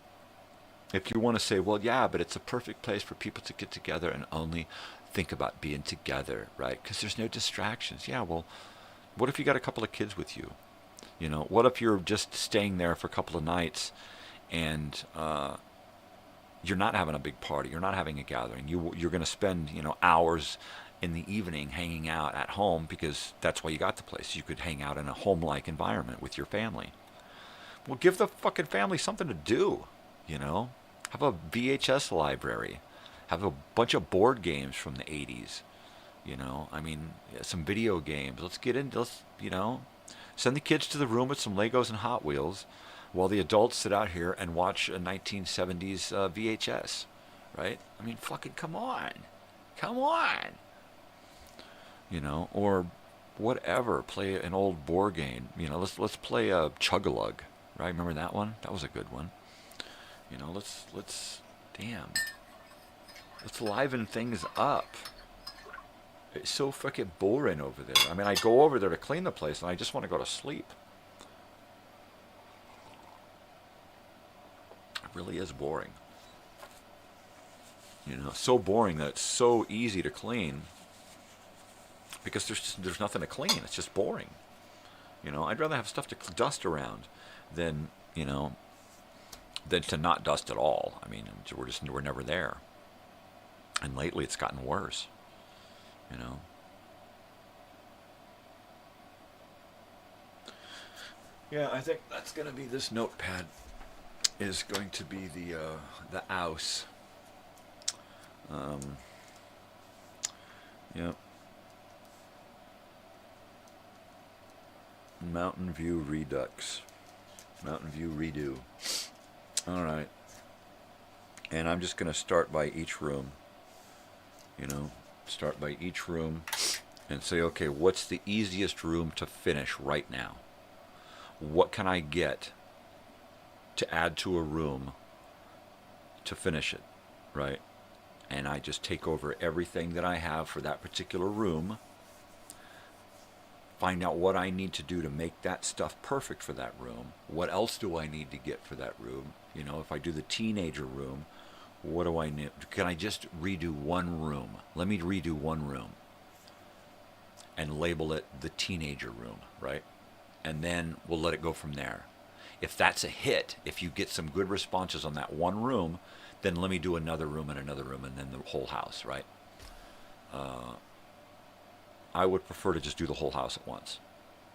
if you want to say, well, yeah, but it's a perfect place for people to get together and only think about being together, right? Because there's no distractions. Yeah, well, what if you got a couple of kids with you? What if you're just staying there for a couple of nights and you're not having a big party, you're not having a gathering, you're going to spend, hours in the evening hanging out at home because that's why you got the place. You could hang out in a home-like environment with your family. Well, give the fucking family something to do, Have a VHS library. Have a bunch of board games from the 80s, I mean, some video games. Let's get into, send the kids to the room with some Legos and Hot Wheels while the adults sit out here and watch a 1970s VHS, right? I mean, fucking come on. Or whatever. Play an old board game. Let's play a Chug-a-Lug, right? Remember that one? That was a good one. Let's liven things up. It's so fucking boring over there. I mean, I go over there to clean the place, and I just want to go to sleep. It really is boring. So boring that it's so easy to clean. Because there's nothing to clean. It's just boring. I'd rather have stuff to dust around than to not dust at all. I mean, we're never there. And lately it's gotten worse. Yeah, I think that's going to be this notepad is going to be the house. Yeah. Mountain View Redux. Mountain View Redo. All right. And I'm just going to start by each room. Start by each room and say, okay, what's the easiest room to finish right now? What can I get to add to a room to finish it, right? And I just take over everything that I have for that particular room, find out what I need to do to make that stuff perfect for that room. What else do I need to get for that room? If I do the teenager room, what do I need? Can I just redo one room? Let me redo one room and label it the teenager room, right? And then we'll let it go from there. If that's a hit, if you get some good responses on that one room, then let me do another room and then the whole house, right? I would prefer to just do the whole house at once.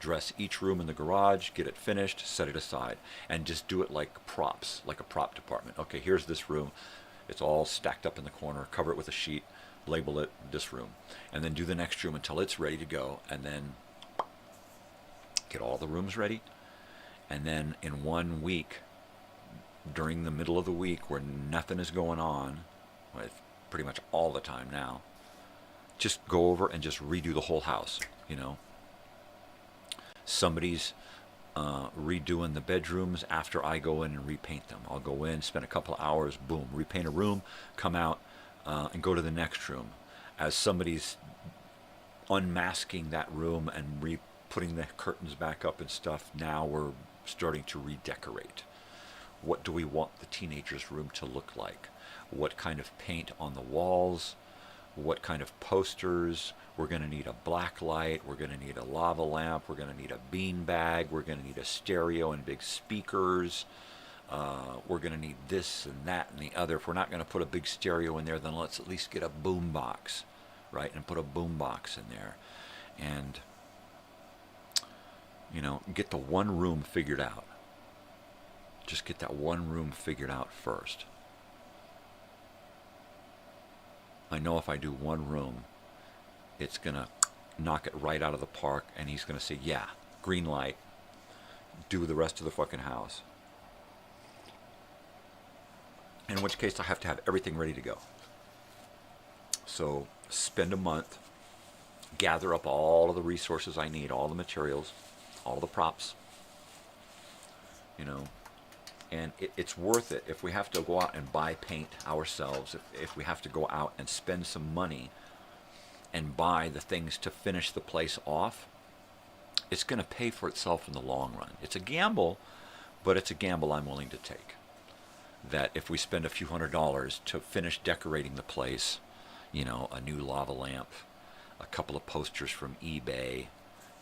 Dress each room in the garage, get it finished, set it aside, and just do it like props, like a prop department. Okay, here's this room. It's all stacked up in the corner. Cover it with a sheet, label it this room, and then do the next room until it's ready to go, and then get all the rooms ready. And then in 1 week, during the middle of the week where nothing is going on, with pretty much all the time now, just go over and just redo the whole house, you know. Somebody's redoing the bedrooms after I go in and repaint them. I'll go in, spend a couple of hours, boom, repaint a room, come out, and go to the next room. As somebody's unmasking that room and putting the curtains back up and stuff, now we're starting to redecorate. What do we want the teenagers' room to look like? What kind of paint on the walls? What kind of posters? We're going to need a black light. We're going to need a lava lamp. We're going to need a bean bag. We're going to need a stereo and big speakers. We're going to need this and that and the other. If we're not going to put a big stereo in there, then let's at least get a boom box, right? And put a boom box in there. And, you know, get the one room figured out. Just get that one room figured out first. I know if I do one room, it's going to knock it right out of the park, and he's going to say, yeah, green light, do the rest of the fucking house. In which case I have to have everything ready to go. So spend a month, gather up all of the resources I need, all the materials, all the props, you know, and it's worth it. If we have to go out and buy paint ourselves, if we have to go out and spend some money and buy the things to finish the place off, it's going to pay for itself in the long run. It's a gamble, but it's a gamble I'm willing to take. That if we spend a few $100s to finish decorating the place, you know, a new lava lamp, a couple of posters from eBay,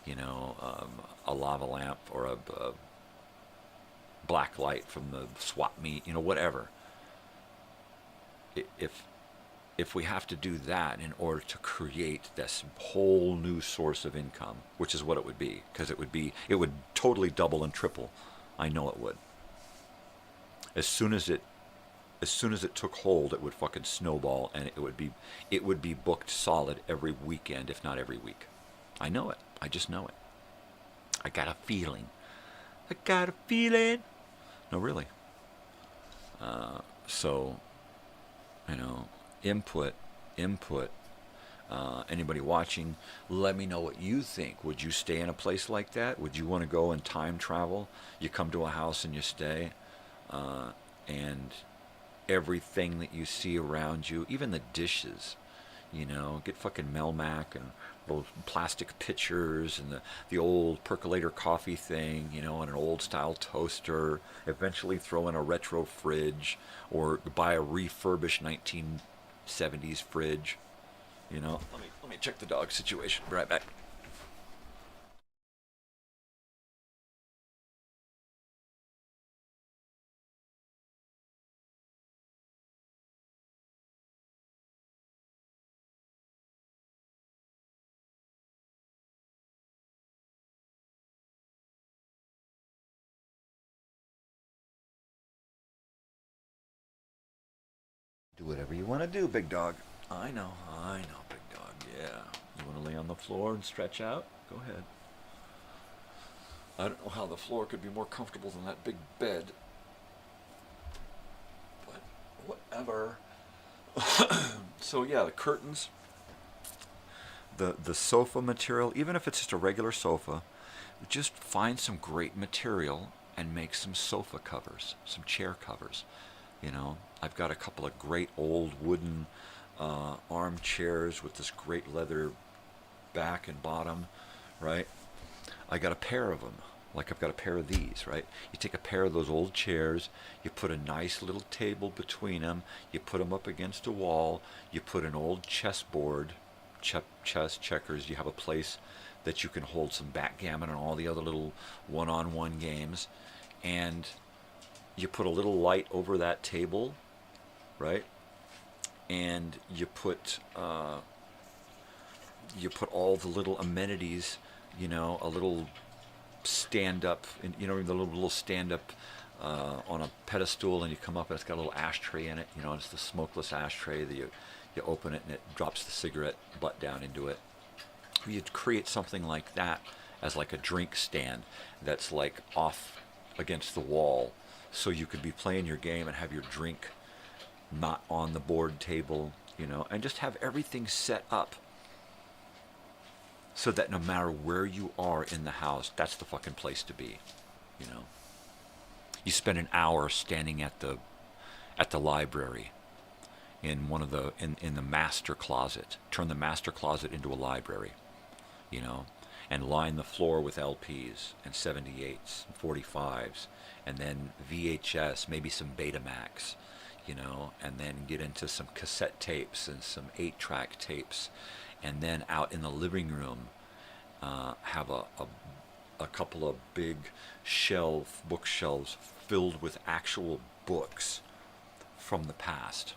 you know, a lava lamp or a black light from the swap meet, you know, whatever. If we have to do that in order to create this whole new source of income, which is what it would be, because it would totally double and triple. I know it would. As soon as it took hold, it would fucking snowball, and it would be booked solid every weekend, if not every week. I know it. I just know it. I got a feeling. I got a feeling. No, really. So, you know, input. Anybody watching, let me know what you think. Would you stay in a place like that? Would you want to go and time travel? You come to a house and you stay, and everything that you see around you, even the dishes, you know, get fucking Melmac and those plastic pitchers and the old percolator coffee thing, you know, and an old style toaster. Eventually throw in a retro fridge or buy a refurbished 1970s fridge. You know, let me check the dog situation. Be right back. Do whatever you want to do, big dog. I know, big dog, yeah. You want to lay on the floor and stretch out? Go ahead. I don't know how the floor could be more comfortable than that big bed. But whatever. So yeah, the curtains, the sofa material, even if it's just a regular sofa, just find some great material and make some sofa covers, some chair covers. You know, I've got a couple of great old wooden armchairs with this great leather back and bottom, right? I got a pair of them, like I've got a pair of these, right? You take a pair of those old chairs, you put a nice little table between them, you put them up against a wall, you put an old chessboard, chess, checkers, you have a place that you can hold some backgammon and all the other little one-on-one games, and you put a little light over that table, right? And you put you put all the little amenities, you know, a little stand-up, you know, the little stand-up on a pedestal, and you come up and it's got a little ashtray in it, you know, it's the smokeless ashtray that you open it and it drops the cigarette butt down into it. You'd create something like that as like a drink stand that's like off against the wall, so you could be playing your game and have your drink not on the board table, you know, and just have everything set up so that no matter where you are in the house, that's the fucking place to be, you know. You spend an hour standing at the library in one of the in the master closet. Turn the master closet into a library, you know, and line the floor with LPs and 78s and 45s, and then VHS, maybe some Betamax, you know, and then get into some cassette tapes and some 8-track tapes, and then out in the living room have a couple of big bookshelves filled with actual books from the past.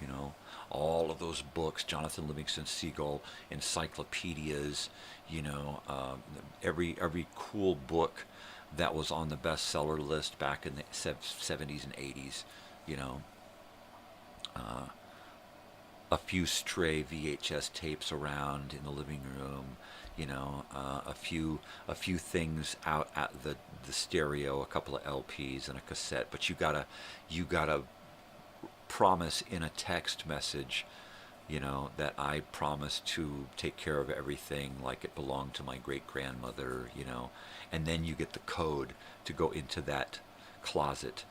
You know, all of those books, Jonathan Livingston Seagull, encyclopedias, you know, every cool book that was on the bestseller list back in the 70s and 80s, you know. A few stray VHS tapes around in the living room, you know, a few things out at the stereo, a couple of LPs and a cassette, but you gotta promise in a text message, you know, that I promise to take care of everything like it belonged to my great-grandmother, you know, and then you get the code to go into that closet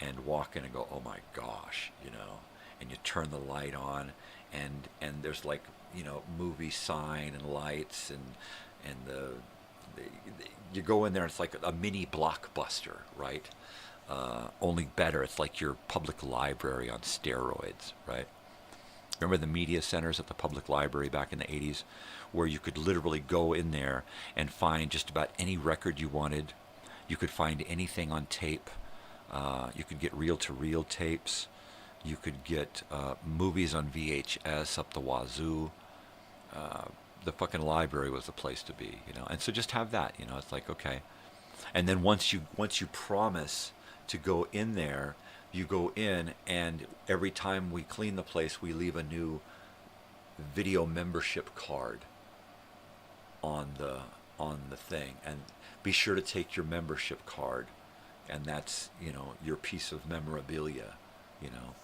and walk in and go, oh my gosh, you know, and you turn the light on, and there's like, you know, movie sign and lights, and you go in there, it's like a mini Blockbuster, right? Only better. It's like your public library on steroids, right? Remember the media centers at the public library back in the 80s, where you could literally go in there and find just about any record you wanted. You could find anything on tape. You could get reel-to-reel tapes. You could get movies on VHS up the wazoo. The fucking library was the place to be, you know. And so just have that, you know. It's like, okay. And then once you promise to go in there, you go in, and every time we clean the place, we leave a new video membership card on the thing, and be sure to take your membership card, and that's, you know, your piece of memorabilia, you know,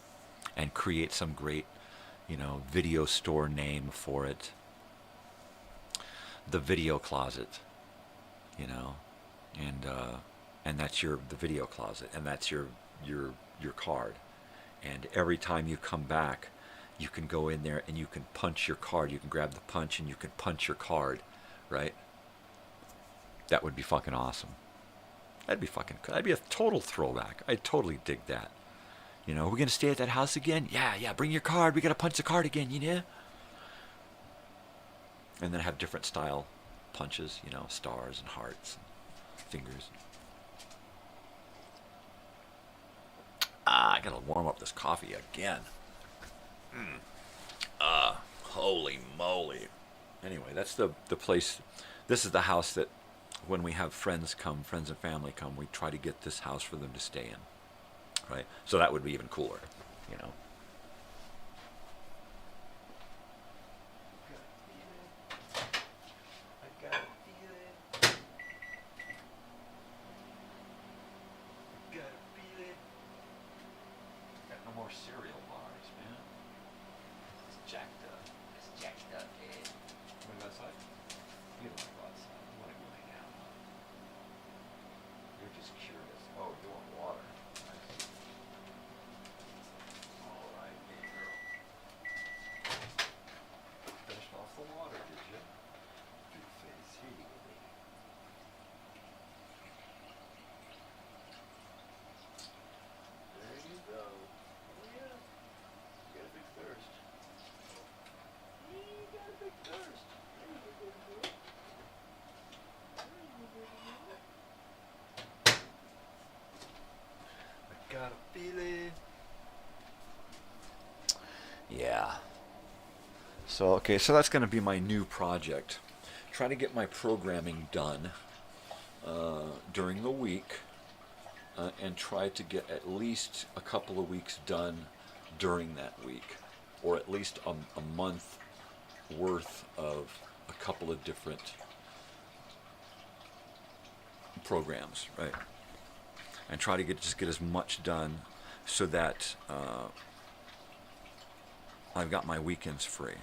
and create some great, you know, video store name for it. The video closet, you know, and that's the video closet, and that's your card. And every time you come back, you can go in there and you can punch your card. You can grab the punch and you can punch your card, right? That would be fucking awesome. That'd be a total throwback. I'd totally dig that. You know, we're going to stay at that house again? Yeah, bring your card. We got to punch the card again, you know? And then have different style punches, you know, stars and hearts and fingers. I got to warm up this coffee again. Holy moly. Anyway, that's the place. This is the house that when we have friends and family come, we try to get this house for them to stay in. Right? So that would be even cooler, you know. Got a feeling. Yeah. So, okay, so that's going to be my new project. Trying to get my programming done during the week and try to get at least a couple of weeks done during that week, or at least a month worth of a couple of different programs, right? And try to just get as much done so that I've got my weekends free,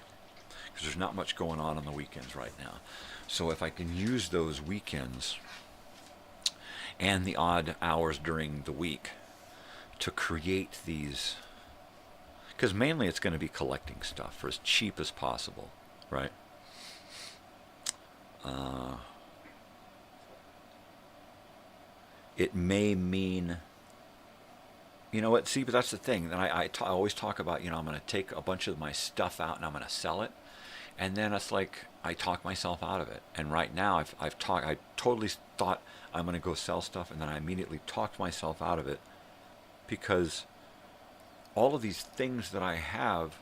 because there's not much going on the weekends right now. So if I can use those weekends and the odd hours during the week to create these, because mainly it's going to be collecting stuff for as cheap as possible, right? It may mean, you know what, see, but that's the thing. I always talk about, I'm going to take a bunch of my stuff out and I'm going to sell it. And then it's like I talk myself out of it. And right now I totally thought I'm going to go sell stuff, and then I immediately talked myself out of it, because all of these things that I have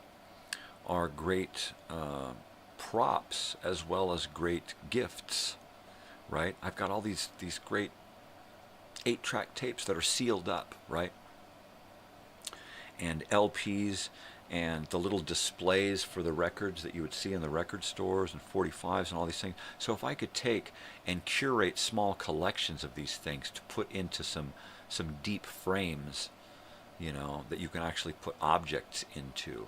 are great props as well as great gifts, right? I've got all these great 8-track tapes that are sealed up, right? And LPs and the little displays for the records that you would see in the record stores and 45s and all these things. So if I could take and curate small collections of these things to put into some deep frames, that you can actually put objects into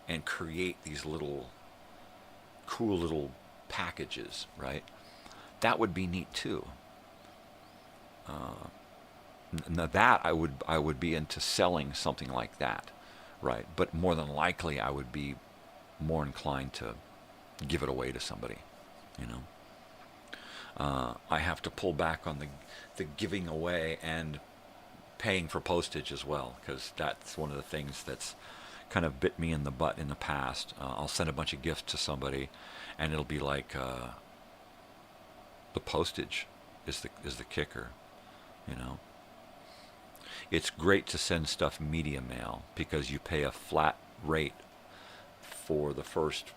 and create these little cool little packages, right? That would be neat too. Now that I would be into selling something like that, right? But more than likely I would be more inclined to give it away to somebody, I have to pull back on the giving away and paying for postage as well, because that's one of the things that's kind of bit me in the butt in the past. I'll send a bunch of gifts to somebody, and it'll be like the postage is the kicker, It's great to send stuff media mail because you pay a flat rate for the first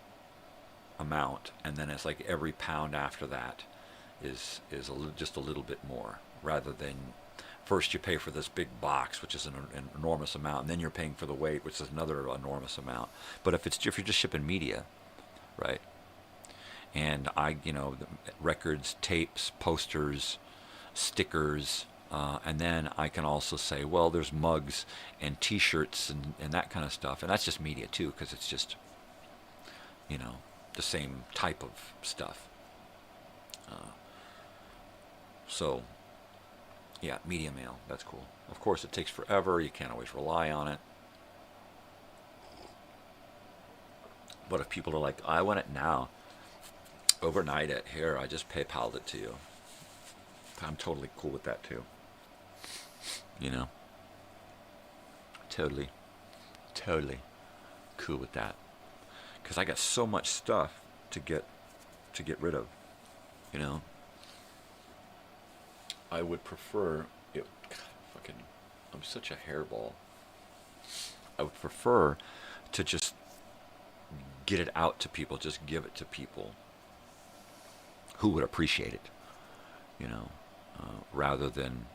amount, and then it's like every pound after that is just a little bit more, rather than first you pay for this big box, which is an enormous amount, and then you're paying for the weight, which is another enormous amount. But if you're just shipping media, right? And records, tapes, posters, stickers, and then I can also say, well, there's mugs and T-shirts and that kind of stuff, and that's just media too, because it's just, the same type of stuff. So, yeah, media mail, that's cool. Of course, it takes forever. You can't always rely on it. But if people are like, I want it now, overnight it, here, I just PayPal'd it to you, I'm totally cool with that too. Totally cool with that, because I got so much stuff to get rid of. I would prefer it. I'm such a hairball. I would prefer to just get it out to people, just give it to people who would appreciate it, rather than,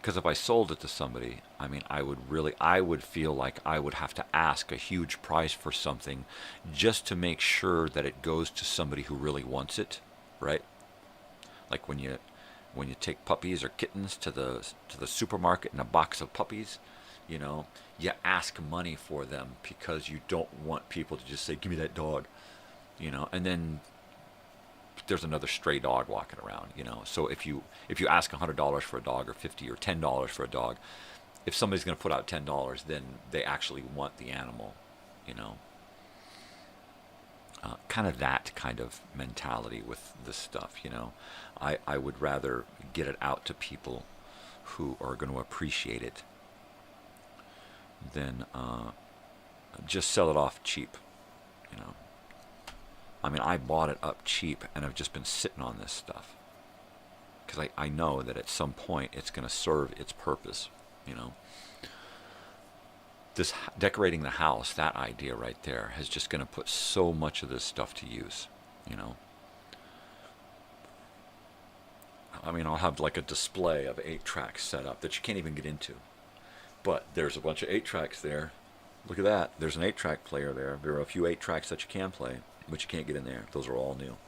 because if I sold it to somebody, I would feel like I would have to ask a huge price for something just to make sure that it goes to somebody who really wants it, right? Like when you take puppies or kittens to the supermarket in a box of puppies, you ask money for them because you don't want people to just say, give me that dog, and then there's another stray dog walking around, So if you ask $100 for a dog, or $50 or $10 for a dog, if somebody's going to put out $10, then they actually want the animal, kind of that kind of mentality with this stuff, I would rather get it out to people who are going to appreciate it than just sell it off cheap, I bought it up cheap, and I've just been sitting on this stuff because I know that at some point it's going to serve its purpose, this decorating the house, that idea right there, is just going to put so much of this stuff to use, you know. I mean, I'll have like a display of 8 tracks set up that you can't even get into. But there's a bunch of 8 tracks there. Look at that. There's an 8-track player there. There are a few 8 tracks that you can play, but you can't get in there. Those are all new,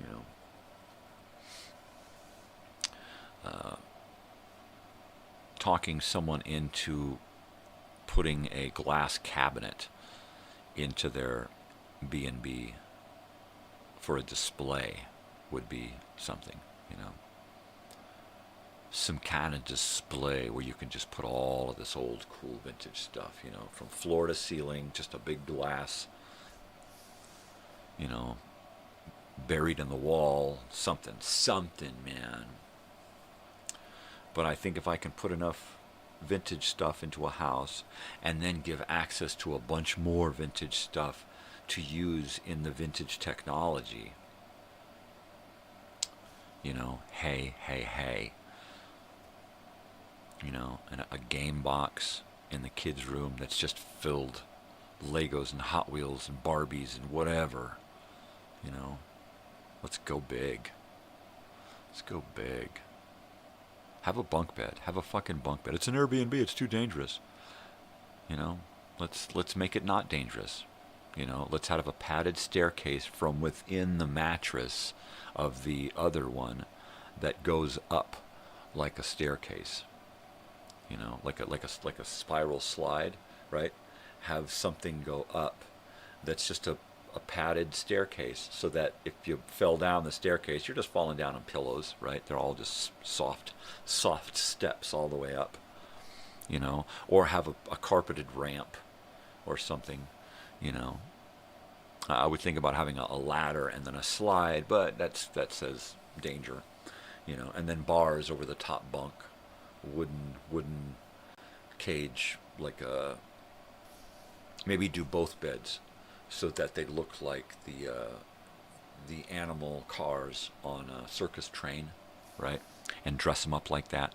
you know. Talking someone into putting a glass cabinet into their B&B for a display would be something, you know. Some kind of display where you can just put all of this old cool vintage stuff, you know, from floor to ceiling, just a big glass, you know, buried in the wall, something, man. But I think if I can put enough vintage stuff into a house and then give access to a bunch more vintage stuff to use in the vintage technology, you know, hey, you know, and a game box in the kids' room that's just filled Legos and Hot Wheels and Barbies and whatever, you know. Let's go big. Let's go big. Have a bunk bed. Have a fucking bunk bed. It's an Airbnb. It's too dangerous. You know, let's make it not dangerous. You know, let's have a padded staircase from within the mattress of the other one that goes up like a staircase. You know, like a spiral slide, right? Have something go up that's just a padded staircase, so that if you fell down the staircase, you're just falling down on pillows, right? They're all just soft steps all the way up, you know. Or have a carpeted ramp or something, you know. I would think about having a ladder and then a slide, but that says danger, you know. And then bars over the top bunk, wooden cage, like maybe do both beds so that they look like the animal cars on a circus train, right? And dress them up like that,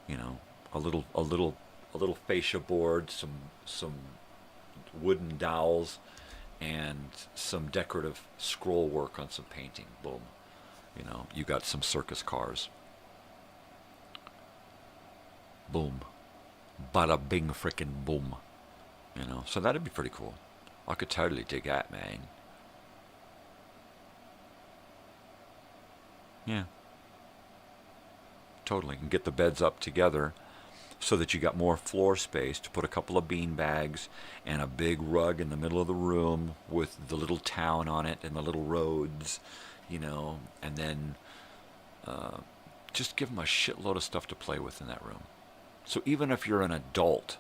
you know. A little fascia board, some wooden dowels, and some decorative scroll work on some painting. Boom, you know, you got some circus cars. Boom, bada bing frickin' boom, you know. So that'd be pretty cool. I could totally dig that, man. Yeah, totally. And get the beds up together so that you got more floor space to put a couple of bean bags and a big rug in the middle of the room with the little town on it and the little roads, you know. And then just give them a shitload of stuff to play with in that room. So even if you're an adult,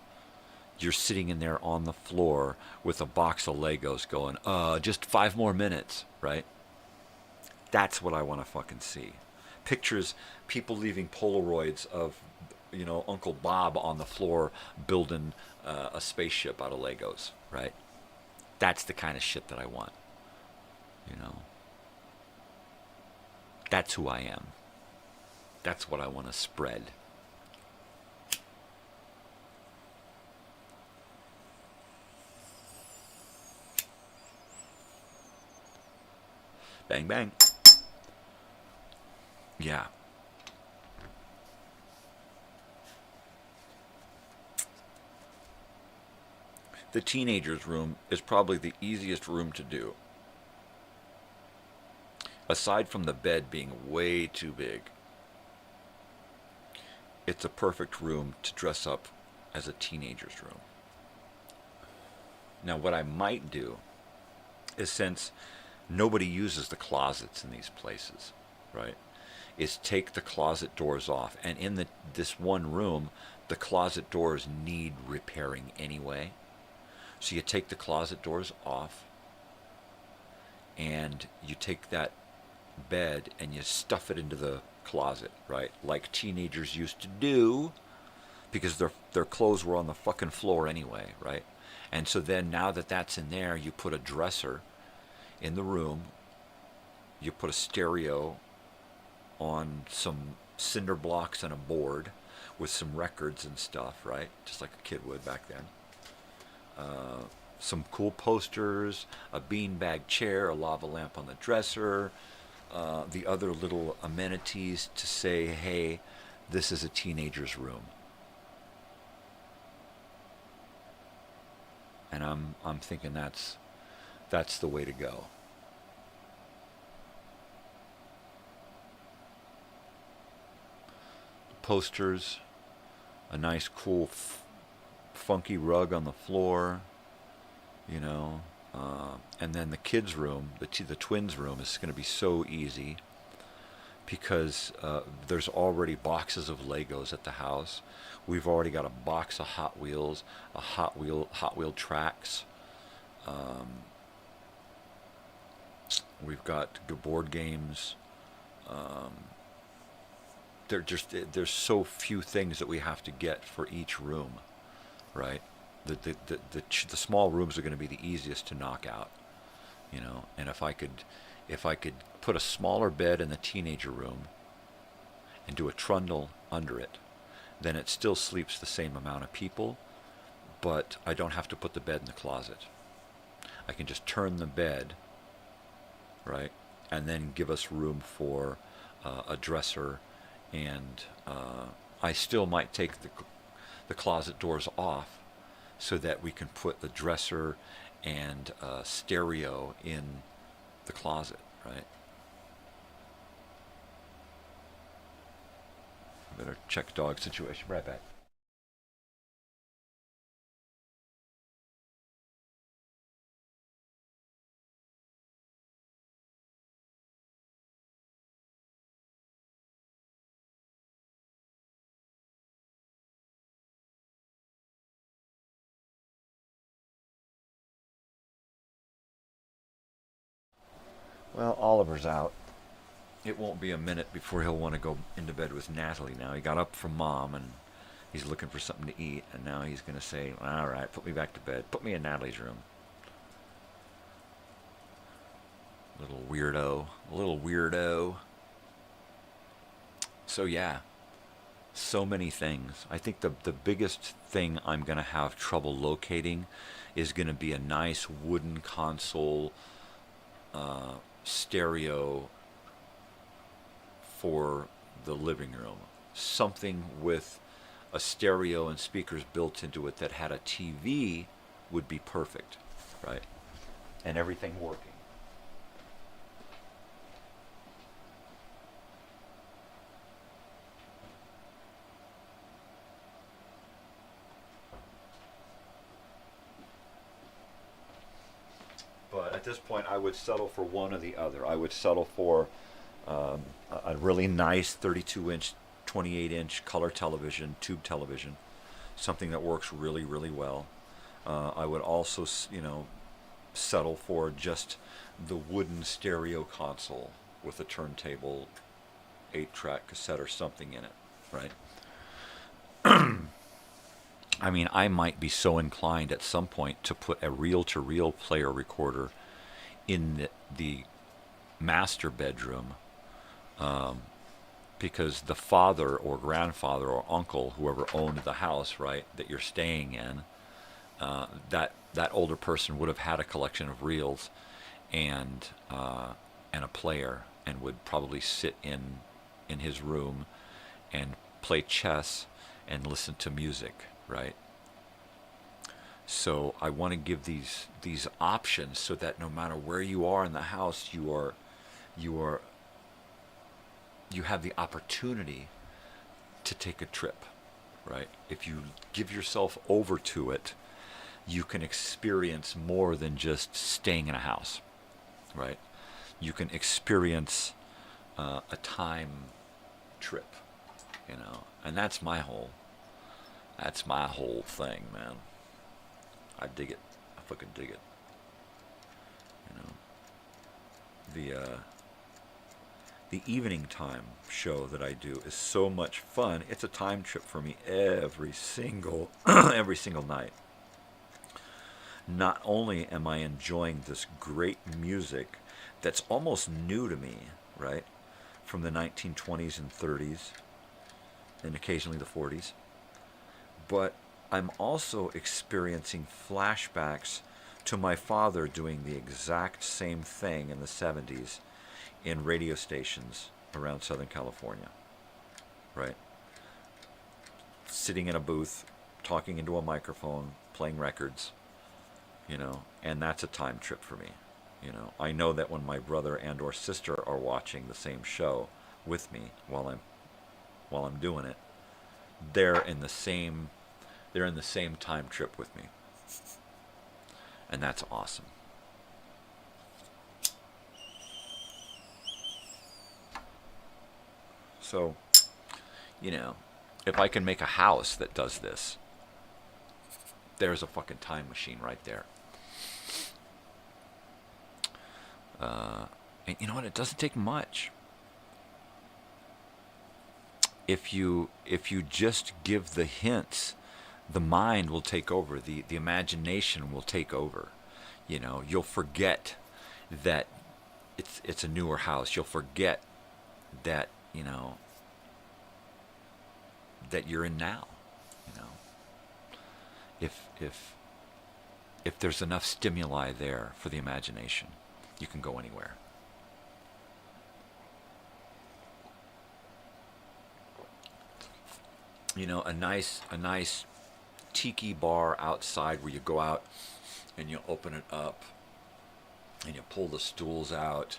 you're sitting in there on the floor with a box of Legos going, just 5 more minutes, right? That's what I want to fucking see. Pictures, people leaving Polaroids of, you know, Uncle Bob on the floor building a spaceship out of Legos, right? That's the kind of shit that I want, you know. That's who I am. That's what I want to spread. Bang, bang. Yeah. The teenager's room is probably the easiest room to do. Aside from the bed being way too big, it's a perfect room to dress up as a teenager's room. Now, what I might do is, since nobody uses the closets in these places, right, is take the closet doors off. And in this one room, the closet doors need repairing anyway. So you take the closet doors off, and you take that bed and you stuff it into the closet, right, like teenagers used to do, because their clothes were on the fucking floor anyway, right? And so then, now that that's in there, you put a dresser in the room, you put a stereo on some cinder blocks and a board with some records and stuff, right? Just like a kid would back then. Some cool posters, a beanbag chair, a lava lamp on the dresser, the other little amenities to say, hey, this is a teenager's room. And I'm thinking that's the way to go. Posters, a nice cool funky rug on the floor, you know, and then the kids' room, the twins' room is going to be so easy because there's already boxes of Legos at the house. We've already got a box of Hot Wheels, a Hot Wheel tracks. We've got board games. There's so few things that we have to get for each room, right? The small rooms are going to be the easiest to knock out, you know. And if I could put a smaller bed in the teenager room and do a trundle under it, then it still sleeps the same amount of people, but I don't have to put the bed in the closet. I can just turn the bed, right, and then give us room for a dresser. And I still might take the closet doors off so that we can put the dresser and stereo in the closet, right? Better check dog situation. Right back. Well, Oliver's out. It won't be a minute before he'll want to go into bed with Natalie now. He got up from Mom, and he's looking for something to eat, and now he's going to say, all right, put me back to bed. Put me in Natalie's room. Little weirdo. So, yeah, so many things. I think the biggest thing I'm going to have trouble locating is going to be a nice wooden console stereo for the living room. Something with a stereo and speakers built into it that had a TV would be perfect, right? And everything working. But at this point, I would settle for one or the other. I would settle for a really nice 32-inch, 28-inch color television, tube television, something that works really, really well. I would also, settle for just the wooden stereo console with a turntable, 8-track cassette or something in it, right? I mean, I might be so inclined at some point to put a reel-to-reel player recorder in the master bedroom, because the father or grandfather or uncle, whoever owned the house, right, that you're staying in, that older person would have had a collection of reels and a player, and would probably sit in his room and play chess and listen to music, right? So I want to give these options so that no matter where you are in the house, you have the opportunity to take a trip, right? If you give yourself over to it, you can experience more than just staying in a house, right? You can experience a time trip, and that's my whole thing, man. I dig it. I fucking dig it. The evening time show that I do is so much fun. It's a time trip for me every single night. Not only am I enjoying this great music that's almost new to me, right? From the 1920s and 30s. and occasionally the 40s. But I'm also experiencing flashbacks to my father doing the exact same thing in the 70s in radio stations around Southern California, right? Sitting in a booth, talking into a microphone, playing records, you know, and that's a time trip for me. You know, I know that when my brother and or sister are watching the same show with me while I'm doing it, they're in the same time trip with me. And that's awesome. So, you know, if I can make a house that does this, there's a fucking time machine right there. And you know what? It doesn't take much. If you just give the hints, the mind will take over. The imagination will take over. You know, you'll forget that it's a newer house. You'll forget that, you know, that you're in now. You know, if there's enough stimuli there for the imagination, you can go anywhere. You know, a nice tiki bar outside where you go out and you open it up and you pull the stools out,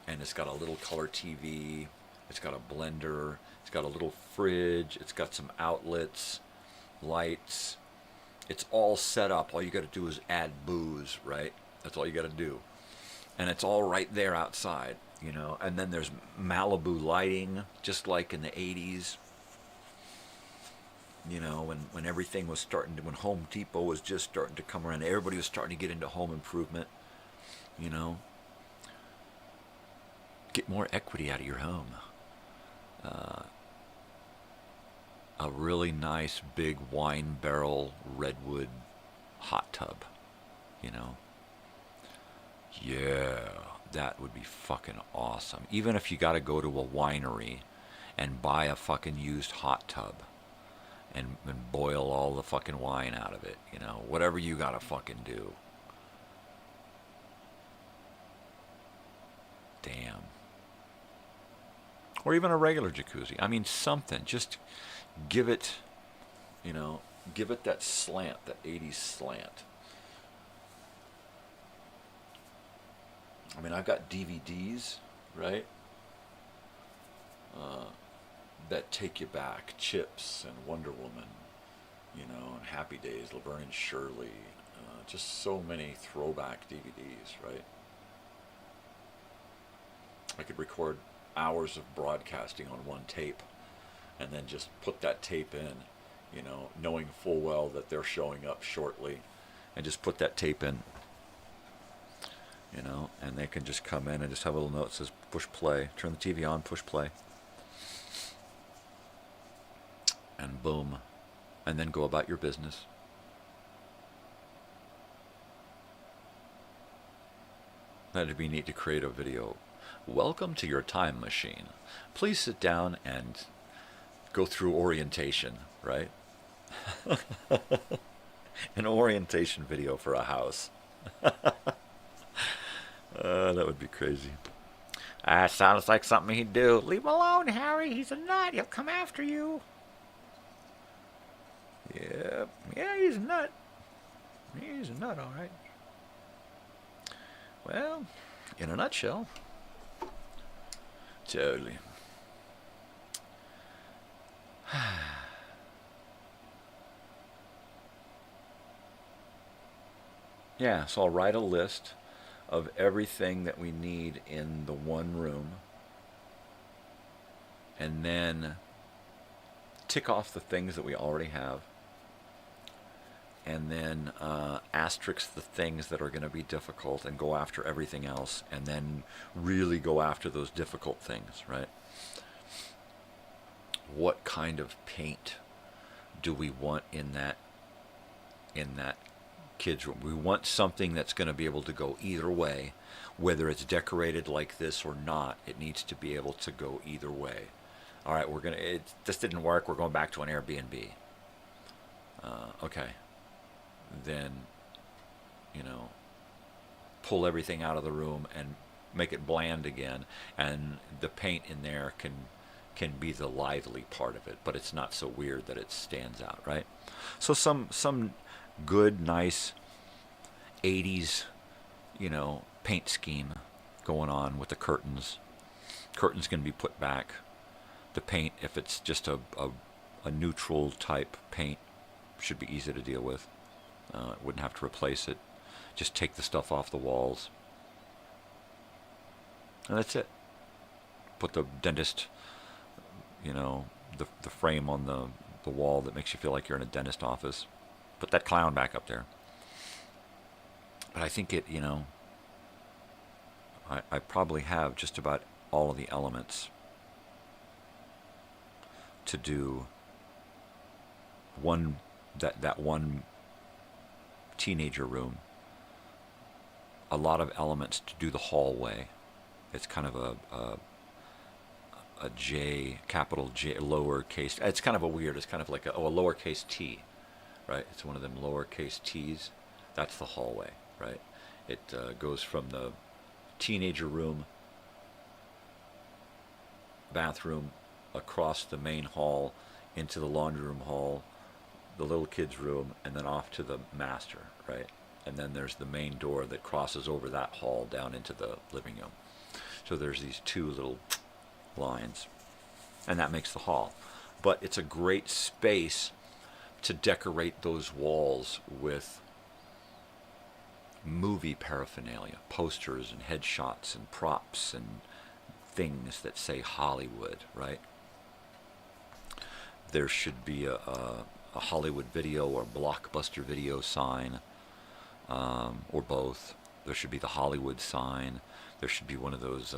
and it's got a little color TV, it's got a blender, it's got a little fridge, it's got some outlets, lights. It's all set up. All you got to do is add booze, right? That's all you got to do. And it's all right there outside, you know. And then there's Malibu lighting, just like in the 80s. You know, when everything was starting to, when Home Depot was just starting to come around, everybody was starting to get into home improvement, you know. Get more equity out of your home. A really nice big wine barrel redwood hot tub, you know. Yeah, that would be fucking awesome. Even if you got to go to a winery and buy a fucking used hot tub and boil all the fucking wine out of it, you know, whatever you got to fucking do. Damn. Or even a regular jacuzzi. I mean, something. Just give it, you know, give it that slant, that 80s slant. I mean, I've got DVDs, right, that take you back. Chips and Wonder Woman, you know, and Happy Days, Laverne and Shirley. Just so many throwback DVDs, right? I could record hours of broadcasting on one tape and then just put that tape in, you know, knowing full well that they're showing up shortly, and just put that tape in, you know, and they can just come in and just have a little note that says push play, turn the TV on, push play, and boom, and then go about your business. That'd be neat to create a video. Welcome to your time machine. Please sit down and go through orientation, right? An orientation video for a house. That would be crazy. Sounds like something he'd do. Leave him alone, Harry. He's a nut. He'll come after you. Yeah, he's a nut. He's a nut, all right. Well, in a nutshell. Totally. Yeah, so I'll write a list of everything that we need in the one room, and then tick off the things that we already have, and then asterisk the things that are going to be difficult and go after everything else, and then really go after those difficult things, right? What kind of paint do we want in that kids' room? We want something that's going to be able to go either way. Whether it's decorated like this or not, it needs to be able to go either way. All right, this didn't work. We're going back to an Airbnb. Okay. Then, pull everything out of the room and make it bland again, and the paint in there can be the lively part of it, but it's not so weird that it stands out, right? So some good, nice 80s, paint scheme going on with the curtains. Curtains can be put back. The paint, if it's just a neutral type paint, should be easy to deal with. Wouldn't have to replace it. Just take the stuff off the walls. And that's it. Put the dentist, the frame on the wall that makes you feel like you're in a dentist office. Put that clown back up there. But I think it, I probably have just about all of the elements to do that one teenager room. A lot of elements to do the hallway. It's kind of a J, capital J, lowercase. It's kind of it's kind of like a lowercase T, right? It's one of them lowercase T's. That's the hallway, right? It goes from the teenager room, bathroom, across the main hall, into the laundry room hall, the little kids' room, and then off to the master, right? And then there's the main door that crosses over that hall down into the living room. So there's these two little lines, and that makes the hall. But it's a great space to decorate those walls with movie paraphernalia, posters and headshots and props and things that say Hollywood, right? There should be a Hollywood video or Blockbuster video sign, or both. There should be the Hollywood sign. There should be one of those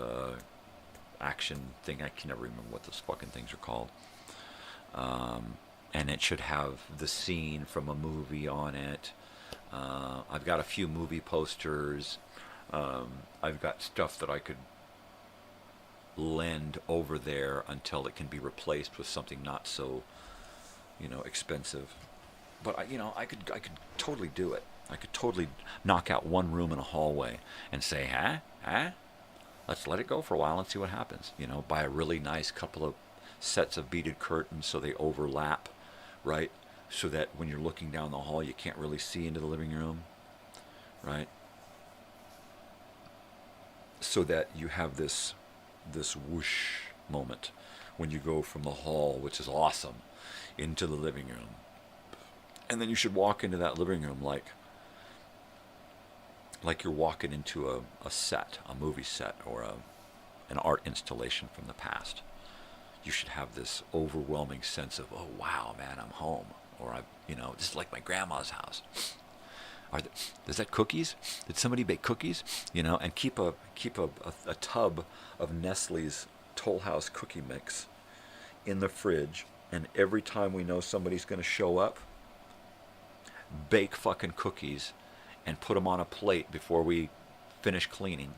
action thing. I can never remember what those fucking things are called. And it should have the scene from a movie on it. I've got a few movie posters. I've got stuff that I could lend over there until it can be replaced with something not so, expensive. But I could totally do it. I could totally knock out one room in a hallway and say, let's let it go for a while and see what happens. Buy a really nice couple of sets of beaded curtains so they overlap, right? So that when you're looking down the hall, you can't really see into the living room, right? So that you have this whoosh moment when you go from the hall, which is awesome, into the living room. And then you should walk into that living room like you're walking into a set, a movie set, or an art installation from the past. You should have this overwhelming sense of, oh wow, man, I'm home, or this is like my grandma's house. Is that cookies? Did somebody bake cookies? And keep a tub of Nestle's Toll House cookie mix in the fridge, and every time we know somebody's going to show up, bake fucking cookies and put them on a plate before we finish cleaning,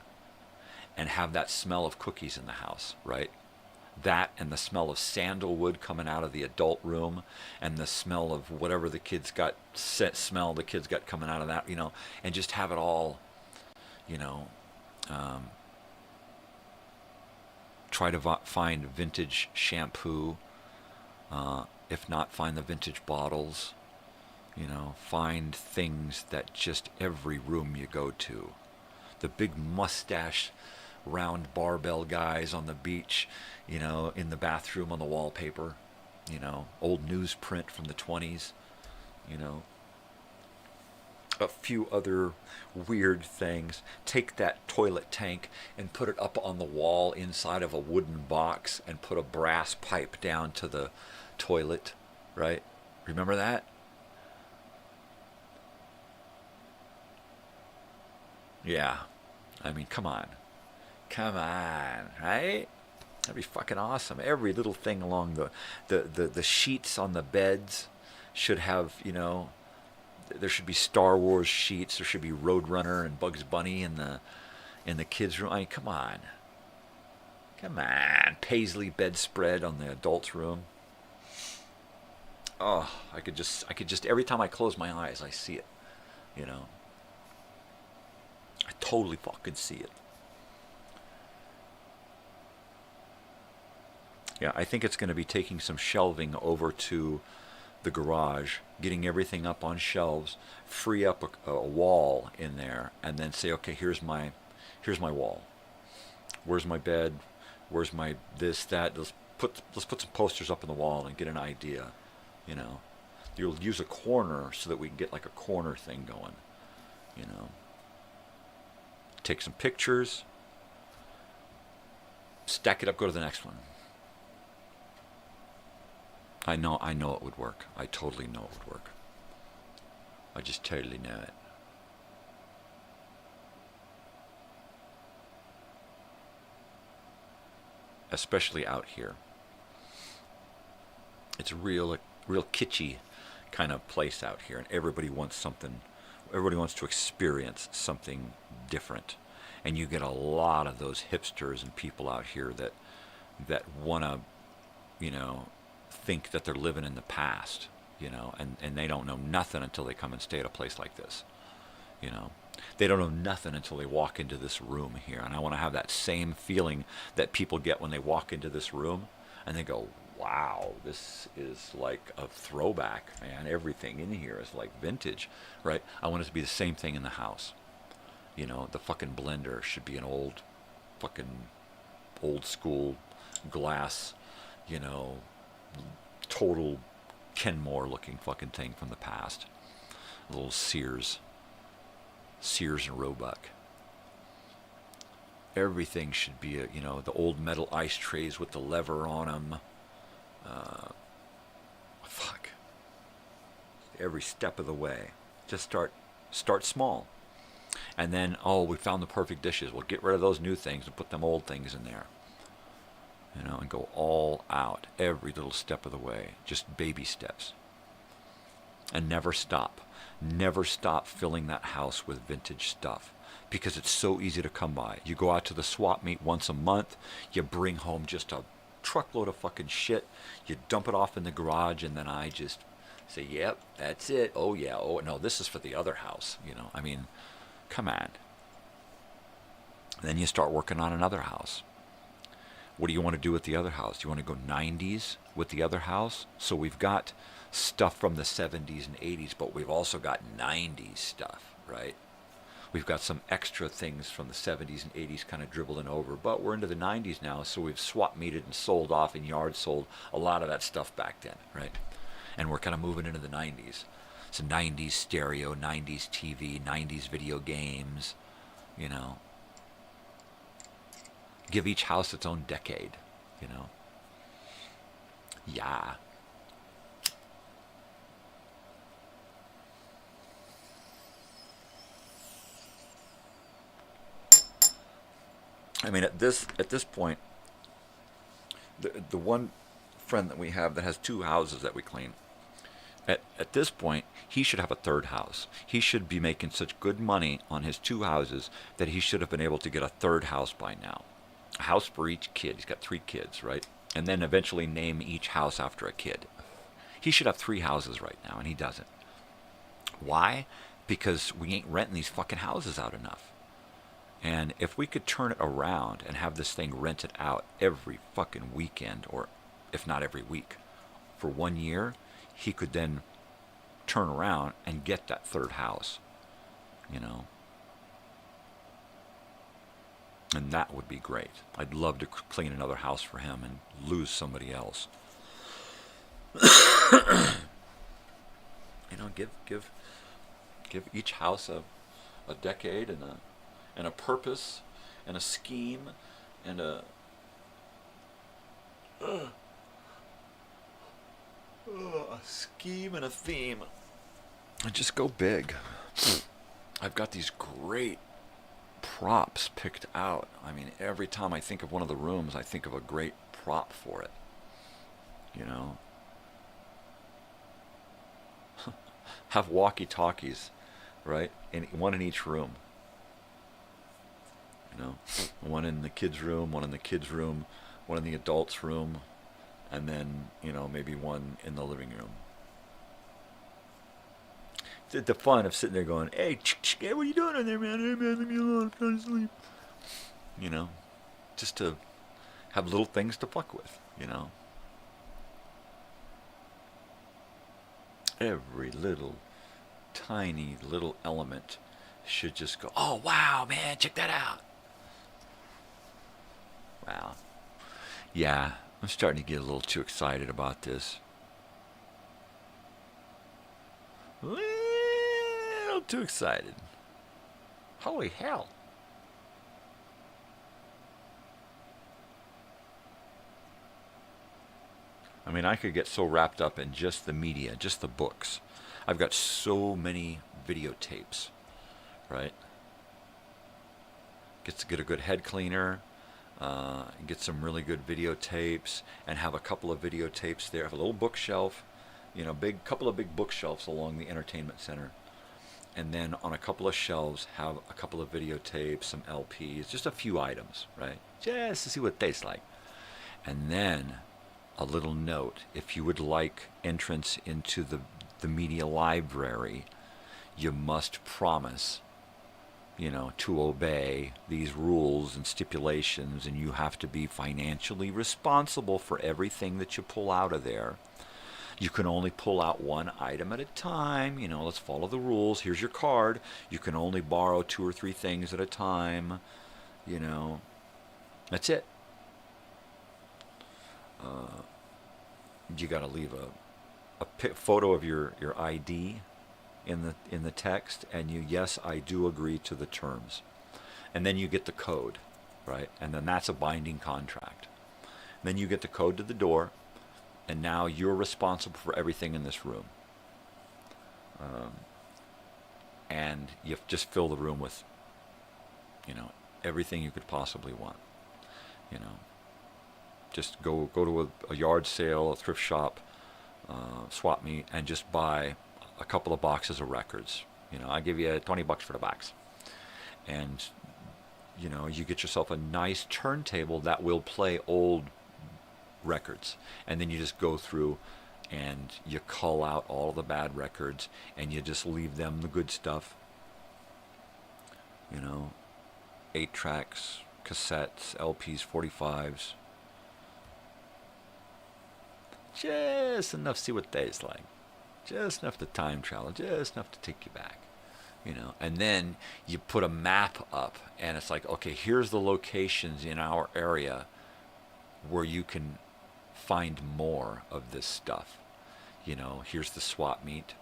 and have that smell of cookies in the house, right? That and the smell of sandalwood coming out of the adult room, and the smell of whatever the kids got, the kids got coming out of that, and just have it all, try to find vintage shampoo, if not, find the vintage bottles, find things that just every room you go to, the big mustache round barbell guys on the beach, in the bathroom on the wallpaper, old newsprint from the 20s, a few other weird things. Take that toilet tank and put it up on the wall inside of a wooden box and put a brass pipe down to the toilet, right? Remember that? Yeah. I mean, come on, right? That'd be fucking awesome. Every little thing along the sheets on the beds should have, there should be Star Wars sheets. There should be Roadrunner and Bugs Bunny in the kids' room. I mean, come on. Come on. Paisley bedspread on the adults' room. Oh, I could just, every time I close my eyes, I see it. You know. I totally fucking see it. Yeah, I think it's going to be taking some shelving over to the garage, getting everything up on shelves, free up a wall in there, and then say, okay, here's my wall. Where's my bed? Where's my this, that? Let's put some posters up on the wall and get an idea. You know, you'll use a corner so that we can get like a corner thing going. You know, take some pictures, stack it up, go to the next one. I know it would work. I totally know it would work. I just totally know it. Especially out here. It's a real kitschy kind of place out here, and everybody wants something. Everybody wants to experience something different, and you get a lot of those hipsters and people out here that want to, you know, think that they're living in the past, you know, and they don't know nothing until they come and stay at a place like this, you know. They don't know nothing until they walk into this room here, and I want to have that same feeling that people get when they walk into this room, and they go, wow, this is like a throwback, man. Everything in here is like vintage, right? I want it to be the same thing in the house. You know, the fucking blender should be an old school glass, you know, total Kenmore looking fucking thing from the past. A little Sears and Roebuck. Everything should be, you know, the old metal ice trays with the lever on them. Fuck. Every step of the way. Just start small. And then, oh, we found the perfect dishes. We'll get rid of those new things and put them old things in there. You know, and go all out every little step of the way. Just baby steps. And never stop. Never stop filling that house with vintage stuff, because it's so easy to come by. You go out to the swap meet once a month, you bring home just a truckload of fucking shit, you dump it off in the garage, and then I just say, yep, that's it. Oh yeah, oh no, this is for the other house, you know. I mean, come on. Then you start working on another house. What do you want to do with the other house? Do you want to go 90s with the other house? So we've got stuff from the 70s and 80s, but we've also got 90s stuff, right? We've got some extra things from the 70s and 80s kind of dribbling over, but we're into the 90s now, so we've swap meted and sold off and yard sold a lot of that stuff back then, right? And we're kind of moving into the 90s. So 90s stereo, 90s TV, 90s video games, you know. Give each house its own decade, you know. Yeah. I mean, at this point, the one friend that we have that has 2 houses that we clean, at this point, he should have a 3rd house. He should be making such good money on his 2 houses that he should have been able to get a 3rd house by now. A house for each kid. He's got 3 kids, right? And then eventually name each house after a kid. He should have 3 houses right now, and he doesn't. Why? Because we ain't renting these fucking houses out enough. And if we could turn it around and have this thing rented out every fucking weekend, or if not every week, for 1 year, he could then turn around and get that 3rd house, you know. And that would be great. I'd love to clean another house for him and lose somebody else. You know, give each house a decade and a purpose and a scheme and a scheme and a theme. And just go big. I've got these great props picked out. I mean, every time I think of one of the rooms, I think of a great prop for it. You know? Have walkie-talkies, right? One in each room. You know, one in the kids' room, one in the kids' room, one in the adults' room, and then, you know, maybe one in the living room. It's the fun of sitting there going, hey, what are you doing in there, man? Hey, man, leave me alone. I'm trying to sleep. You know, just to have little things to fuck with, you know. Every little, tiny little element should just go, oh, wow, man, check that out. Wow. Yeah, I'm starting to get a little too excited about this. A little too excited. Holy hell. I mean, I could get so wrapped up in just the media, just the books. I've got so many videotapes, right? Get a good head cleaner, get some really good videotapes, and have a couple of videotapes there. Have a little bookshelf, you know, couple of big bookshelves along the entertainment center. And then on a couple of shelves, have a couple of videotapes, some LPs, just a few items, right? Just to see what it tastes like. And then a little note, if you would like entrance into the media library, you must promise, you know, to obey these rules and stipulations, and you have to be financially responsible for everything that you pull out of there. You can only pull out one item at a time. You know, let's follow the rules. Here's your card. You can only borrow 2 or 3 things at a time. You know, that's it. You got to leave a photo of your ID in the text, and yes, I do agree to the terms. And then you get the code, right? And then that's a binding contract. And then you get the code to the door, and now you're responsible for everything in this room. And you just fill the room with, you know, everything you could possibly want. You know, just go to a yard sale, a thrift shop, swap meet, and just buy a couple of boxes of records. You know, I give you $20 for the box. And, you know, you get yourself a nice turntable that will play old records. And then you just go through and you cull out all the bad records and you just leave them the good stuff. You know, 8 tracks, cassettes, LPs, 45s. Just enough to see what tastes like. Just enough to time travel. Just enough to take you back. You know, and then you put a map up and it's like, okay, here's the locations in our area where you can find more of this stuff. You know, here's the swap meet.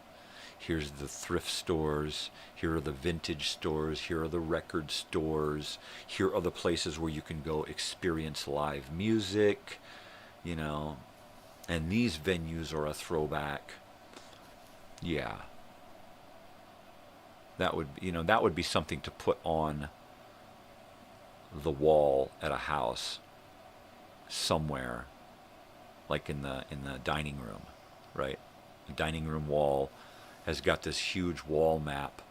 Here's the thrift stores. Here are the vintage stores. Here are the record stores. Here are the places where you can go experience live music. You know, and these venues are a throwback. Yeah. That would be something to put on the wall at a house somewhere, like in the dining room, right? The dining room wall has got this huge wall map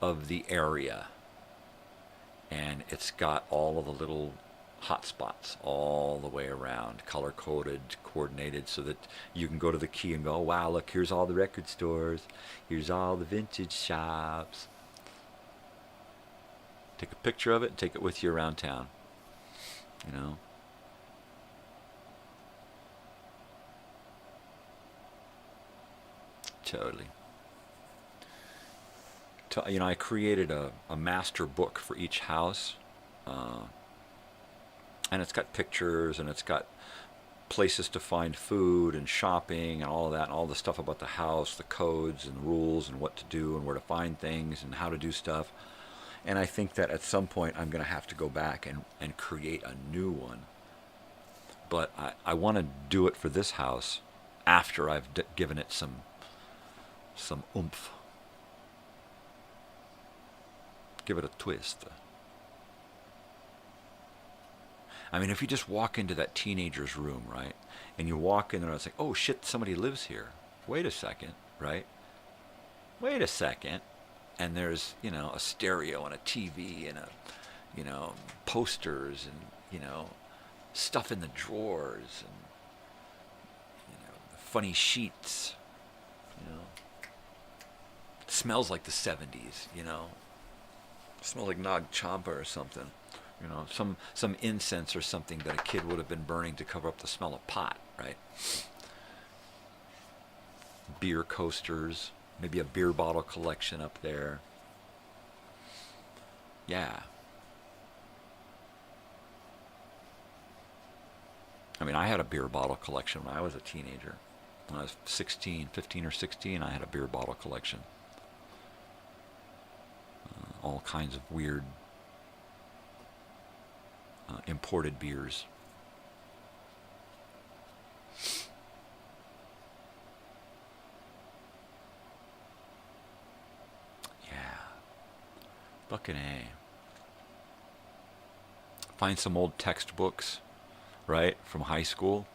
of the area, and it's got all of the little hot spots all the way around, color-coded, coordinated, so that you can go to the key and go, oh, wow, look, here's all the record stores, here's all the vintage shops. Take a picture of it and take it with you around town, you know. Totally. You know, I created a master book for each house, and it's got pictures, and it's got places to find food and shopping and all of that, and all the stuff about the house, the codes and rules and what to do and where to find things and how to do stuff. And I think that at some point I'm going to have to go back and create a new one. But I want to do it for this house after I've given it some oomph. Give it a twist. I mean, if you just walk into that teenager's room, right, and you walk in there and it's like, oh shit, somebody lives here. Wait a second, right? Wait a second. And there's, you know, a stereo and a TV and a, you know, posters and, you know, stuff in the drawers and, you know, funny sheets, you know. It smells like the 70s, you know. It smells like Nag Champa or something. You know, some incense or something that a kid would have been burning to cover up the smell of pot, right? Beer coasters, maybe a beer bottle collection up there. Yeah. I mean, I had a beer bottle collection when I was a teenager. When I was 15 or 16, I had a beer bottle collection. All kinds of weird imported beers. Yeah. Fucking A. Find some old textbooks, right, from high school.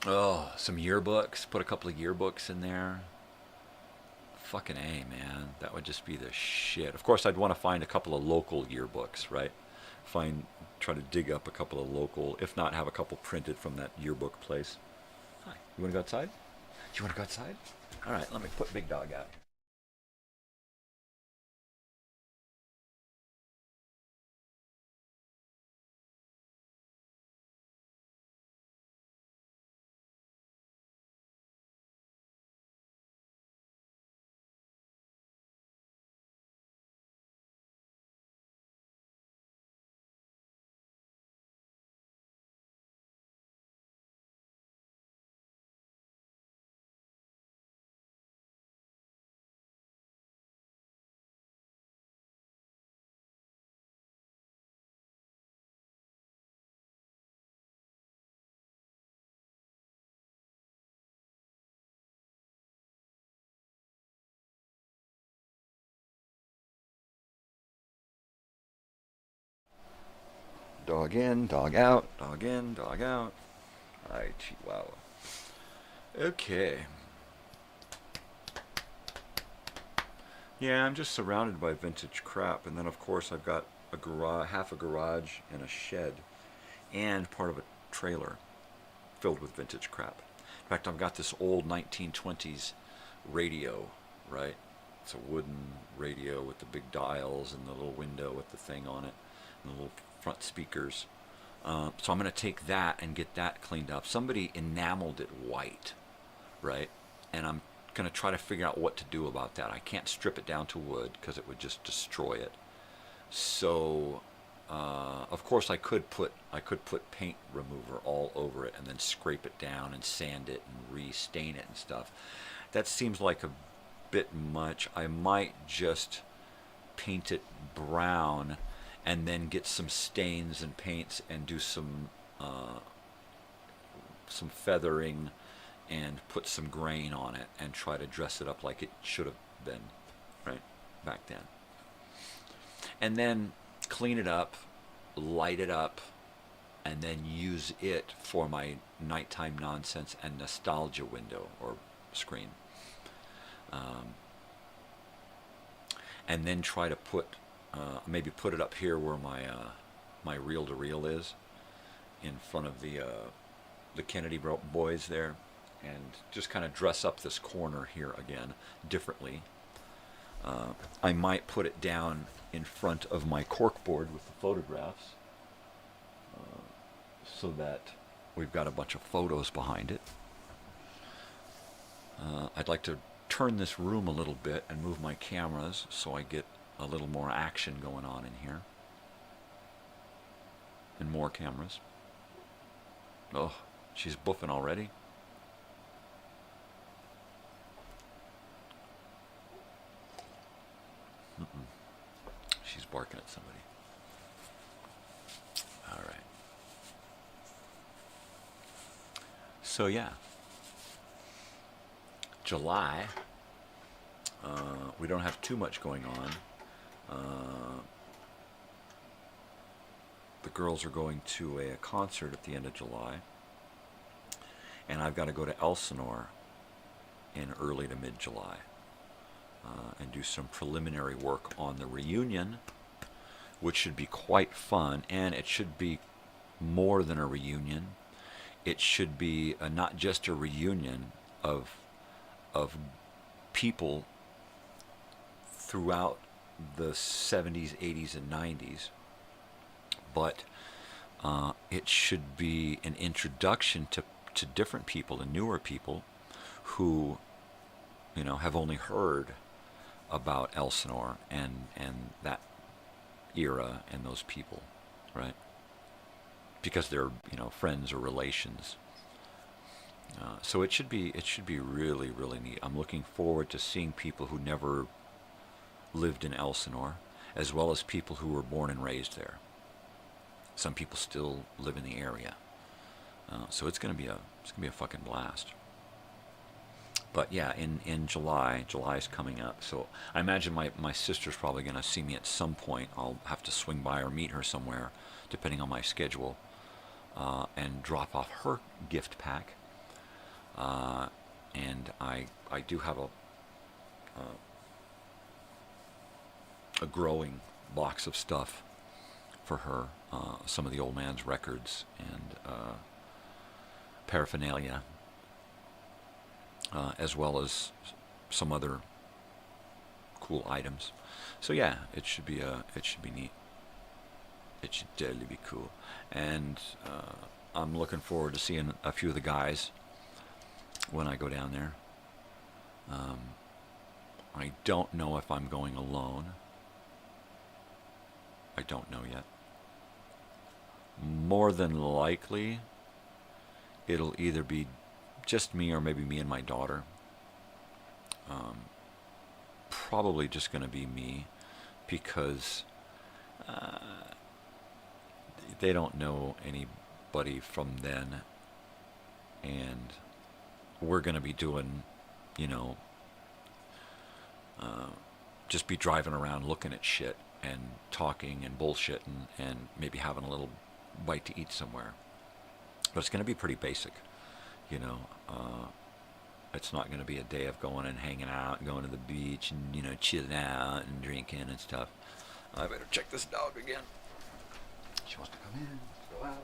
Oh, some yearbooks. Put a couple of yearbooks in there. Fucking A, man. That would just be the shit. Of course, I'd want to find a couple of local yearbooks, right? Try to dig up a couple of local, if not have a couple printed from that yearbook place. Hi, you want to go outside? Do you want to go outside? All right, let me put Big Dog out. Dog in, dog out, dog in, dog out. Ay, Chihuahua. Okay. Yeah, I'm just surrounded by vintage crap, and then of course I've got a garage, half a garage and a shed, and part of a trailer filled with vintage crap. In fact, I've got this old 1920s radio, right? It's a wooden radio with the big dials and the little window with the thing on it, and the little front speakers. So I'm going to take that and get that cleaned up. Somebody enameled it white, right? And I'm going to try to figure out what to do about that. I can't strip it down to wood because it would just destroy it. So, of course, I could put paint remover all over it and then scrape it down and sand it and re-stain it and stuff. That seems like a bit much. I might just paint it brown and then get some stains and paints and do some feathering and put some grain on it and try to dress it up like it should have been, right, back then. And then clean it up, light it up, and then use it for my nighttime nonsense and nostalgia window or screen. And then try to put maybe put it up here where my reel-to-reel is, in front of the Kennedy boys there, and just kind of dress up this corner here again differently. I might put it down in front of my corkboard with the photographs, so that we've got a bunch of photos behind it. I'd like to turn this room a little bit and move my cameras so I get a little more action going on in here. And more cameras. Oh, she's boofing already. She's barking at somebody. All right. So yeah, July. We don't have too much going on. The girls are going to a concert at the end of July, and I've got to go to Elsinore in early to mid-July and do some preliminary work on the reunion which should be quite fun, and it should be more than a reunion. It should be not just a reunion of people throughout the 70s, 80s, and 90s, but it should be an introduction to different people and newer people who, you know, have only heard about Elsinore and that era and those people, right? Because they're, you know, friends or relations. So it should be really, really neat. I'm looking forward to seeing people who never lived in Elsinore, as well as people who were born and raised there. Some people still live in the area. So it's gonna be a fucking blast. But yeah, in July's coming up. So I imagine my sister's probably gonna see me at some point. I'll have to swing by or meet her somewhere, depending on my schedule, and drop off her gift pack. And I do have a growing box of stuff for her, some of the old man's records and paraphernalia, as well as some other cool items. So yeah, it should be neat. It should definitely be cool, and I'm looking forward to seeing a few of the guys when I go down there. I don't know if I'm going alone. I don't know yet. More than likely, it'll either be just me or maybe me and my daughter. Probably just going to be me, because they don't know anybody from then, and we're going to be doing, you know, just be driving around looking at shit and talking and bullshitting and maybe having a little bite to eat somewhere. But it's going to be pretty basic, you know. It's not going to be a day of going and hanging out and going to the beach and, you know, chilling out and drinking and stuff. I better check this dog again. She wants to come in, go out.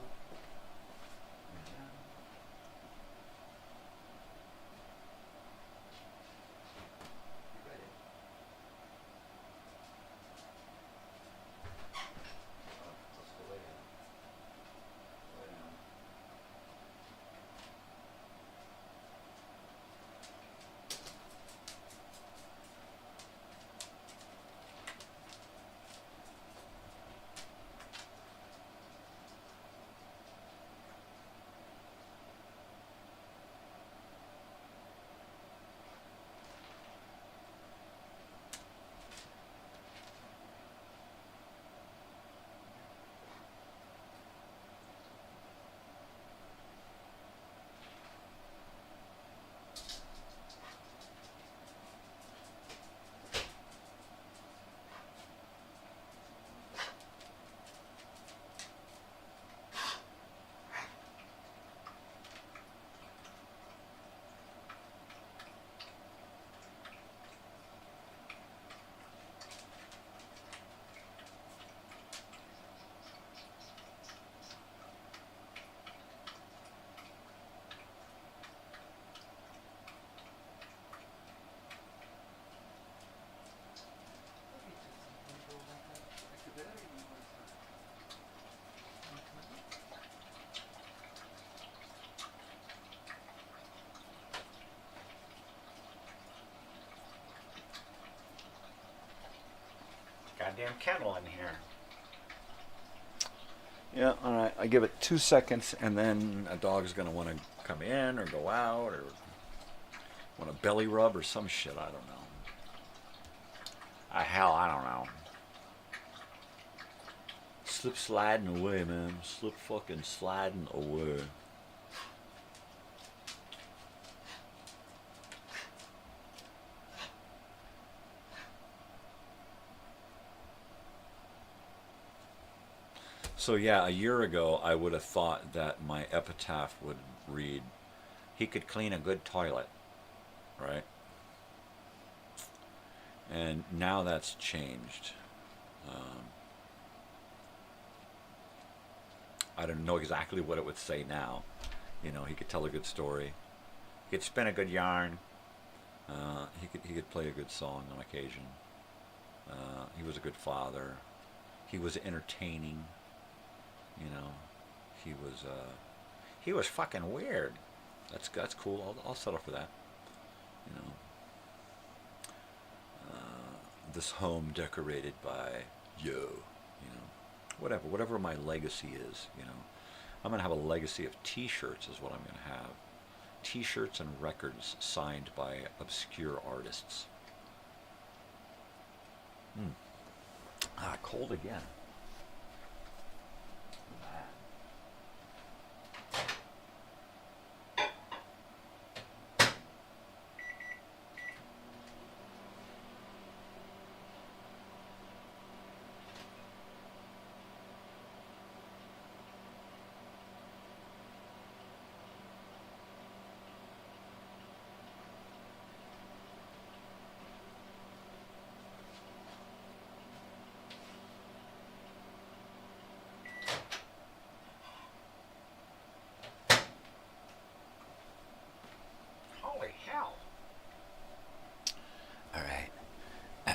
Goddamn kennel in here. Yeah, all right. I give it 2 seconds, and then a dog's gonna want to come in or go out or want a belly rub or some shit. I don't know. Hell, I don't know. Slip sliding away, man. Slip fucking sliding away. So yeah, a year ago I would have thought that my epitaph would read, "He could clean a good toilet," right? And now that's changed. I don't know exactly what it would say now. You know, he could tell a good story. He could spin a good yarn. He could play a good song on occasion. He was a good father. He was entertaining. You know, he was fucking weird. That's cool. I'll settle for that. You know, this home decorated by you know, whatever my legacy is. You know, I'm gonna have a legacy of T-shirts is what I'm gonna have. T-shirts and records signed by obscure artists. Cold again.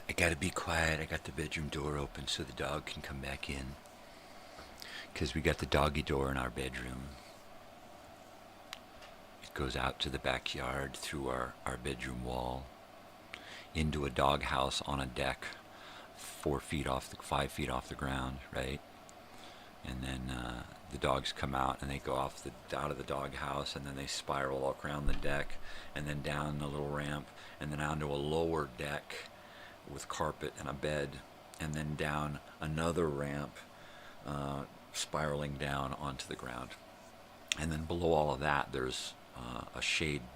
I gotta be quiet. I got the bedroom door open so the dog can come back in. Because we got the doggy door in our bedroom. It goes out to the backyard through our bedroom wall. Into a dog house on a deck 5 feet off the ground, right? And then the dogs come out and they go out of the dog house, and then they spiral all around the deck, and then down a little ramp, and then onto a lower deck with carpet and a bed, and then down another ramp, spiraling down onto the ground. And then below all of that, there's a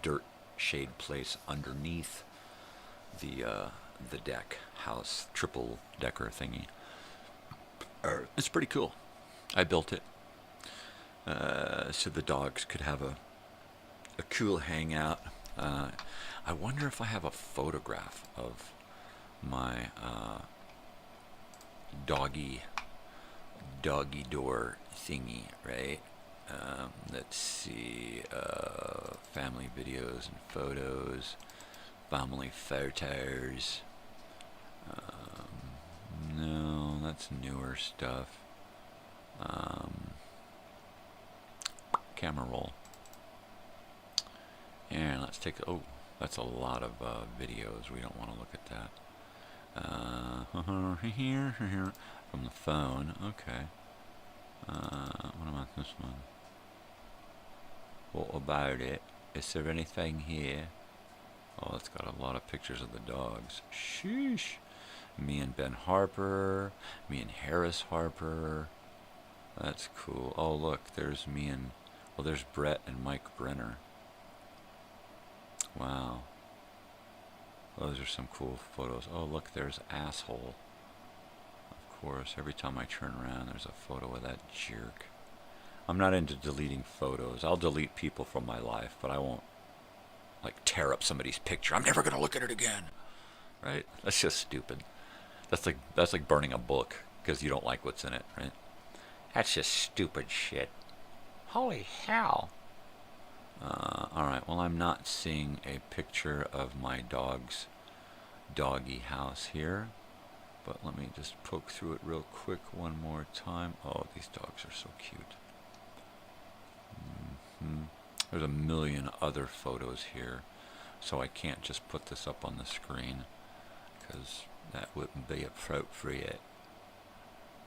dirt shade place underneath the deck house, triple decker thingy. It's pretty cool. I built it so the dogs could have a cool hangout. I wonder if I have a photograph of my doggy door thingy, right? Let's see, family videos and photos, family photos. No, that's newer stuff. Camera roll. And let's take, oh, that's a lot of videos. We don't want to look at that. Here, from the phone. Okay. What about this one? What about it? Is there anything here? Oh, it's got a lot of pictures of the dogs. Sheesh. Me and Ben Harper. Me and Harris Harper. That's cool. Oh, look, there's me and, well, there's Brett and Mike Brenner. Wow. Those are some cool photos. Oh, look, there's Asshole. Of course, every time I turn around, there's a photo of that jerk. I'm not into deleting photos. I'll delete people from my life, but I won't, like, tear up somebody's picture. I'm never going to look at it again. Right? That's just stupid. That's like burning a book because you don't like what's in it, right? That's just stupid shit. Holy hell. Alright, well, I'm not seeing a picture of my dog's doggy house here, but let me just poke through it real quick one more time. Oh, these dogs are so cute. There's a million other photos here, so I can't just put this up on the screen because that wouldn't be appropriate.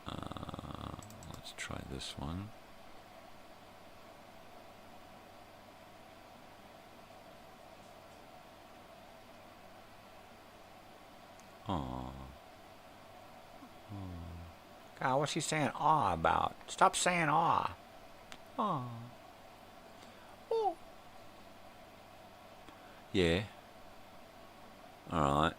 Let's try this one. Aw. God, what's he saying aw about? Stop saying aw. Aw. Oh. Yeah. Alright.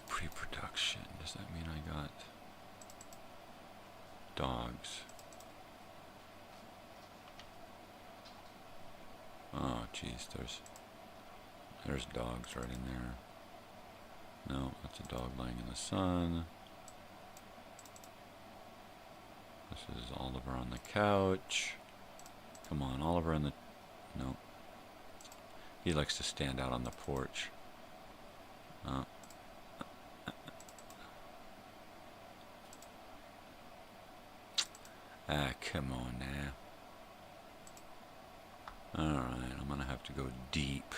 Pre-production. Does that mean I got dogs? geez, there's dogs right in there. No, that's a dog laying in the sun. This is Oliver on the couch. Come on, Oliver on the... No. He likes to stand out on the porch. Come on now. Alright, I'm gonna have to go deep.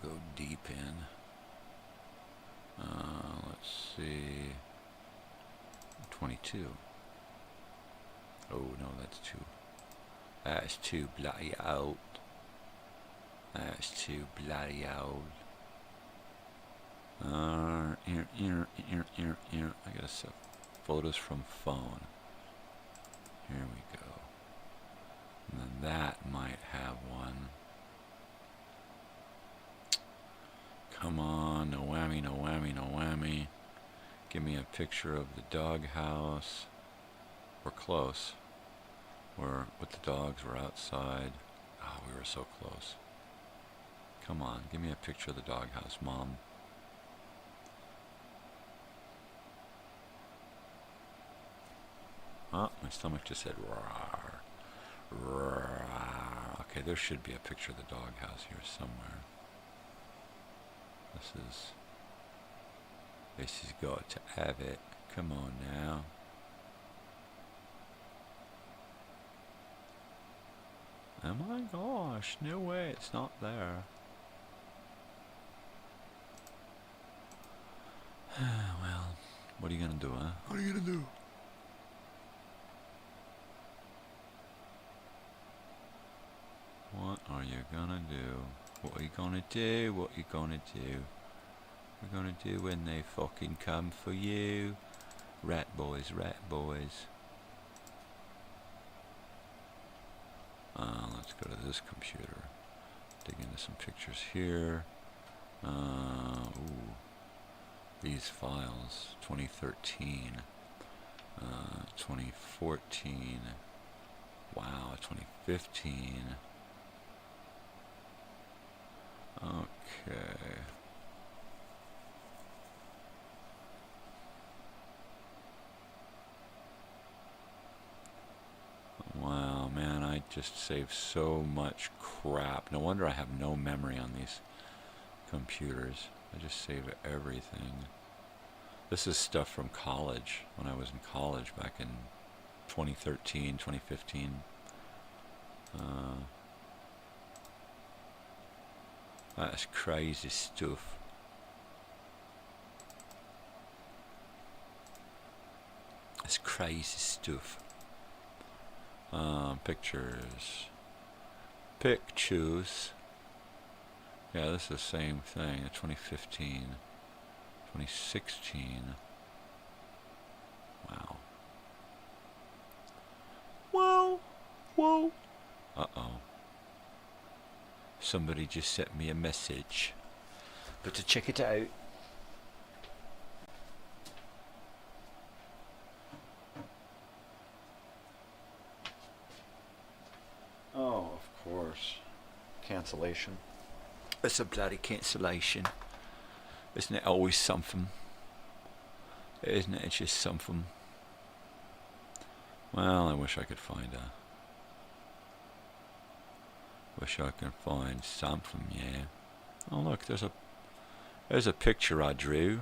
Go deep in. Let's see. 22. Oh, no, that's too. That's too bloody old. That's too bloody old. I gotta set photos from phone. Here we go. And then that might have one. Come on, no whammy, no whammy, no whammy. Give me a picture of the doghouse. We're close. We're with the dogs, we're outside. Oh, we were so close. Come on, give me a picture of the doghouse, Mom. Oh, my stomach just said roar. Roar. Okay, there should be a picture of the doghouse here somewhere. This has got to have it. Come on now. Oh my gosh, no way, it's not there. Well, what are you gonna do, huh? What are you gonna do? What are you gonna do? What are you gonna do? What are you gonna do? We're gonna do when they fucking come for you. Rat boys, rat boys. Let's go to this computer. Dig into some pictures here. Ooh. These files. 2013. 2014. Wow, 2015. Okay. Wow, man, I just saved so much crap. No wonder I have no memory on these computers. I just save everything. This is stuff from college, when I was in college back in 2013, 2015. That's crazy stuff. That's crazy stuff. Pictures. Pictures. Yeah, this is the same thing. 2015. 2016. Wow. Whoa. Whoa. Uh-oh. Somebody just sent me a message. But to check it out. Oh, of course. Cancellation. It's a bloody cancellation. Isn't it always something? Isn't it just something? Well, I wish I could find a... Wish I could find something, yeah. Oh look, there's a picture I drew.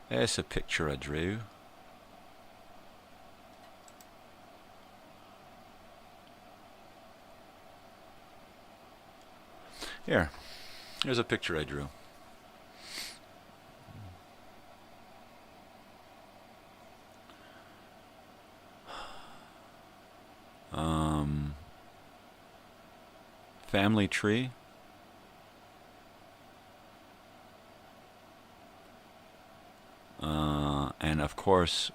There's a picture I drew. Here, here's a picture I drew. Family tree. And of course,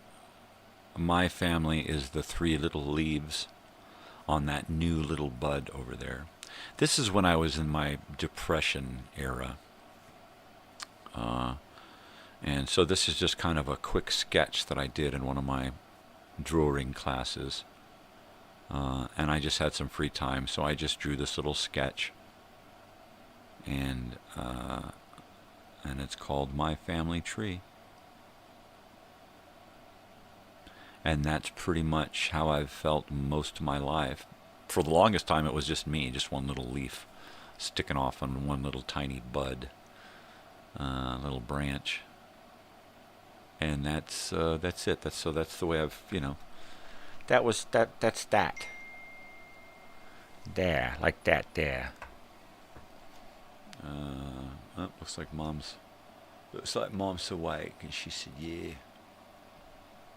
my family is the three little leaves on that new little bud over there. This is when I was in my depression era. And so this is just kind of a quick sketch that I did in one of my drawing classes. And I just had some free time, so I just drew this little sketch. And it's called My Family Tree. And that's pretty much how I've felt most of my life. For the longest time, it was just me, just one little leaf sticking off on one little tiny bud, little branch. And that's it. That's the way I've, that's that. There, like that, there. Oh, looks like Mom's awake, and she said, yeah.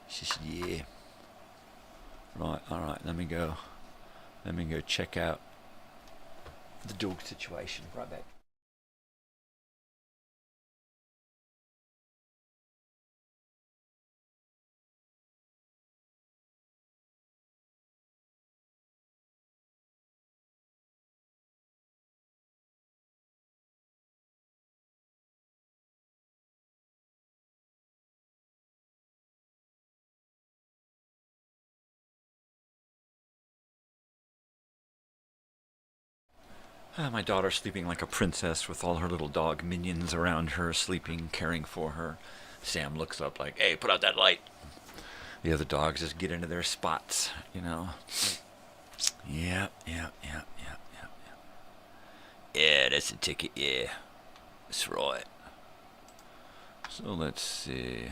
She said, yeah. Right, all right, let me go check out the dog situation. Right back. My daughter's sleeping like a princess with all her little dog minions around her, sleeping, caring for her. Sam looks up like, hey, put out that light. The other dogs just get into their spots, Yeah, that's a ticket, yeah. That's right. So let's see.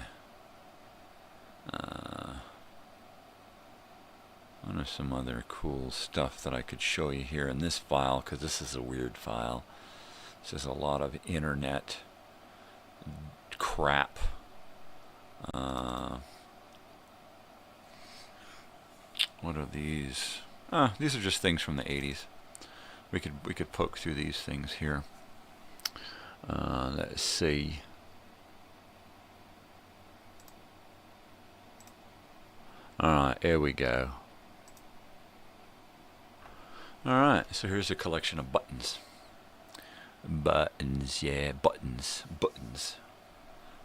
What are some other cool stuff that I could show you here in this file, because this is a weird file. This is a lot of internet crap. What are these? These are just things from the 80s. We could poke through these things here. Let's see. Alright, here we go. Alright, so here's a collection of buttons. Buttons, yeah, buttons.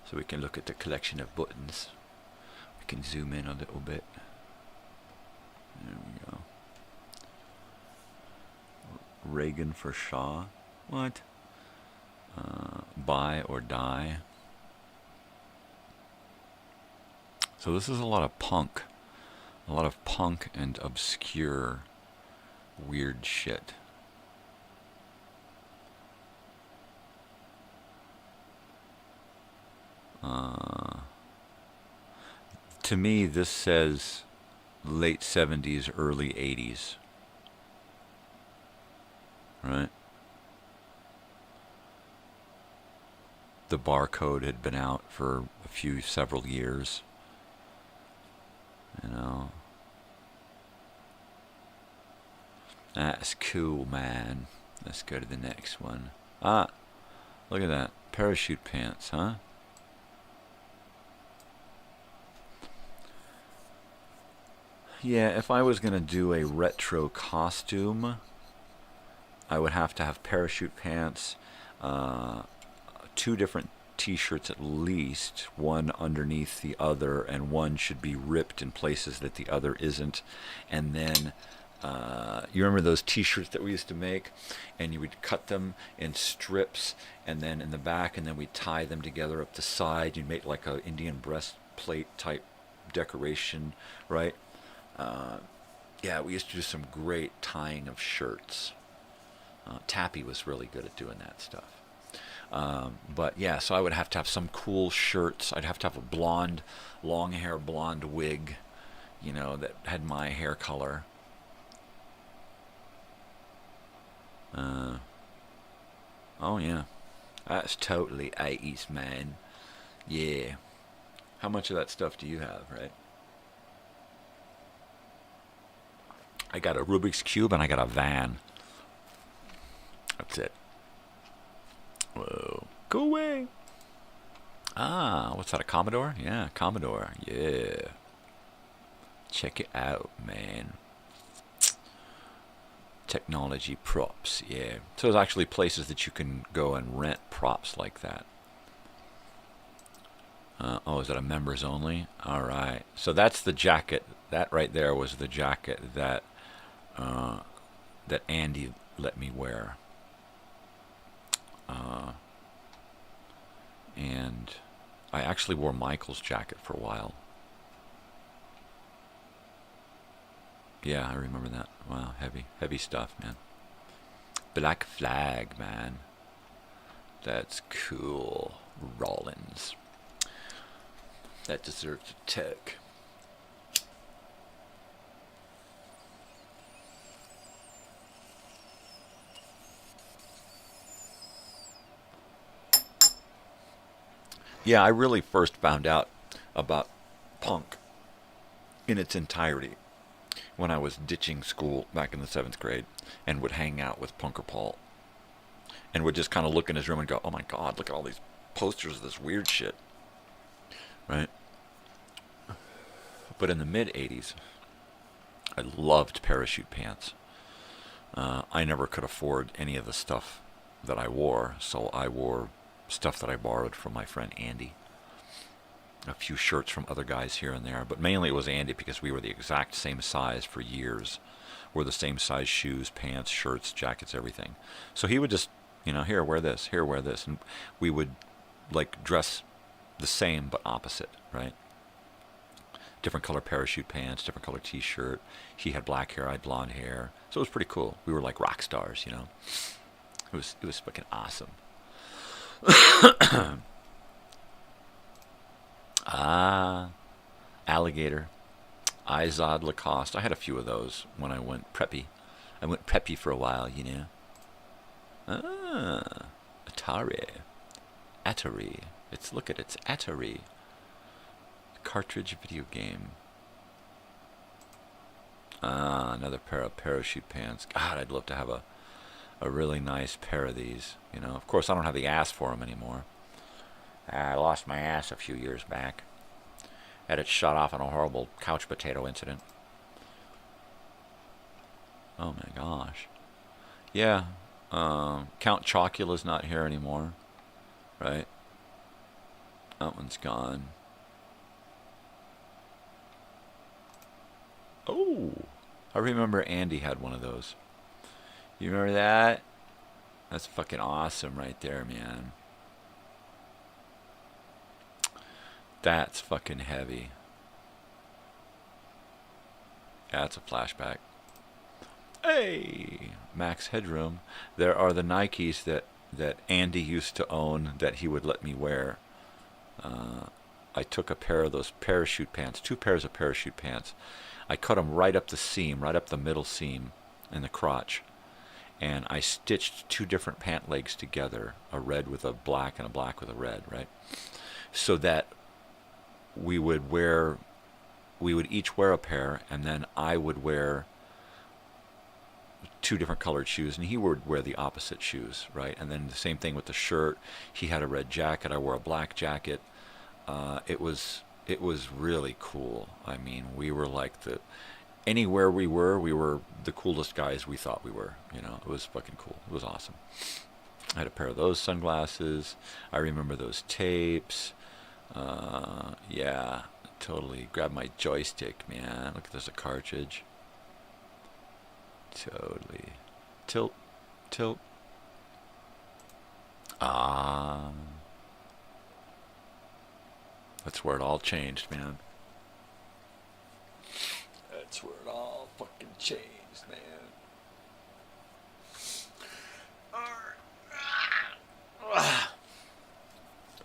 So we can look at the collection of buttons. We can zoom in a little bit. There we go. Reagan for Shaw. What? Buy or die. So this is a lot of punk. A lot of punk and obscure weird shit. To me, this says late 70s, early 80s. Right? The barcode had been out for several years. That's cool, man. Let's go to the next one. Look at that. Parachute pants, huh? Yeah, if I was going to do a retro costume, I would have to have parachute pants, 2 different t-shirts at least, one underneath the other, and one should be ripped in places that the other isn't. And then you remember those t-shirts that we used to make, and you would cut them in strips and then in the back, and then we'd tie them together up the side. You'd make like a Indian breastplate type decoration, right? Yeah, we used to do some great tying of shirts. Tappy was really good at doing that stuff. But yeah, so I would have to have some cool shirts. I'd have to have a blonde, long hair blonde wig, that had my hair color. Oh yeah, that's totally 80s, man. Yeah. How much of that stuff do you have, right? I got a Rubik's Cube and I got a van. That's it. Whoa. Go away. What's that, a Commodore? Yeah, Commodore. Yeah. Check it out, man. Technology props, yeah. So there's actually places that you can go and rent props like that. Oh, is that a members only? All right. So that's the jacket. That right there was the jacket that that Andy let me wear. And I actually wore Michael's jacket for a while. Yeah, I remember that. Wow, heavy stuff, man. Black Flag, man. That's cool. Rollins. That deserves a tick. Yeah, I really first found out about punk in its entirety when I was ditching school back in the 7th grade and would hang out with Punker Paul and would just kind of look in his room and go, oh my God, look at all these posters of this weird shit. Right? But in the mid-'80s, I loved parachute pants. I never could afford any of the stuff that I wore, so I wore stuff that I borrowed from my friend Andy. A few shirts from other guys here and there, but mainly it was Andy because we were the exact same size for years. Wore the same size shoes, pants, shirts, jackets, everything. So he would just, you know, here, wear this, here, wear this. And we would, like, dress the same but opposite, right? Different color parachute pants, different color t-shirt. He had black hair, I had blonde hair. So it was pretty cool. We were like rock stars, you know. It was fucking awesome. Alligator, Izod Lacoste. I had a few of those when I went preppy. I went preppy for a while, you know. Atari. It's Atari. Cartridge video game. Another pair of parachute pants. God, I'd love to have a really nice pair of these. You know, of course, I don't have the ass for them anymore. I lost my ass a few years back. Had it shot off in a horrible couch potato incident. Oh my gosh. Yeah. Count Chocula's not here anymore. Right? That one's gone. Oh, I remember Andy had one of those. You remember that? That's fucking awesome right there, man. That's fucking heavy. That's a flashback. Hey, Max Headroom. There are the Nikes that Andy used to own that he would let me wear. I took a pair of those parachute pants, 2 pairs of parachute pants. I cut them right up the seam, right up the middle seam in the crotch. And I stitched 2 different pant legs together, a red with a black and a black with a red, right? So that we would each wear a pair, and then I would wear 2 different colored shoes, and he would wear the opposite shoes, right? And then the same thing with the shirt. He had a red jacket, I wore a black jacket. It was really cool. I mean, we were like anywhere we were the coolest guys we thought we were. You know, it was fucking cool. It was awesome. I had a pair of those sunglasses. I remember those tapes. Yeah, totally. Grab my joystick, man. Look, there's a cartridge. Totally. Tilt. That's where it all changed, man. That's where it all fucking changed, man.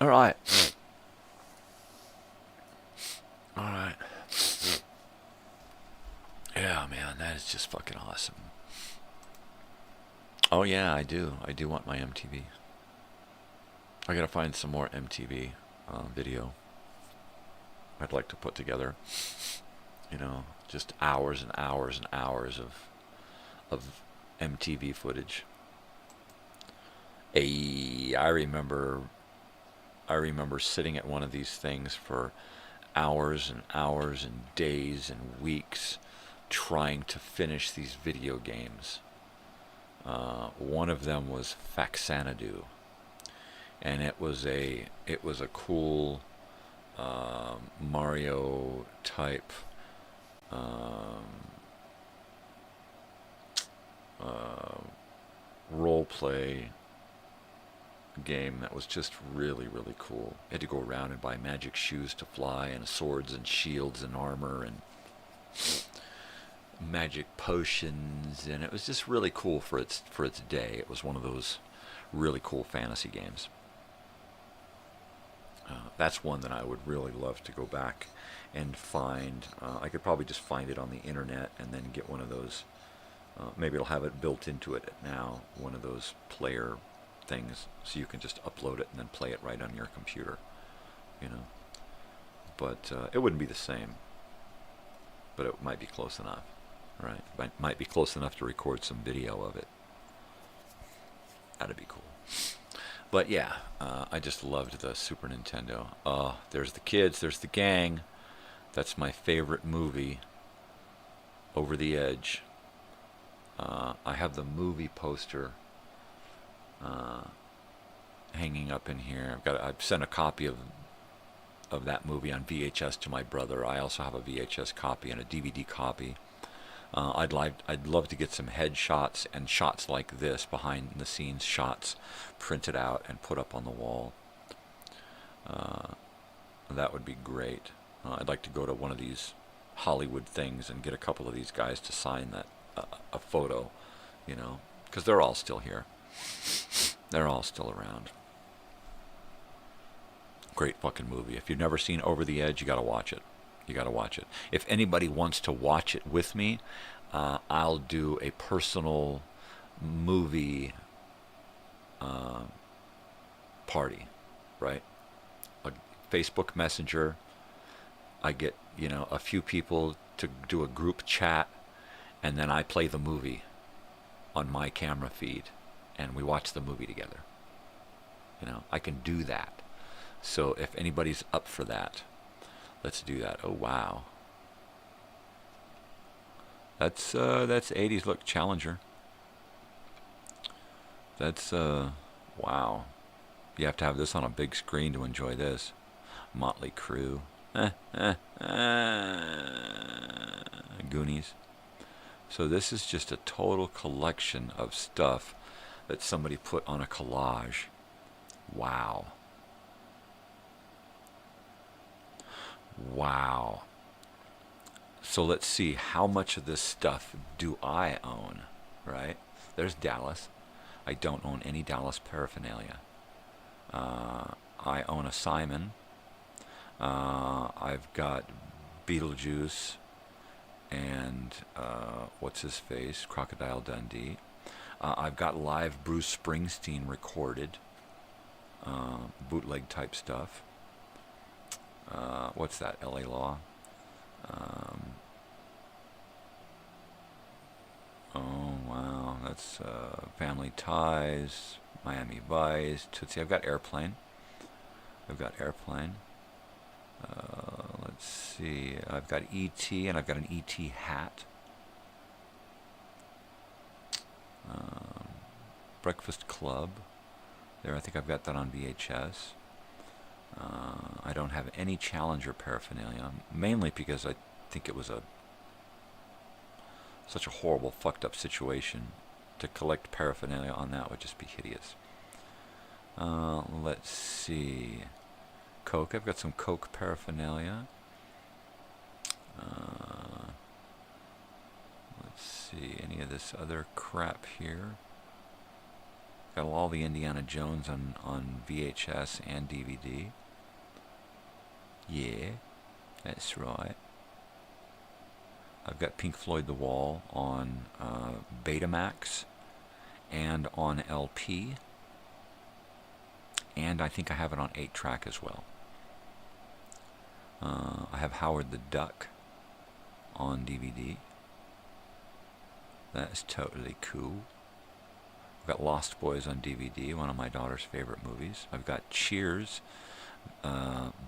All right. Yeah, man, that is just fucking awesome. Oh yeah, I do want my MTV. I gotta find some more MTV video. I'd like to put together, you know, just hours and hours and hours of MTV footage. I remember sitting at one of these things for hours and hours and days and weeks trying to finish these video games. One of them was Faxanadu, and it was a cool Mario type role play game that was just really, really cool. You had to go around and buy magic shoes to fly, and swords and shields and armor and magic potions, and it was just really cool for its day. It was one of those really cool fantasy games. That's one that I would really love to go back and find. I could probably just find it on the internet and then get one of those. Maybe it'll have it built into it now, one of those player things, so you can just upload it and then play it right on your computer, you know. But it wouldn't be the same, but it might be close enough, right? Might be close enough to record some video of it. That'd be cool. But yeah, I just loved the Super Nintendo. There's the kids, there's the gang. That's my favorite movie, Over the Edge. I have the movie poster hanging up in here. I've sent a copy of that movie on VHS to my brother. I also have a VHS copy and a DVD copy. I'd love to get some headshots and shots like this, behind the scenes shots, printed out and put up on the wall. That would be great. I'd like to go to one of these Hollywood things and get a couple of these guys to sign that a photo, you know, because they're all still here. They're all still around. Great fucking movie. If you've never seen Over the Edge, you gotta watch it. You gotta watch it. If anybody wants to watch it with me, I'll do a personal movie party, right? A Facebook Messenger. I get, you know, a few people to do a group chat, and then I play the movie on my camera feed, and we watch the movie together. You know, I can do that. So if anybody's up for that, let's do that. Oh wow, that's 80s look Challenger. That's wow. You have to have this on a big screen to enjoy this. Motley Crue, Goonies. So this is just a total collection of stuff that somebody put on a collage. Wow. Wow. So let's see, how much of this stuff do I own, right? There's Dallas. I don't own any Dallas paraphernalia. I own a Simon. I've got Beetlejuice and what's his face, Crocodile Dundee. I've got live Bruce Springsteen recorded, bootleg type stuff. What's that, LA Law? Oh wow, that's Family Ties, Miami Vice, Tootsie. I've got Airplane. Let's see, I've got E.T. and I've got an E.T. hat. Breakfast Club. There, I think I've got that on VHS. I don't have any Challenger paraphernalia, mainly because I think it was such a horrible, fucked up situation. To collect paraphernalia on that would just be hideous. Let's see. Coke. I've got some Coke paraphernalia. Let's see. Any of this other crap here? Got all the Indiana Jones on VHS and DVD. Yeah, that's right. I've got Pink Floyd The Wall on Betamax and on LP. And I think I have it on 8-track as well. I have Howard the Duck on DVD. That's totally cool. I've got Lost Boys on DVD, one of my daughter's favorite movies. I've got Cheers,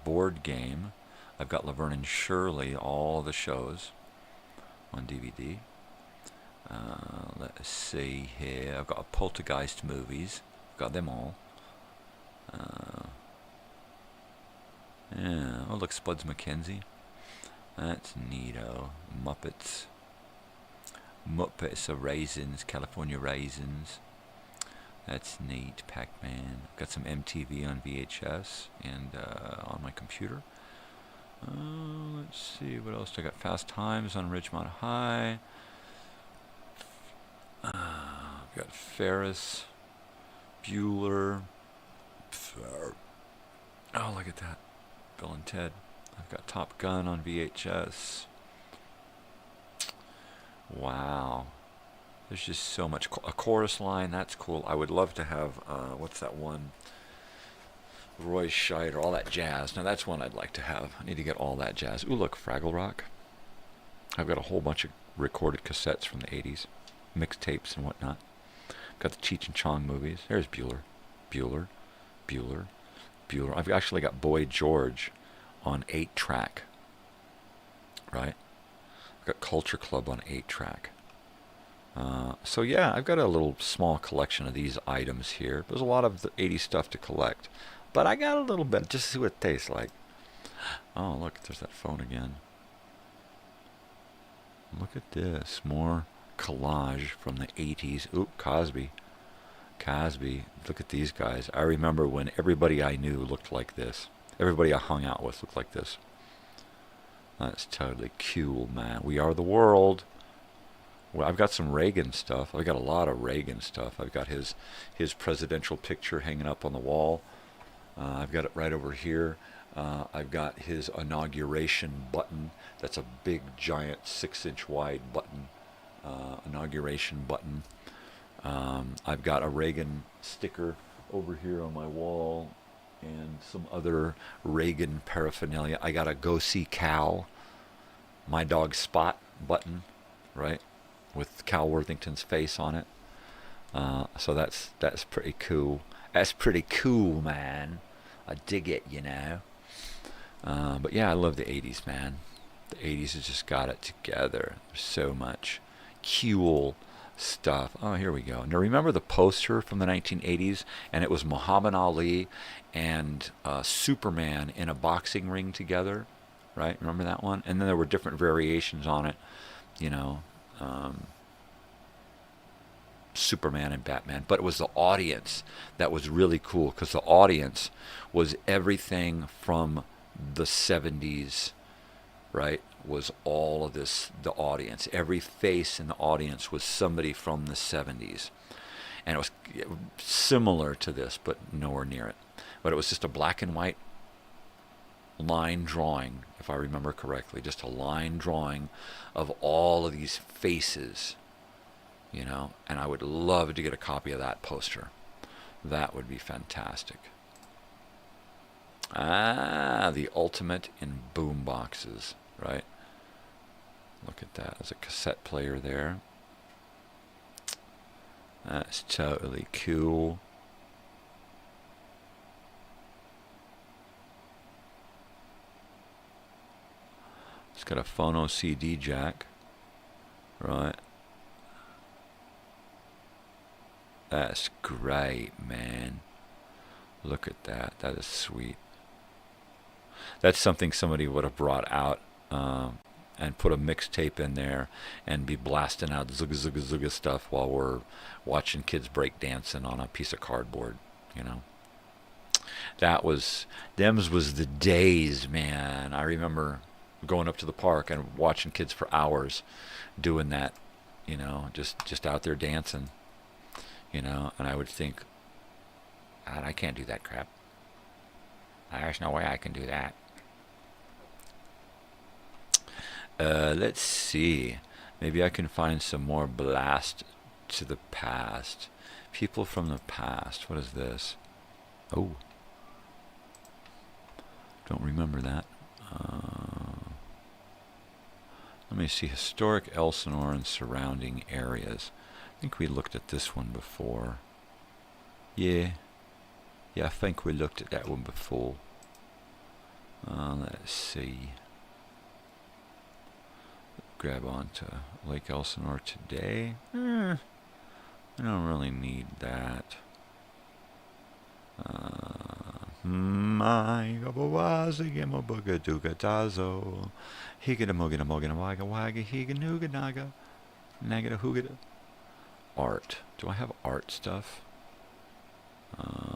board game. I've got Laverne and Shirley, all the shows on DVD. Let's see here. I've got Poltergeist movies. I've got them all. Yeah. Oh, look, Spuds McKenzie. That's neato. Muppets. Muppets of Raisins, California Raisins. That's neat. Pac-Man. Got some MTV on VHS and on my computer. Let's see, what else? I got Fast Times on Ridgemont High. I've got Ferris, Bueller. Oh, look at that. Bill and Ted. I've got Top Gun on VHS. Wow. There's just so much. A chorus line, that's cool. I would love to have, what's that one? Roy Scheider, all that jazz. Now that's one I'd like to have. I need to get all that jazz. Ooh, look, Fraggle Rock. I've got a whole bunch of recorded cassettes from the 80s. Mixtapes and whatnot. Got the Cheech and Chong movies. There's Bueller. Bueller. Bueller. Bueller. I've actually got Boy George on 8-track. Right? I've got Culture Club on 8-track. So yeah, I've got a little small collection of these items here. There's a lot of the 80s stuff to collect. But I got a little bit, just to see what it tastes like. Oh, look, there's that phone again. Look at this. More collage from the 80s. Oop, Cosby. Cosby. Look at these guys. I remember when everybody I knew looked like this. Everybody I hung out with looked like this. That's totally cool, man. We are the world. Well, I've got some Reagan stuff. I've got a lot of Reagan stuff. I've got his presidential picture hanging up on the wall. I've got it right over here. I've got his inauguration button. That's a big, giant, 6-inch wide button. Inauguration button. I've got a Reagan sticker over here on my wall and some other Reagan paraphernalia. I got a Go See Cal, my dog Spot button, right, with Cal Worthington's face on it. So that's pretty cool. That's pretty cool, man. I dig it, you know. But yeah, I love the 80s, man. The 80s has just got it together. There's so much cool stuff. Oh, here we go. Now, remember the poster from the 1980s? And it was Muhammad Ali and Superman in a boxing ring together, right? Remember that one? And then there were different variations on it, you know. Superman and Batman, but it was the audience that was really cool, because the audience was everything from the 70s, right? Was all of this, the audience. Every face in the audience was somebody from the 70s. And it was similar to this, but nowhere near it. But it was just a black and white line drawing, if I remember correctly, just a line drawing of all of these faces. You know, and I would love to get a copy of that poster. That would be fantastic. Ah, the ultimate in boom boxes, right? Look at that. There's a cassette player there. That's totally cool. It's got a phono CD jack, right? That's great, man. Look at that. That is sweet. That's something somebody would have brought out and put a mixtape in there and be blasting out zugga zugga zugga stuff while we're watching kids break dancing on a piece of cardboard, you know. Them's was the days, man. I remember going up to the park and watching kids for hours doing that, you know, just out there dancing. You know, and I would think, God, I can't do that crap. There's no way I can do that. Let's see. Maybe I can find some more blast to the past. People from the past. What is this? Oh. Don't remember that. Let me see. Historic Elsinore and surrounding areas. I think we looked at this one before. Yeah, I think we looked at that one before. Let's see. Grab on to Lake Elsinore today. I don't really need that. My gabawazigamo bugadugatazo. Higada mugada mugada waga waga higa nuga naga. Nagada hugada. Art. Do I have art stuff?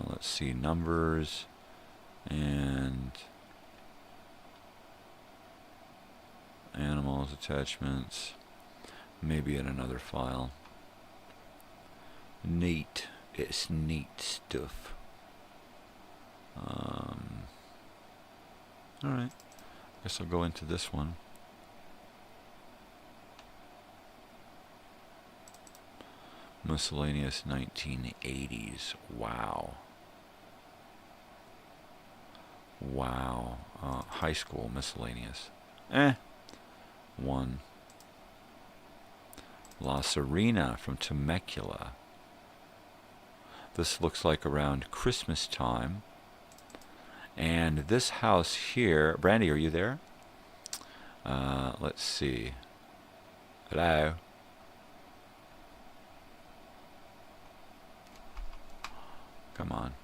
Let's see. Numbers. And animals, attachments. Maybe in another file. Neat. It's neat stuff. Alright. Guess I'll go into this one. Miscellaneous 1980s. Wow. Wow. High school miscellaneous. One. La Serena from Temecula. This looks like around Christmas time. And this house here, Brandy, are you there? Let's see. Hello? Come on.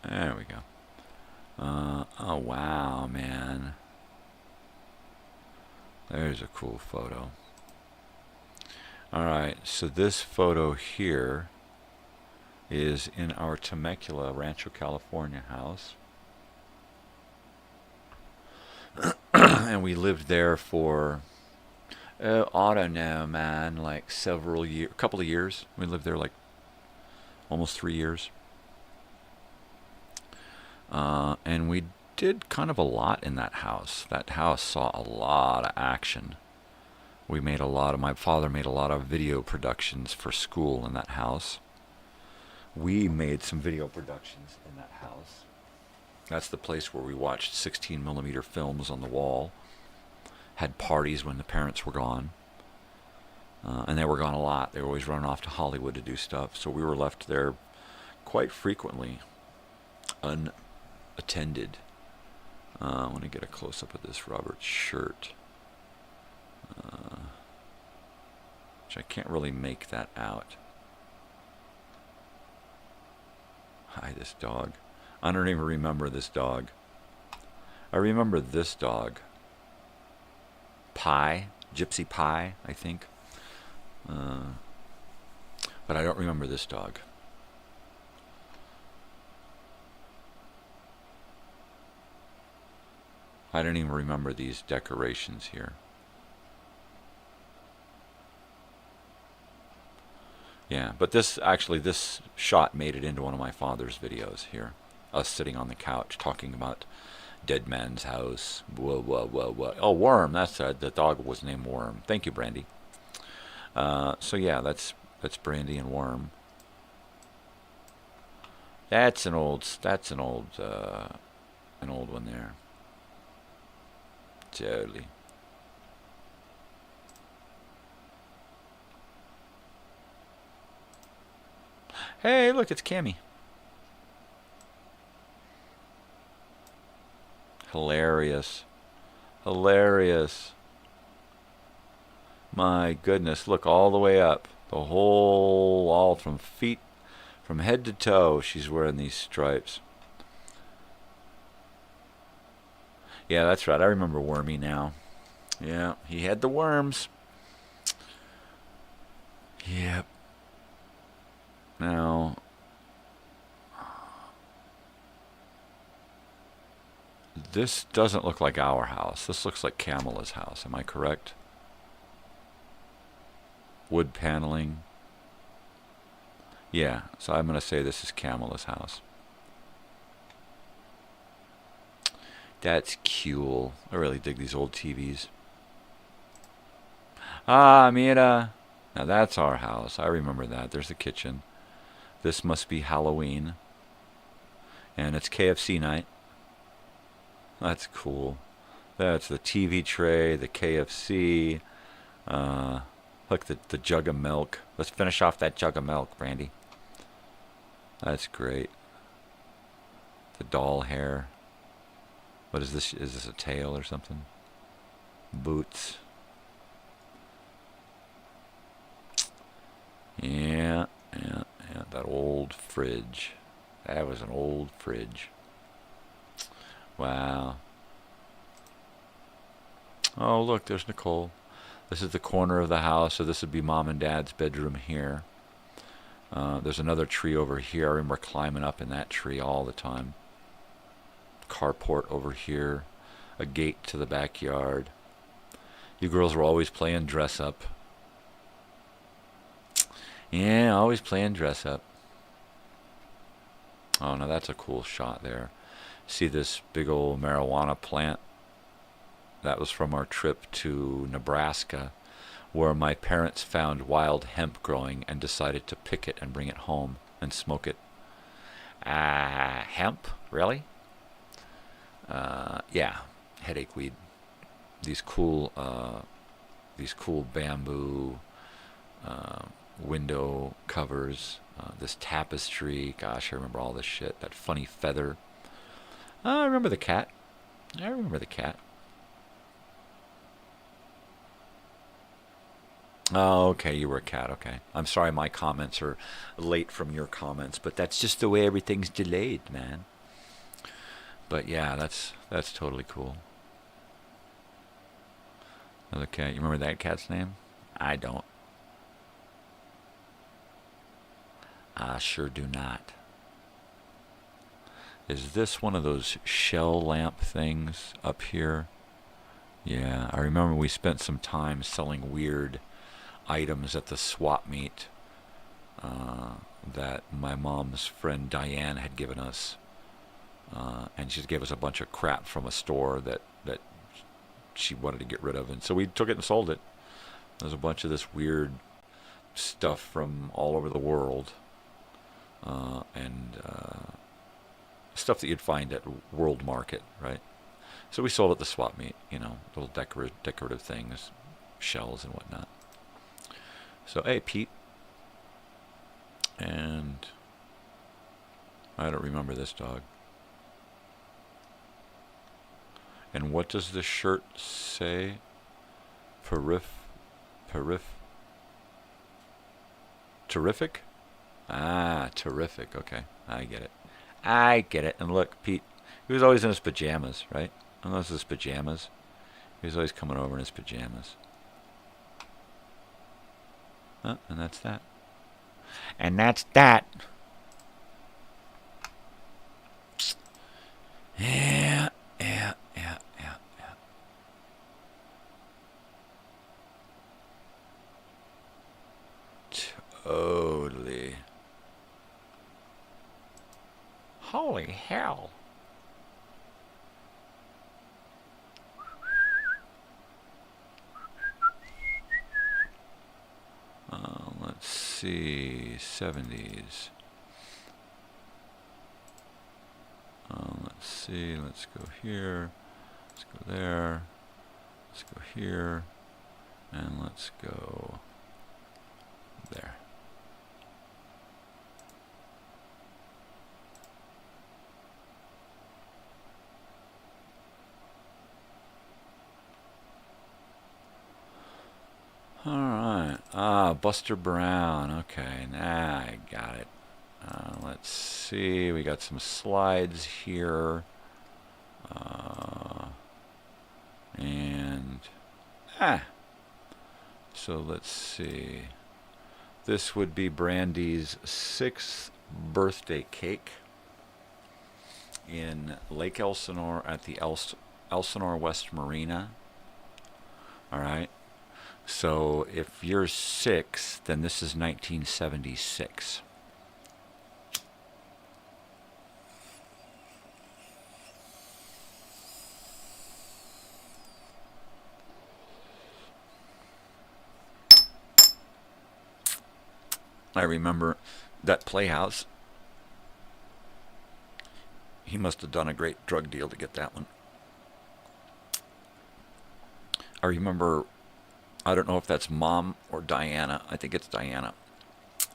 There we go. Oh, wow, man. There's a cool photo. Alright, so this photo here is in our Temecula, Rancho California house. And we lived there for, I don't know, man, like a couple of years. We lived there like almost 3 years. And we did kind of a lot in that house. That house saw a lot of action. My father made a lot of video productions for school in that house. We made some video productions in that house. That's the place where we watched 16mm films on the wall. Had parties when the parents were gone. And they were gone a lot. They were always running off to Hollywood to do stuff. So we were left there quite frequently, unattended. I want to get a close-up of this Robert's shirt. Which I can't really make that out. Hi, this dog. I don't even remember this dog. I remember this dog. Pie. Gypsy Pie, I think. But I don't remember this dog. I don't even remember these decorations here. Yeah, but this shot made it into one of my father's videos here. Us sitting on the couch talking about Dead Man's House. Whoa. Oh, Worm. That's the dog was named Worm. Thank you, Brandy. So yeah, that's Brandy and Worm. That's an old one there. Totally. Hey, look, it's Cammy. Hilarious. My goodness, look all the way up. All from head to toe, she's wearing these stripes. Yeah, that's right. I remember Wormy now. Yeah, he had the worms. Yep. Now, this doesn't look like our house. This looks like Camilla's house. Am I correct? Wood paneling. Yeah, so I'm going to say this is Camilla's house. That's cool. I really dig these old TVs. Ah, mira. Now that's our house. I remember that. There's the kitchen. This must be Halloween. And it's KFC night. That's cool. That's the TV tray, the KFC. Look, the jug of milk. Let's finish off that jug of milk, Brandy. That's great. The doll hair. What is this? Is this a tail or something? Boots. Yeah. That old fridge. That was an old fridge. Wow. Oh, look, there's Nicole. This is the corner of the house, so this would be Mom and Dad's bedroom here. There's another tree over here. I remember climbing up in that tree all the time. Carport over here. A gate to the backyard. You girls were always playing dress up. Yeah, always playing dress up. Oh, now that's a cool shot there. See this big old marijuana plant? That was from our trip to Nebraska, where my parents found wild hemp growing and decided to pick it and bring it home and smoke it. Hemp? Really? Yeah, headache weed. These cool bamboo window covers. This tapestry. Gosh, I remember all this shit. That funny feather. I remember the cat. I remember the cat. Oh, okay, you were a cat, okay. I'm sorry my comments are late from your comments, but that's just the way everything's delayed, man. But yeah, that's totally cool. Another cat. You remember that cat's name? I don't. I sure do not. Is this one of those shell lamp things up here? Yeah, I remember we spent some time selling weird items at the swap meet that my mom's friend Diane had given us. And she gave us a bunch of crap from a store that she wanted to get rid of. And so we took it and sold it. There's a bunch of this weird stuff from all over the world. And stuff that you'd find at World Market, right? So we sold at the swap meet, you know, little decorative things, shells and whatnot. So, hey, Pete. And I don't remember this dog. And what does this shirt say? Terrific? Ah, terrific. Okay, I get it. I get it. And look, Pete, he was always in his pajamas, right? Unless his pajamas. He was always coming over in his pajamas. Oh, and that's that. And that's that. Yeah. Totally. Holy hell. Let's see, 70s. Let's see, let's go here, let's go there, let's go here, and let's go there. All right. Buster Brown. Okay, now I got it. Let's see. We got some slides here. So let's see. This would be Brandy's 6th birthday cake in Lake Elsinore at the Elsinore West Marina. All right. So if you're 6, then this is 1976. I remember that Playhouse. He must have done a great drug deal to get that one. I remember, I don't know if that's Mom or Diana. I think it's Diana.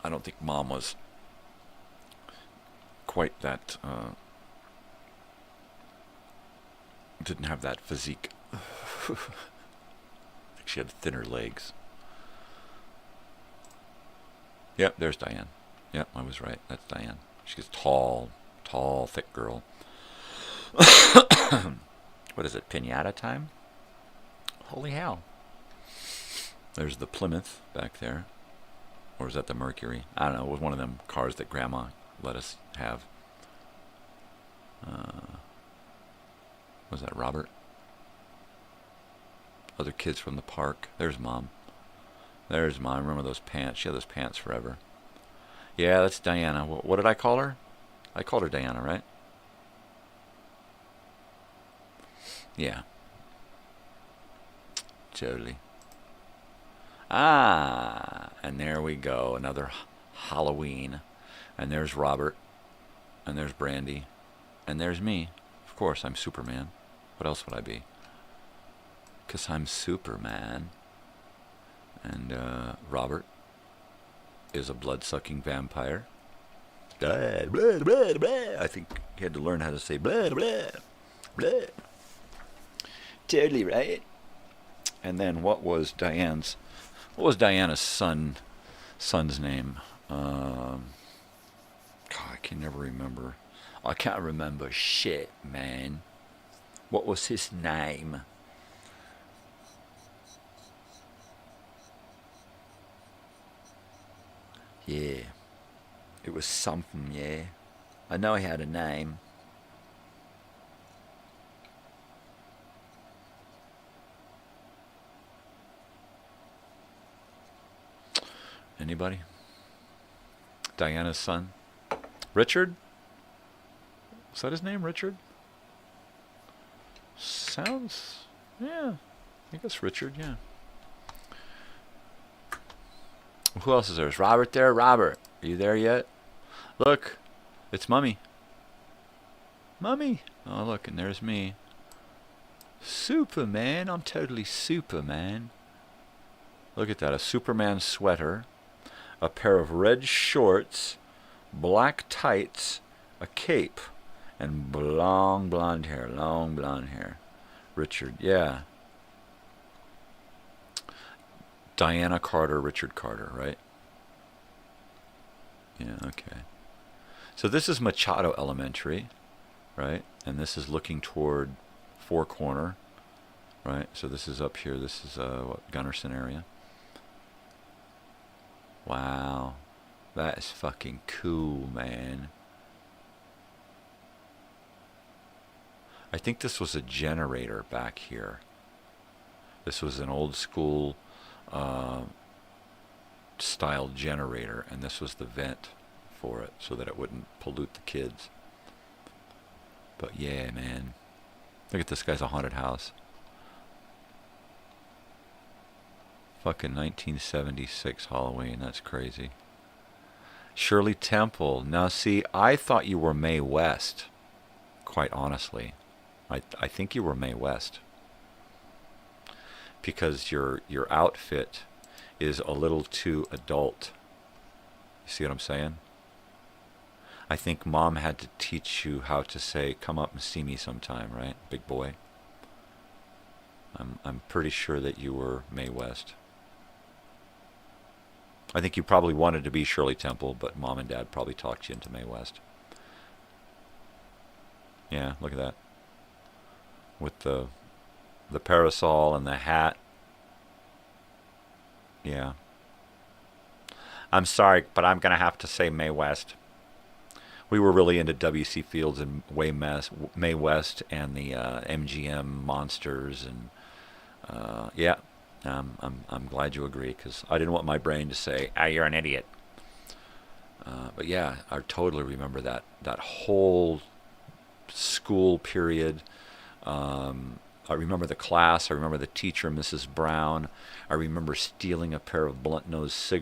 I don't think Mom was quite that, didn't have that physique. I think she had thinner legs. Yep, there's Diane. Yep, I was right. That's Diane. She's tall, Tall, thick girl. What is it, pinata time? Holy hell. There's the Plymouth back there. Or is that the Mercury? I don't know. It was one of them cars that Grandma let us have. Was that Robert? Other kids from the park. There's Mom. There's Mom. Remember those pants? She had those pants forever. Yeah, that's Diana. What did I call her? I called her Diana, right? Yeah. Totally. Ah, and there we go. Another Halloween. And there's Robert. And there's Brandy. And there's me. Of course, I'm Superman. What else would I be? 'Cause I'm Superman. And Robert is a blood-sucking vampire. Blah, blah, blah, blah. I think he had to learn how to say blah, blah, blah. Totally right. And then what was Diana's son's name? God, I can never remember. I can't remember shit, man. What was his name? Yeah. It was something, yeah. I know he had a name. Anybody? Diana's son? Richard? Is that his name, Richard? Sounds... yeah. I guess Richard, yeah. Who else is there? Is Robert there? Robert, are you there yet? Look, it's Mummy. Mummy! Oh, look, and there's me. Superman. I'm totally Superman. Look at that. A Superman sweater. A pair of red shorts. Black tights. A cape. And long blonde hair. Long blonde hair. Richard. Yeah. Diana Carter, Richard Carter, right? Yeah, okay. So this is Machado Elementary, right? And this is looking toward Four Corner, right? So this is up here. This is what, Gunnarsson area. Wow. That is fucking cool, man. I think this was a generator back here. This was an old school style generator, and this was the vent for it so that it wouldn't pollute the kids. But yeah, man. Look at this guy's a haunted house. Fucking 1976 Halloween. That's crazy. Shirley Temple. Now see, I thought you were Mae West. Quite honestly. I think you were Mae West. Because your outfit is a little too adult. You see what I'm saying? I think Mom had to teach you how to say, come up and see me sometime, right? Big boy. I'm pretty sure that you were Mae West. I think you probably wanted to be Shirley Temple, but Mom and Dad probably talked you into Mae West. Yeah, look at that. With the parasol and the hat. Yeah. I'm sorry, but I'm going to have to say Mae West. We were really into W.C. Fields and Mae West and the MGM Monsters. And yeah, I'm glad you agree, because I didn't want my brain to say, you're an idiot. But yeah, I totally remember that whole school period. I remember the class. I remember the teacher, Mrs. Brown. I remember stealing a pair of blunt-nosed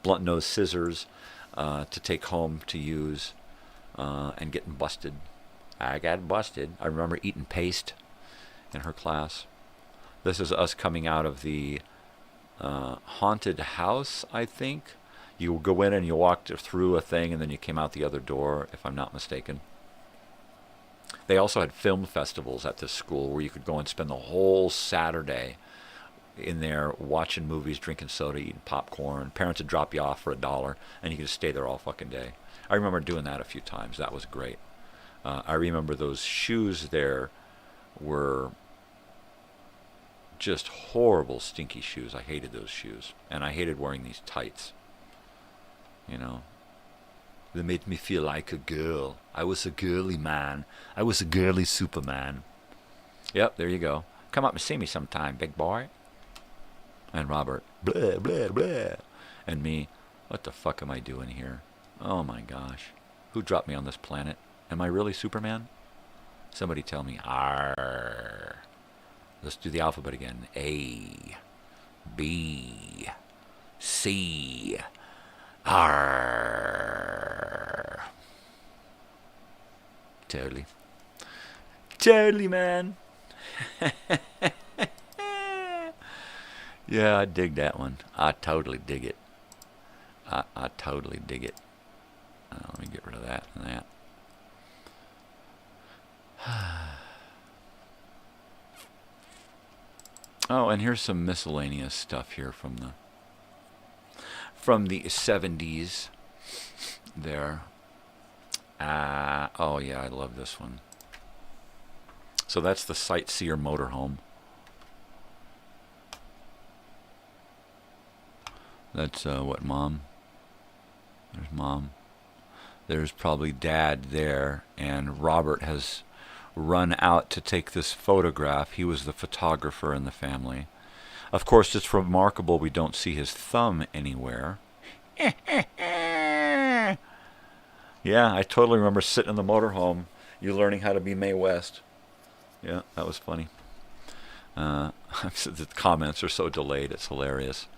blunt-nosed scissors to take home to use and getting busted. I got busted. I remember eating paste in her class. This is us coming out of the haunted house, I think. You go in and you walked through a thing, and then you came out the other door, if I'm not mistaken. They also had film festivals at this school where you could go and spend the whole Saturday in there watching movies, drinking soda, eating popcorn. Parents would drop you off for $1, and you could just stay there all fucking day. I remember doing that a few times. That was great. I remember those shoes there were just horrible, stinky shoes. I hated those shoes. And I hated wearing these tights. You know. They made me feel like a girl. I was a girly man. I was a girly Superman. Yep, there you go. Come up and see me sometime, big boy. And Robert, blah, blah, blah. And me, what the fuck am I doing here? Oh my gosh. Who dropped me on this planet? Am I really Superman? Somebody tell me. R. Let's do the alphabet again. A, B, C, R. Totally. Totally, man. Yeah, I dig that one. I totally dig it. I totally dig it. Let me get rid of that and that. Oh, and here's some miscellaneous stuff here from the 70s there. Oh yeah, I love this one. So that's the Sightseer motorhome. That's what, Mom? There's Mom. There's probably Dad there, and Robert has run out to take this photograph. He was the photographer in the family. Of course, it's remarkable we don't see his thumb anywhere. Yeah, I totally remember sitting in the motorhome, you learning how to be Mae West. Yeah, that was funny. The comments are so delayed, it's hilarious.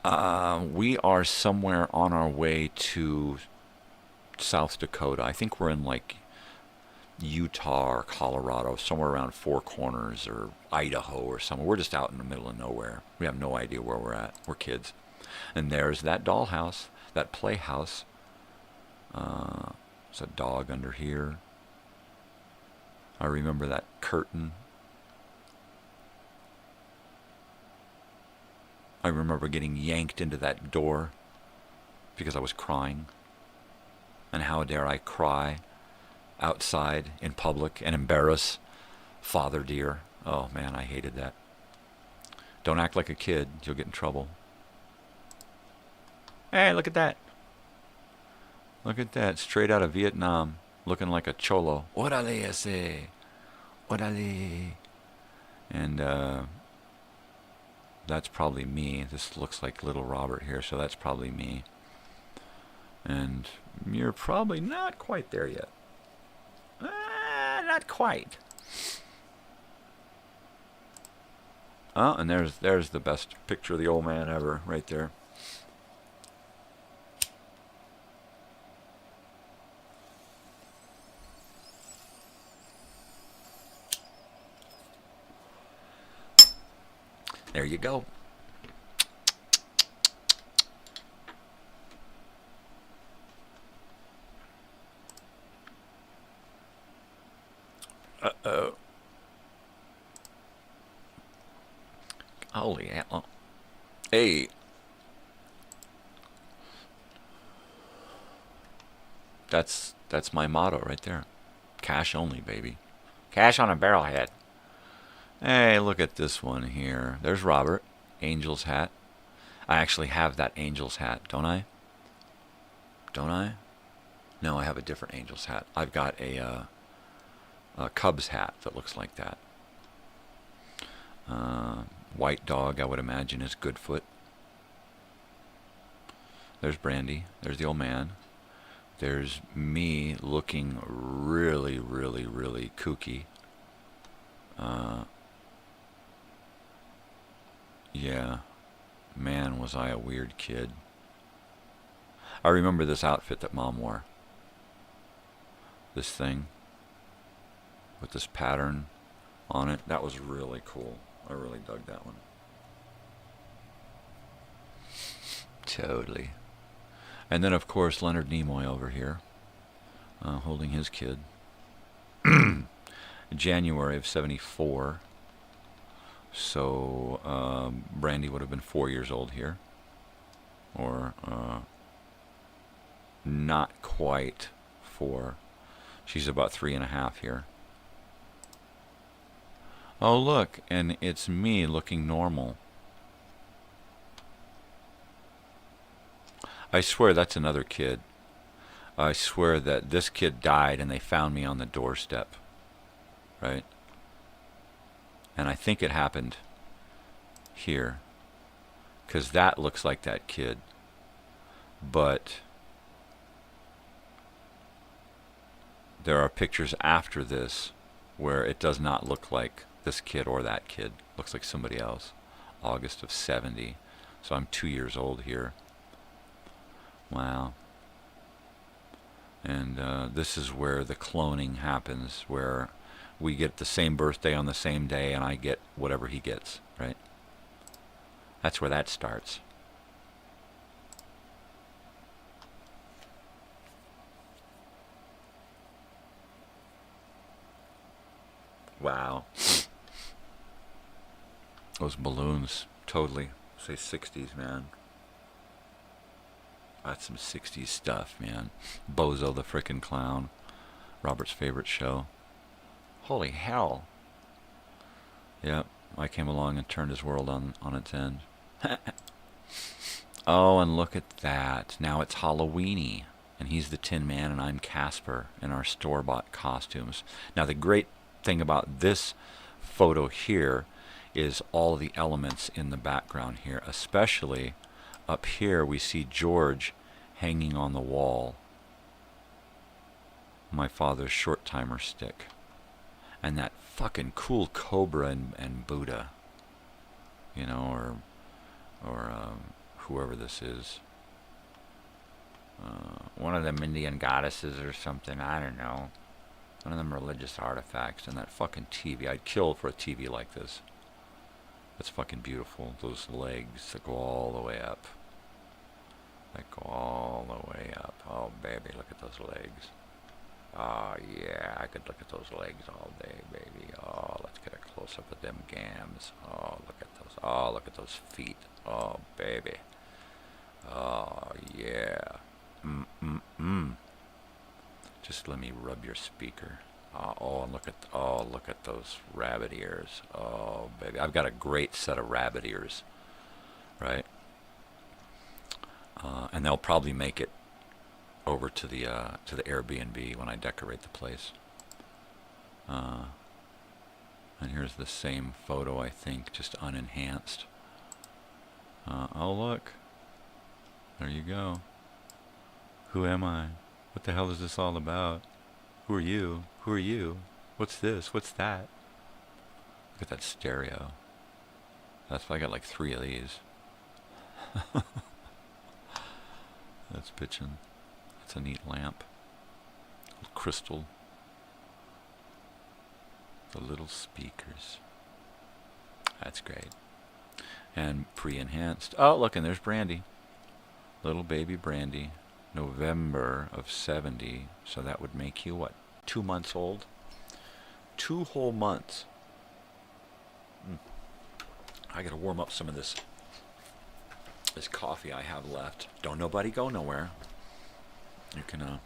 We are somewhere on our way to South Dakota. I think we're in like Utah or Colorado, somewhere around Four Corners or Idaho or somewhere. We're just out in the middle of nowhere. We have no idea where we're at. We're kids. And there's that dollhouse, that playhouse. There's a dog under here. I remember that curtain. I remember getting yanked into that door because I was crying. And how dare I cry outside in public and embarrass Father dear. Oh man, I hated that. Don't act like a kid, you'll get in trouble. Hey, look at that. Look at that, straight out of Vietnam, looking like a cholo. Orale ese. Orale. And that's probably me. This looks like little Robert here, so that's probably me. And you're probably not quite there yet. Not quite. Oh, and there's the best picture of the old man ever, right there. There you go. Uh-oh. Holy hell. Hey. That's my motto right there. Cash only, baby. Cash on a barrelhead. Hey, look at this one here. There's Robert. Angel's hat. I actually have that Angel's hat, don't I? Don't I? No, I have a different Angel's hat. I've got a Cubs hat that looks like that. White dog, I would imagine, is Goodfoot. There's Brandy. There's the old man. There's me looking really, really, really kooky. Yeah. Man, was I a weird kid. I remember this outfit that Mom wore. This thing. With this pattern on it. That was really cool. I really dug that one. Totally. And then, of course, Leonard Nimoy over here. Holding his kid. January of '74. So Brandy would have been 4 years old here. Or not quite 4. She's about 3.5 here. Oh, look, and it's me looking normal. I swear that's another kid. I swear that this kid died and they found me on the doorstep. Right? And I think it happened here. Because that looks like that kid. But there are pictures after this where it does not look like this kid or that kid. Looks like somebody else. August of 70. So I'm 2 years old here. Wow. And this is where the cloning happens, where we get the same birthday on the same day and I get whatever he gets, right? That's where that starts. Wow. Those balloons, totally. Say 60s, man. That's some 60s stuff, man. Bozo the frickin' Clown. Robert's favorite show. Holy hell. Yep, I came along and turned his world on its end. Oh, and look at that. Now it's Halloweeny. And he's the Tin Man and I'm Casper in our store-bought costumes. Now the great thing about this photo here is all the elements in the background here. Especially up here we see George hanging on the wall. My father's short timer stick. And that fucking cool cobra and Buddha. You know, or whoever this is. One of them Indian goddesses or something, I don't know. One of them religious artifacts. And that fucking TV. I'd kill for a TV like this. That's fucking beautiful. Those legs that go all the way up. That go all the way up. Oh, baby, look at those legs. Oh, yeah, I could look at those legs all day, baby. Oh, let's get a close-up of them gams. Oh, look at those. Oh, look at those feet. Oh, baby. Oh, yeah. Just let me rub your speaker. Oh, and look at those rabbit ears. Oh, baby. I've got a great set of rabbit ears. Right? And they'll probably make it over to the Airbnb when I decorate the place. And here's the same photo, I think, just unenhanced. Oh, look. There you go. Who am I? What the hell is this all about? Who are you? Who are you? What's this? What's that? Look at that stereo. That's why I got like 3 of these. That's bitchin'. That's a neat lamp. Little crystal. The little speakers. That's great. And pre-enhanced. Oh, look, and there's Brandy. Little baby Brandy. November of 70. So that would make you, what, 2 months old? 2 whole months. I gotta warm up some of this coffee I have left. Don't nobody go nowhere. You can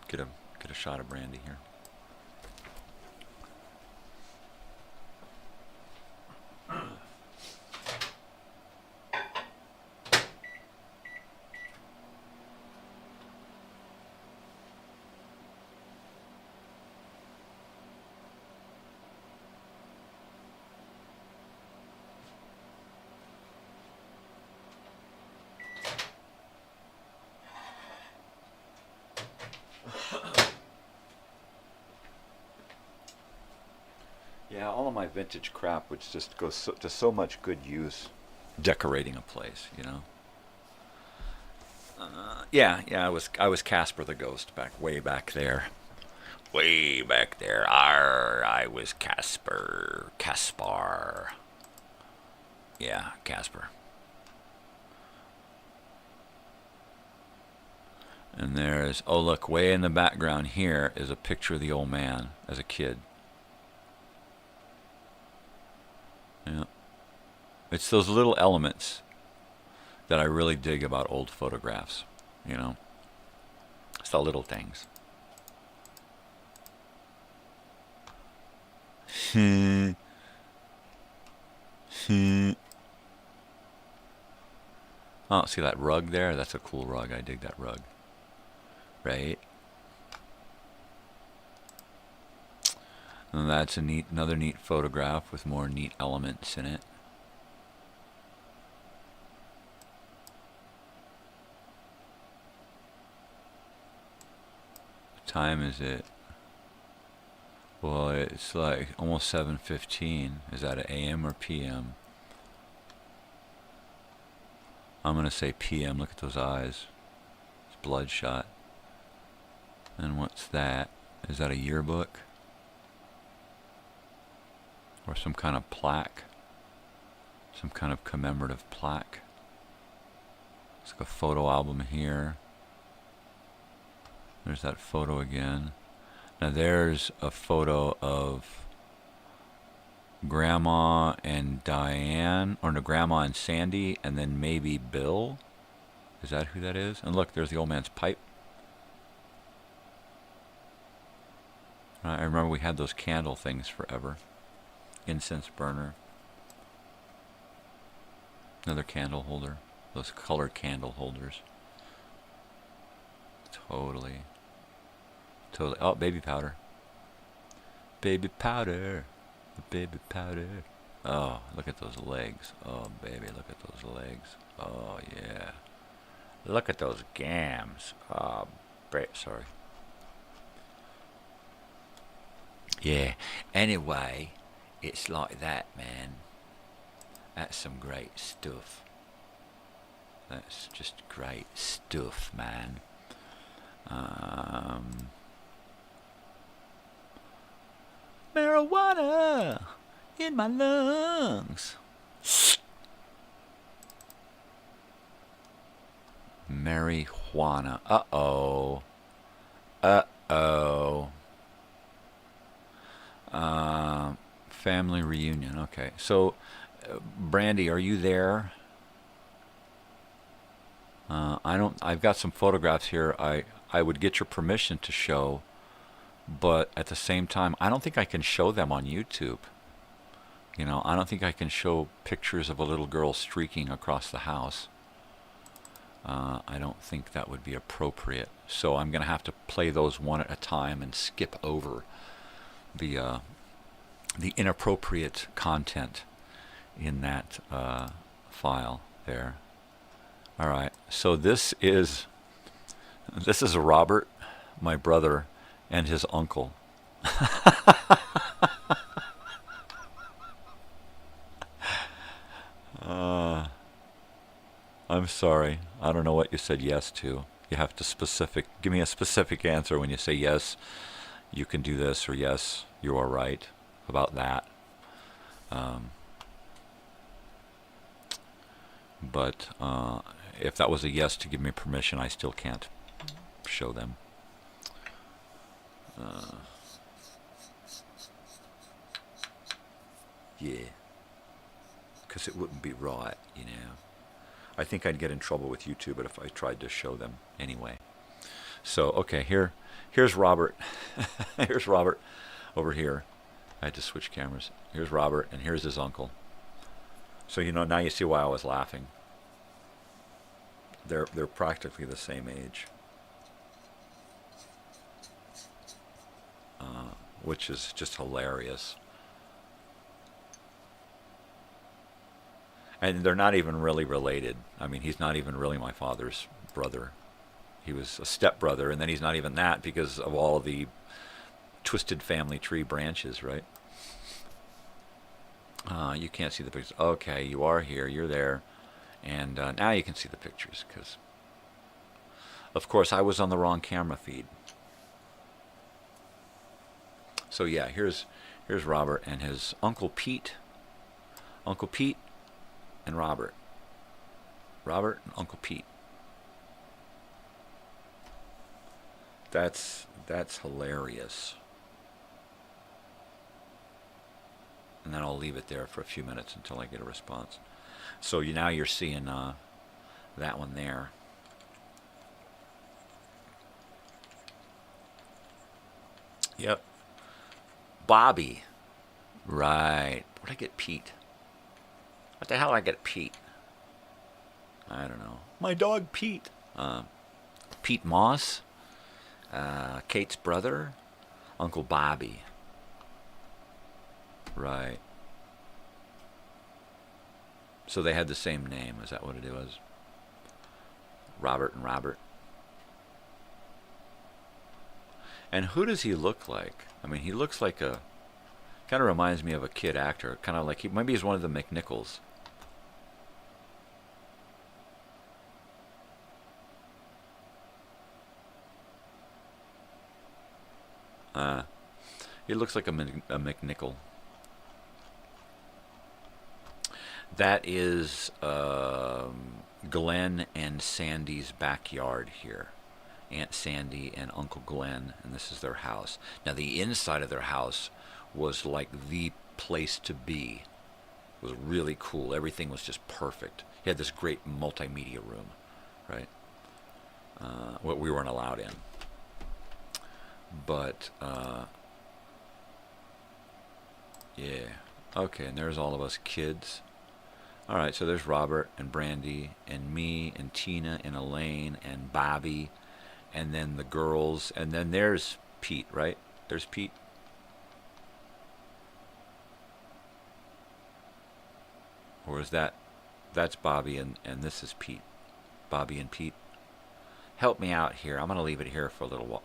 get a shot of brandy here. Yeah, all of my vintage crap, which just goes to so much good use, decorating a place, you know. Yeah, I was Casper the Ghost way back there. Way back there. I was Caspar. Yeah, Casper. And there's, oh look, way in the background here is a picture of the old man as a kid. It's those little elements that I really dig about old photographs, you know. It's the little things. Oh, see that rug there? That's a cool rug. I dig that rug. Right? And that's another neat photograph with more neat elements in it. What time is it? Well, it's like almost 7:15. Is that an AM or PM? I'm going to say PM. Look at those eyes. It's bloodshot. And what's that? Is that a yearbook? Or some kind of plaque? Some kind of commemorative plaque. It's like a photo album here. There's that photo again. Now there's a photo of Grandma and Diane, or no, Grandma and Sandy, and then maybe Bill. Is that who that is? And look, there's the old man's pipe. I remember we had those candle things forever. Incense burner. Another candle holder. Those colored candle holders. Totally. Oh, baby powder. Baby powder. Baby powder. Oh, look at those legs. Oh, baby, look at those legs. Oh, yeah. Look at those gams. Oh, sorry. Yeah. Anyway, it's like that, man. That's some great stuff. That's just great stuff, man. Marijuana in my lungs. Marijuana. Uh-oh. Uh-oh. Family reunion. Okay. So, Brandy, are you there? I've got some photographs here I would get your permission to show, but at the same time, I don't think I can show them on YouTube. You know, I don't think I can show pictures of a little girl streaking across the house. I don't think that would be appropriate. So I'm going to have to play those one at a time and skip over the inappropriate content in that file there. All right. So this is Robert, my brother, and his uncle. I'm sorry. I don't know what you said yes to. You have to give me a specific answer when you say yes, you can do this, or yes, you are right about that. But if that was a yes to give me permission, I still can't show them. Yeah. Because it wouldn't be right, you know. I think I'd get in trouble with YouTube if I tried to show them anyway. So, okay, here's Robert. Here's Robert over here. I had to switch cameras. Here's Robert, and here's his uncle. So, you know, now you see why I was laughing. They're practically the same age. Which is just hilarious. And they're not even really related. I mean, he's not even really my father's brother. He was a stepbrother, and then he's not even that because of all the twisted family tree branches, right? You can't see the pictures. Okay, you are here. You're there. And now you can see the pictures because, of course, I was on the wrong camera feed. So, yeah, here's Robert and his Uncle Pete. Uncle Pete and Robert. Robert and Uncle Pete. That's hilarious. And then I'll leave it there for a few minutes until I get a response. So now you're seeing that one there. Yep. Bobby. Right. Where'd I get Pete? What the hell did I get Pete? I don't know. My dog Pete. Pete Moss. Kate's brother. Uncle Bobby. Right. So they had the same name. Is that what it was? Robert and Robert. And who does he look like? I mean, he looks like a... Kind of reminds me of a kid actor. Kind of like... Maybe he's one of the McNichols. He looks like a McNichol. That is Glenn and Sandy's backyard here. Aunt Sandy and Uncle Glenn, and this is their house. Now, the inside of their house was like the place to be. It was really cool. Everything was just perfect. He had this great multimedia room, right? What we weren't allowed in. But, yeah. Okay, and there's all of us kids. All right, so there's Robert and Brandy and me and Tina and Elaine and Bobby and then the girls. And then there's Pete, right? There's Pete. Or is that... That's Bobby and this is Pete. Bobby and Pete. Help me out here. I'm going to leave it here for a little while.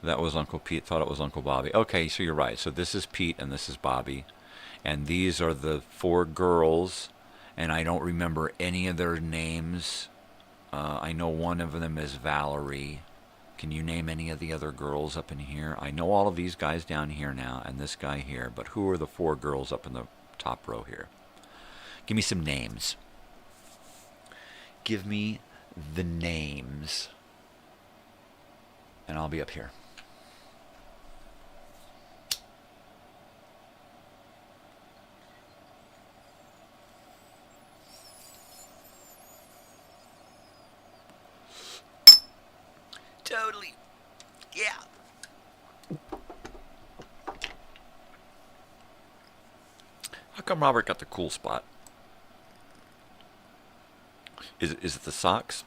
That was Uncle Pete. Thought it was Uncle Bobby. Okay, so you're right. So this is Pete and this is Bobby. And these are the 4 girls. And I don't remember any of their names. I know one of them is Valerie. Can you name any of the other girls up in here? I know all of these guys down here now and this guy here. But who are the 4 girls up in the top row here? Give me some names. Give me the names. And I'll be up here. Totally. Yeah. How come Robert got the cool spot? Is it the socks?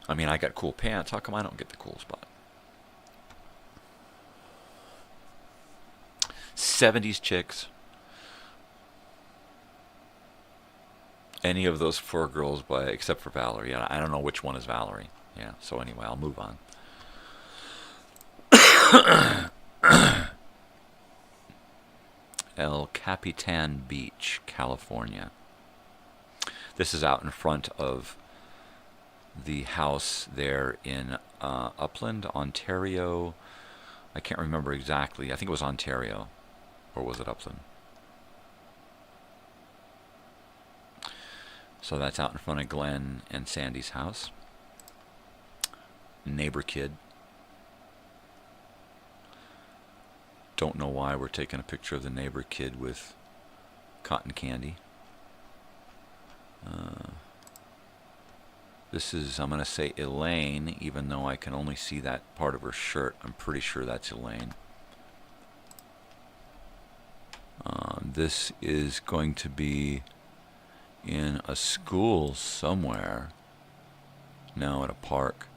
I mean, I got cool pants. How come I don't get the cool spot? 70s chicks. Any of those 4 girls, except for Valerie. I don't know which one is Valerie. Yeah, so anyway, I'll move on. El Capitan Beach, California. This is out in front of the house there in Upland, Ontario. I can't remember exactly. I think it was Ontario. Or was it Upland? So that's out in front of Glenn and Sandy's house. Neighbor kid. Don't know why we're taking a picture of the neighbor kid with cotton candy. This is, I'm going to say Elaine, even though I can only see that part of her shirt. I'm pretty sure that's Elaine. This is going to be in a school somewhere. No, at a park.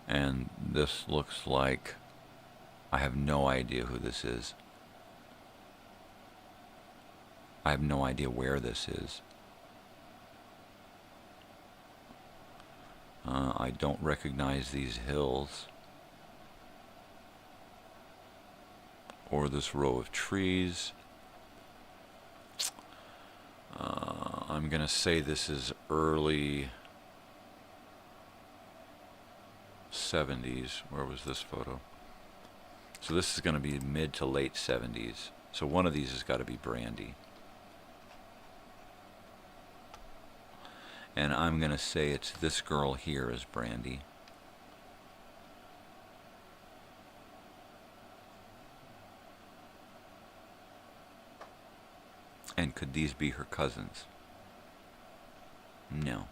And this looks like... I have no idea who this is. I have no idea where this is. I don't recognize these hills. Or this row of trees. I'm going to say this is early 70s. Where was this photo? So this is going to be mid to late 70s. So one of these has got to be Brandy. And I'm going to say it's this girl here is Brandy. And could these be her cousins? No.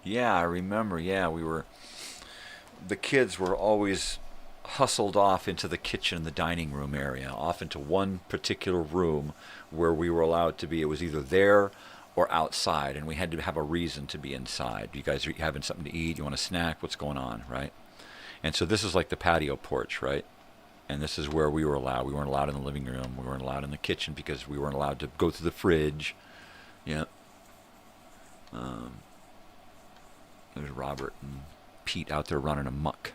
Yeah, I remember. Yeah, the kids were always hustled off into the kitchen and the dining room area, off into one particular room where we were allowed to be. It was either there or outside, and we had to have a reason to be inside. You guys are having something to eat? You want a snack? What's going on, right? And so this is like the patio porch, right? And this is where we were allowed. We weren't allowed in the living room. We weren't allowed in the kitchen because we weren't allowed to go through the fridge. Yeah. There's Robert and Pete out there running mucks.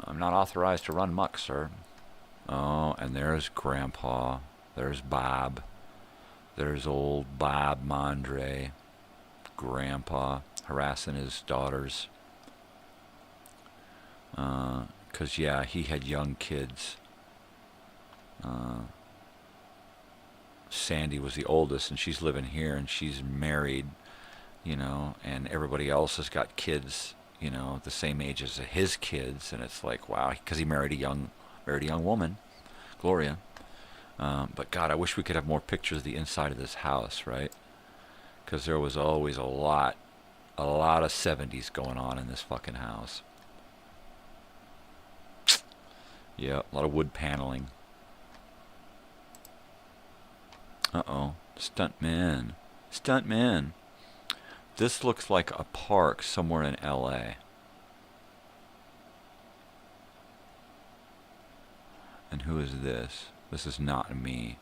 I'm not authorized to run muck, sir. Oh, and there's Grandpa. There's Bob. There's old Bob Mondre. Grandpa harassing his daughters. 'Cause yeah, he had young kids. Sandy was the oldest, and she's living here, and she's married, you know, and everybody else has got kids, you know, the same age as his kids, and it's like, wow, because he married a young woman, Gloria. But God, I wish we could have more pictures of the inside of this house, right? Because there was always a lot of 70s going on in this fucking house. Yeah, a lot of wood paneling. Uh-oh. Stuntman. This looks like a park somewhere in L.A. And who is this? This is not me.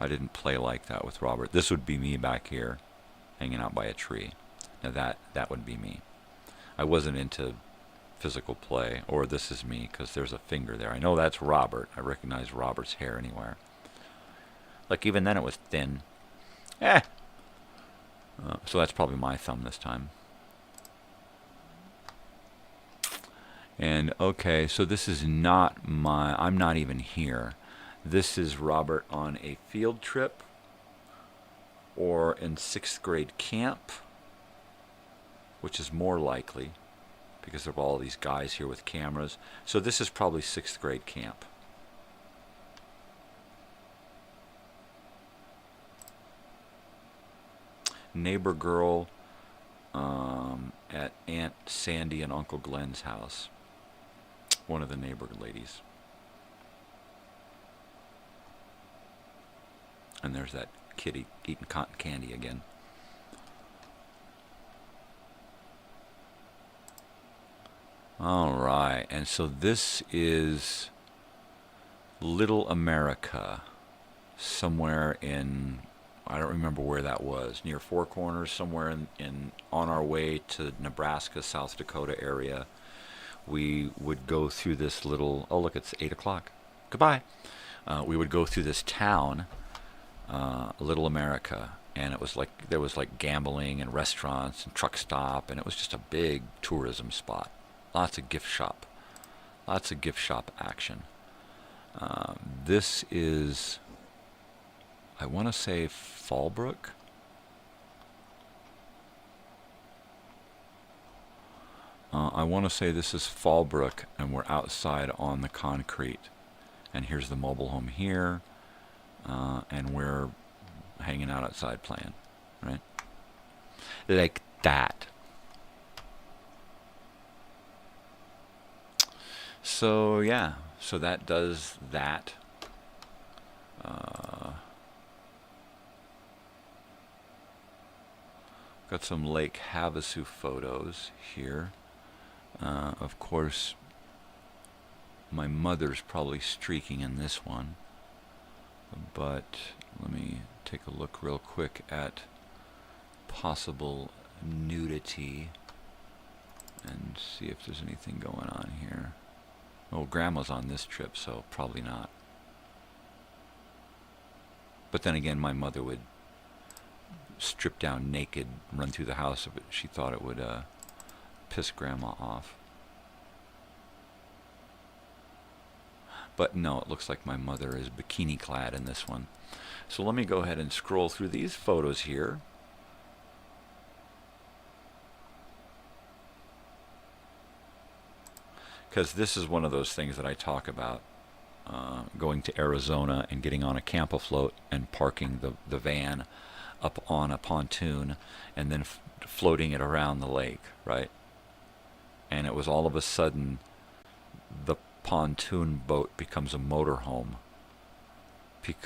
I didn't play like that with Robert. This would be me back here, hanging out by a tree. Now that would be me. I wasn't into physical play, or this is me, because there's a finger there. I know that's Robert. I recognize Robert's hair anywhere. Like, even then it was thin. So that's probably my thumb this time. And, okay, so this is not I'm not even here. This is Robert on a field trip, or in 6th grade camp, which is more likely, because of all these guys here with cameras. So this is probably 6th grade camp. Neighbor girl at Aunt Sandy and Uncle Glenn's house. One of the neighbor ladies. And there's that kitty eating cotton candy again. All right, and so this is Little America, somewhere in, I don't remember where that was, near Four Corners, somewhere in on our way to Nebraska, South Dakota area. We would go through this little, oh look, it's 8 o'clock. Goodbye. We would go through this town, Little America, and it was like, there was like gambling and restaurants and truck stop, and it was just a big tourism spot. Lots of gift shop action. This is, I want to say Fallbrook. I want to say this is Fallbrook, and we're outside on the concrete. And here's the mobile home here, and we're hanging out outside playing, right? Like that. So yeah, so that does that. Got some Lake Havasu photos here. Of course, my mother's probably streaking in this one. But let me take a look real quick at possible nudity and see if there's anything going on here. Oh, Grandma's on this trip, so probably not. But then again, my mother would strip down naked, run through the house if she thought it would piss Grandma off. But no, it looks like my mother is bikini clad in this one. So let me go ahead and scroll through these photos here. because this is one of those things that I talk about, going to Arizona and getting on a camp-afloat and parking the van up on a pontoon and then floating it around the lake, right? And it was all of a sudden the pontoon boat becomes a motorhome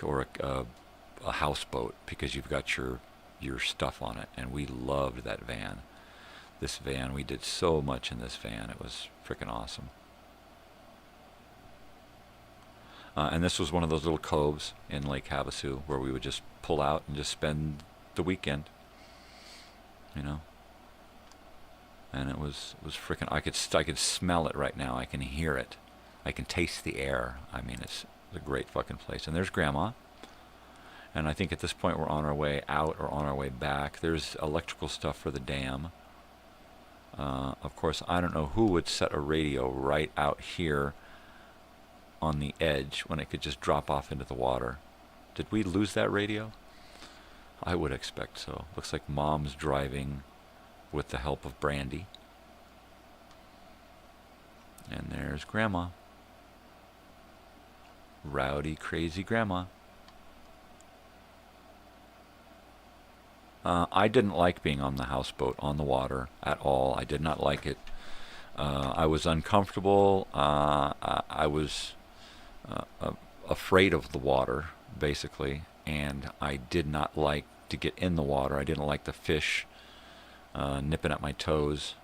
or a houseboat because you've got your stuff on it. And we loved that van. This van, we did so much in this van. It was freaking awesome. And this was one of those little coves in Lake Havasu where we would just pull out and just spend the weekend, you know. And it was freaking. I could smell it right now. I can hear it. I can taste the air. I mean, it's a great fucking place. And there's Grandma. And I think at this point we're on our way out or on our way back. There's electrical stuff for the dam. Of course, I don't know who would set a radio right out here on the edge when it could just drop off into the water. Did we lose that radio? I would expect so. Looks like Mom's driving with the help of Brandy. And there's Grandma. Rowdy, crazy Grandma. I didn't like being on the houseboat on the water at all. I did not like it. I was uncomfortable. I was afraid of the water, basically, and I did not like to get in the water. I didn't like the fish nipping at my toes,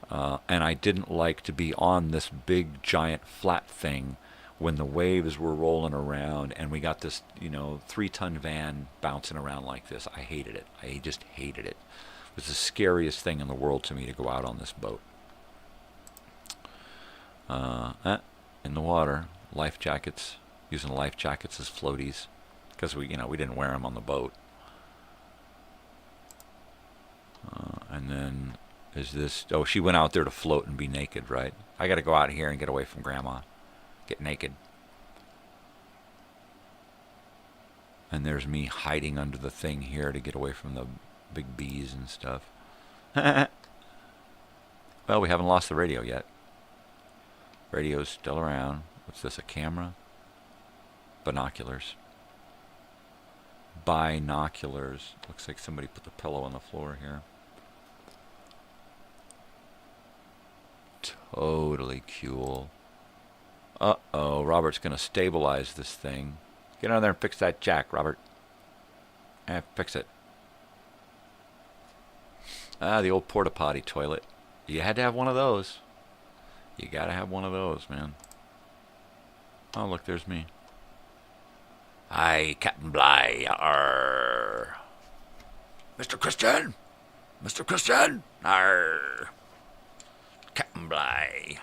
and I didn't like to be on this big, giant, flat thing when the waves were rolling around and we got this, 3-ton van bouncing around like this. I hated it. I just hated it. It was the scariest thing in the world to me to go out on this boat. In the water, life jackets, using life jackets as floaties, because we didn't wear them on the boat. And then is this? Oh, she went out there to float and be naked, right? I got to go out here and get away from Grandma. Get naked. And there's me hiding under the thing here to get away from the big bees and stuff. Well, we haven't lost the radio yet. Radio's still around. What's this, a camera? Binoculars. Binoculars. Looks like somebody put the pillow on the floor here. Totally cool. Uh-oh, Robert's going to stabilize this thing. Get on there and fix that jack, Robert. Fix it. The old porta potty toilet. You had to have one of those. You got to have one of those, man. Oh, look, there's me. Hi, Captain Bligh. Arr. Mr. Christian! Mr. Christian! Arr. Captain Bligh.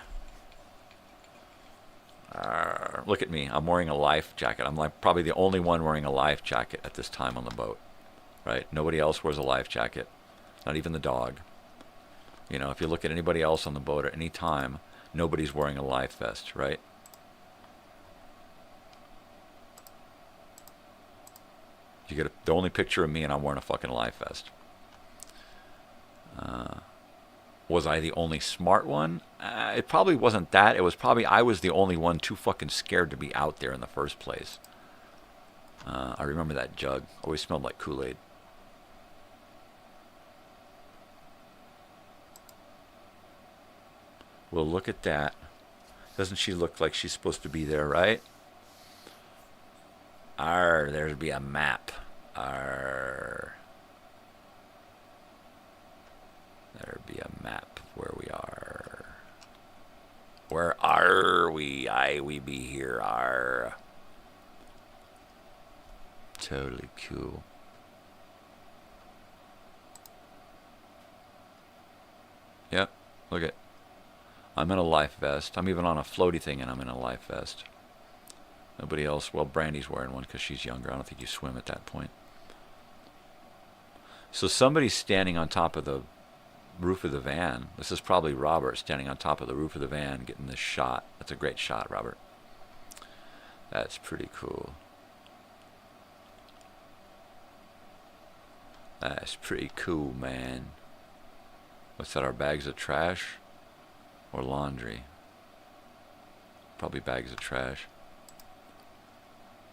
Look at me. I'm wearing a life jacket. I'm like probably the only one wearing a life jacket at this time on the boat. Right? Nobody else wears a life jacket. Not even the dog. If you look at anybody else on the boat at any time, nobody's wearing a life vest, right? You get the only picture of me and I'm wearing a fucking life vest. Was I the only smart one? It probably wasn't that. It was probably I was the only one too fucking scared to be out there in the first place. I remember that jug. Always smelled like Kool-Aid. Well, look at that. Doesn't she look like she's supposed to be there, right? There'd be a map. There'd be a map of where we are. Where are we? We be here. Totally cool. Yep, look at. I'm in a life vest. I'm even on a floaty thing and I'm in a life vest. Nobody else. Well, Brandy's wearing one because she's younger. I don't think you swim at that point. So somebody's standing on top of the roof of the van. This is probably Robert standing on top of the roof of the van getting this shot. That's a great shot, Robert. That's pretty cool. That's pretty cool, man. What's that, our bags of trash? Or laundry? Probably bags of trash.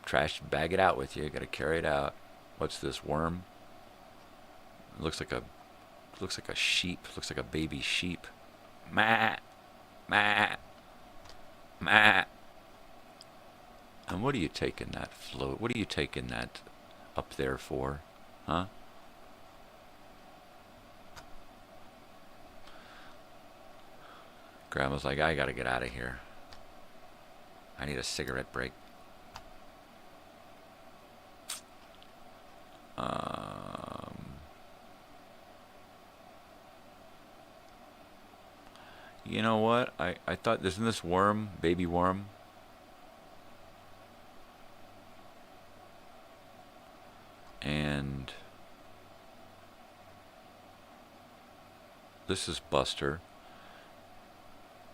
Trash, bag it out with you. You gotta carry it out. What's this, worm? It looks like a sheep. Looks like a baby sheep. Ma, ma, ma. And what are you taking that float? What are you taking that up there for? Huh? Grandma's like, I gotta get out of here. I need a cigarette break. You know what? I thought, isn't this worm, baby worm? And this is Buster.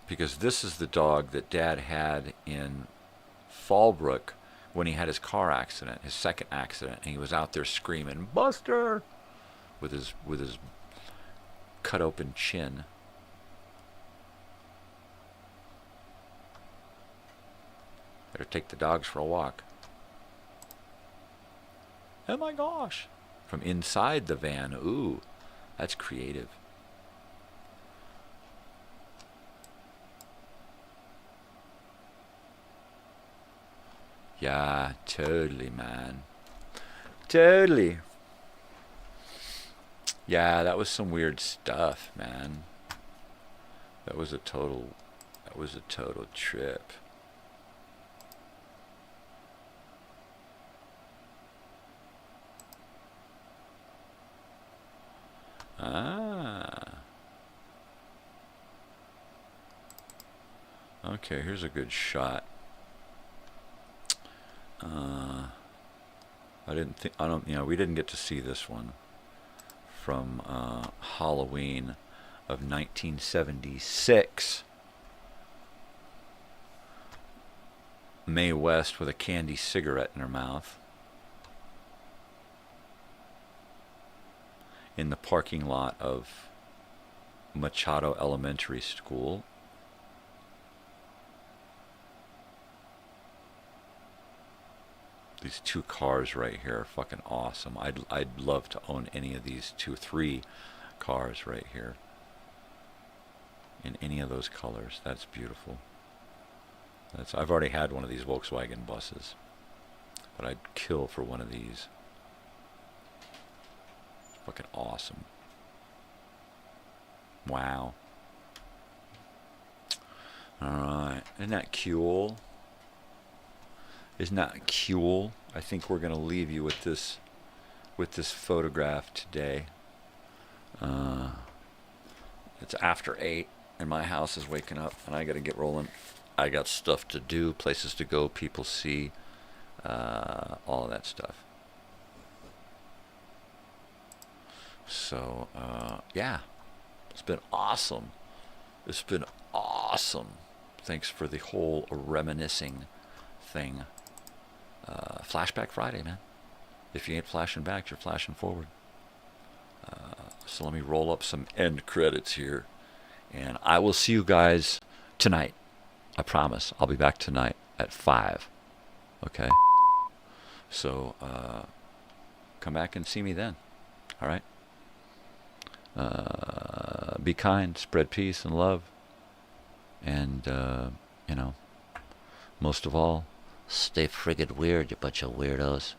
Because this is the dog that Dad had in Fallbrook when he had his car accident, his second accident, and he was out there screaming, Buster! With his cut open chin. Better take the dogs for a walk. Oh my gosh! From inside the van. Ooh, that's creative. Yeah, totally, man. Totally. Yeah, that was some weird stuff, man. That was a total trip. Ah. Okay, here's a good shot. We didn't get to see this one from Halloween of 1976. Mae West with a candy cigarette in her mouth in the parking lot of Machado Elementary School. These two cars right here are fucking awesome. I'd love to own any of these three cars right here. In any of those colors. That's beautiful. I've already had one of these Volkswagen buses. But I'd kill for one of these. It's fucking awesome. Wow. Alright. Isn't that cool? Isn't that cool? I think we're going to leave you with this photograph today. It's after 8 and my house is waking up and I got to get rolling. I got stuff to do, places to go, people see, all of that stuff. So, yeah, it's been awesome. It's been awesome. Thanks for the whole reminiscing thing. Flashback Friday, man. If you ain't flashing back, you're flashing forward. So let me roll up some end credits here. And I will see you guys tonight. I promise. I'll be back tonight at 5. Okay? So, come back and see me then. All right? Be kind, spread peace and love. And, most of all, stay friggin' weird, you bunch of weirdos.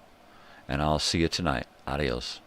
And I'll see you tonight. Adios.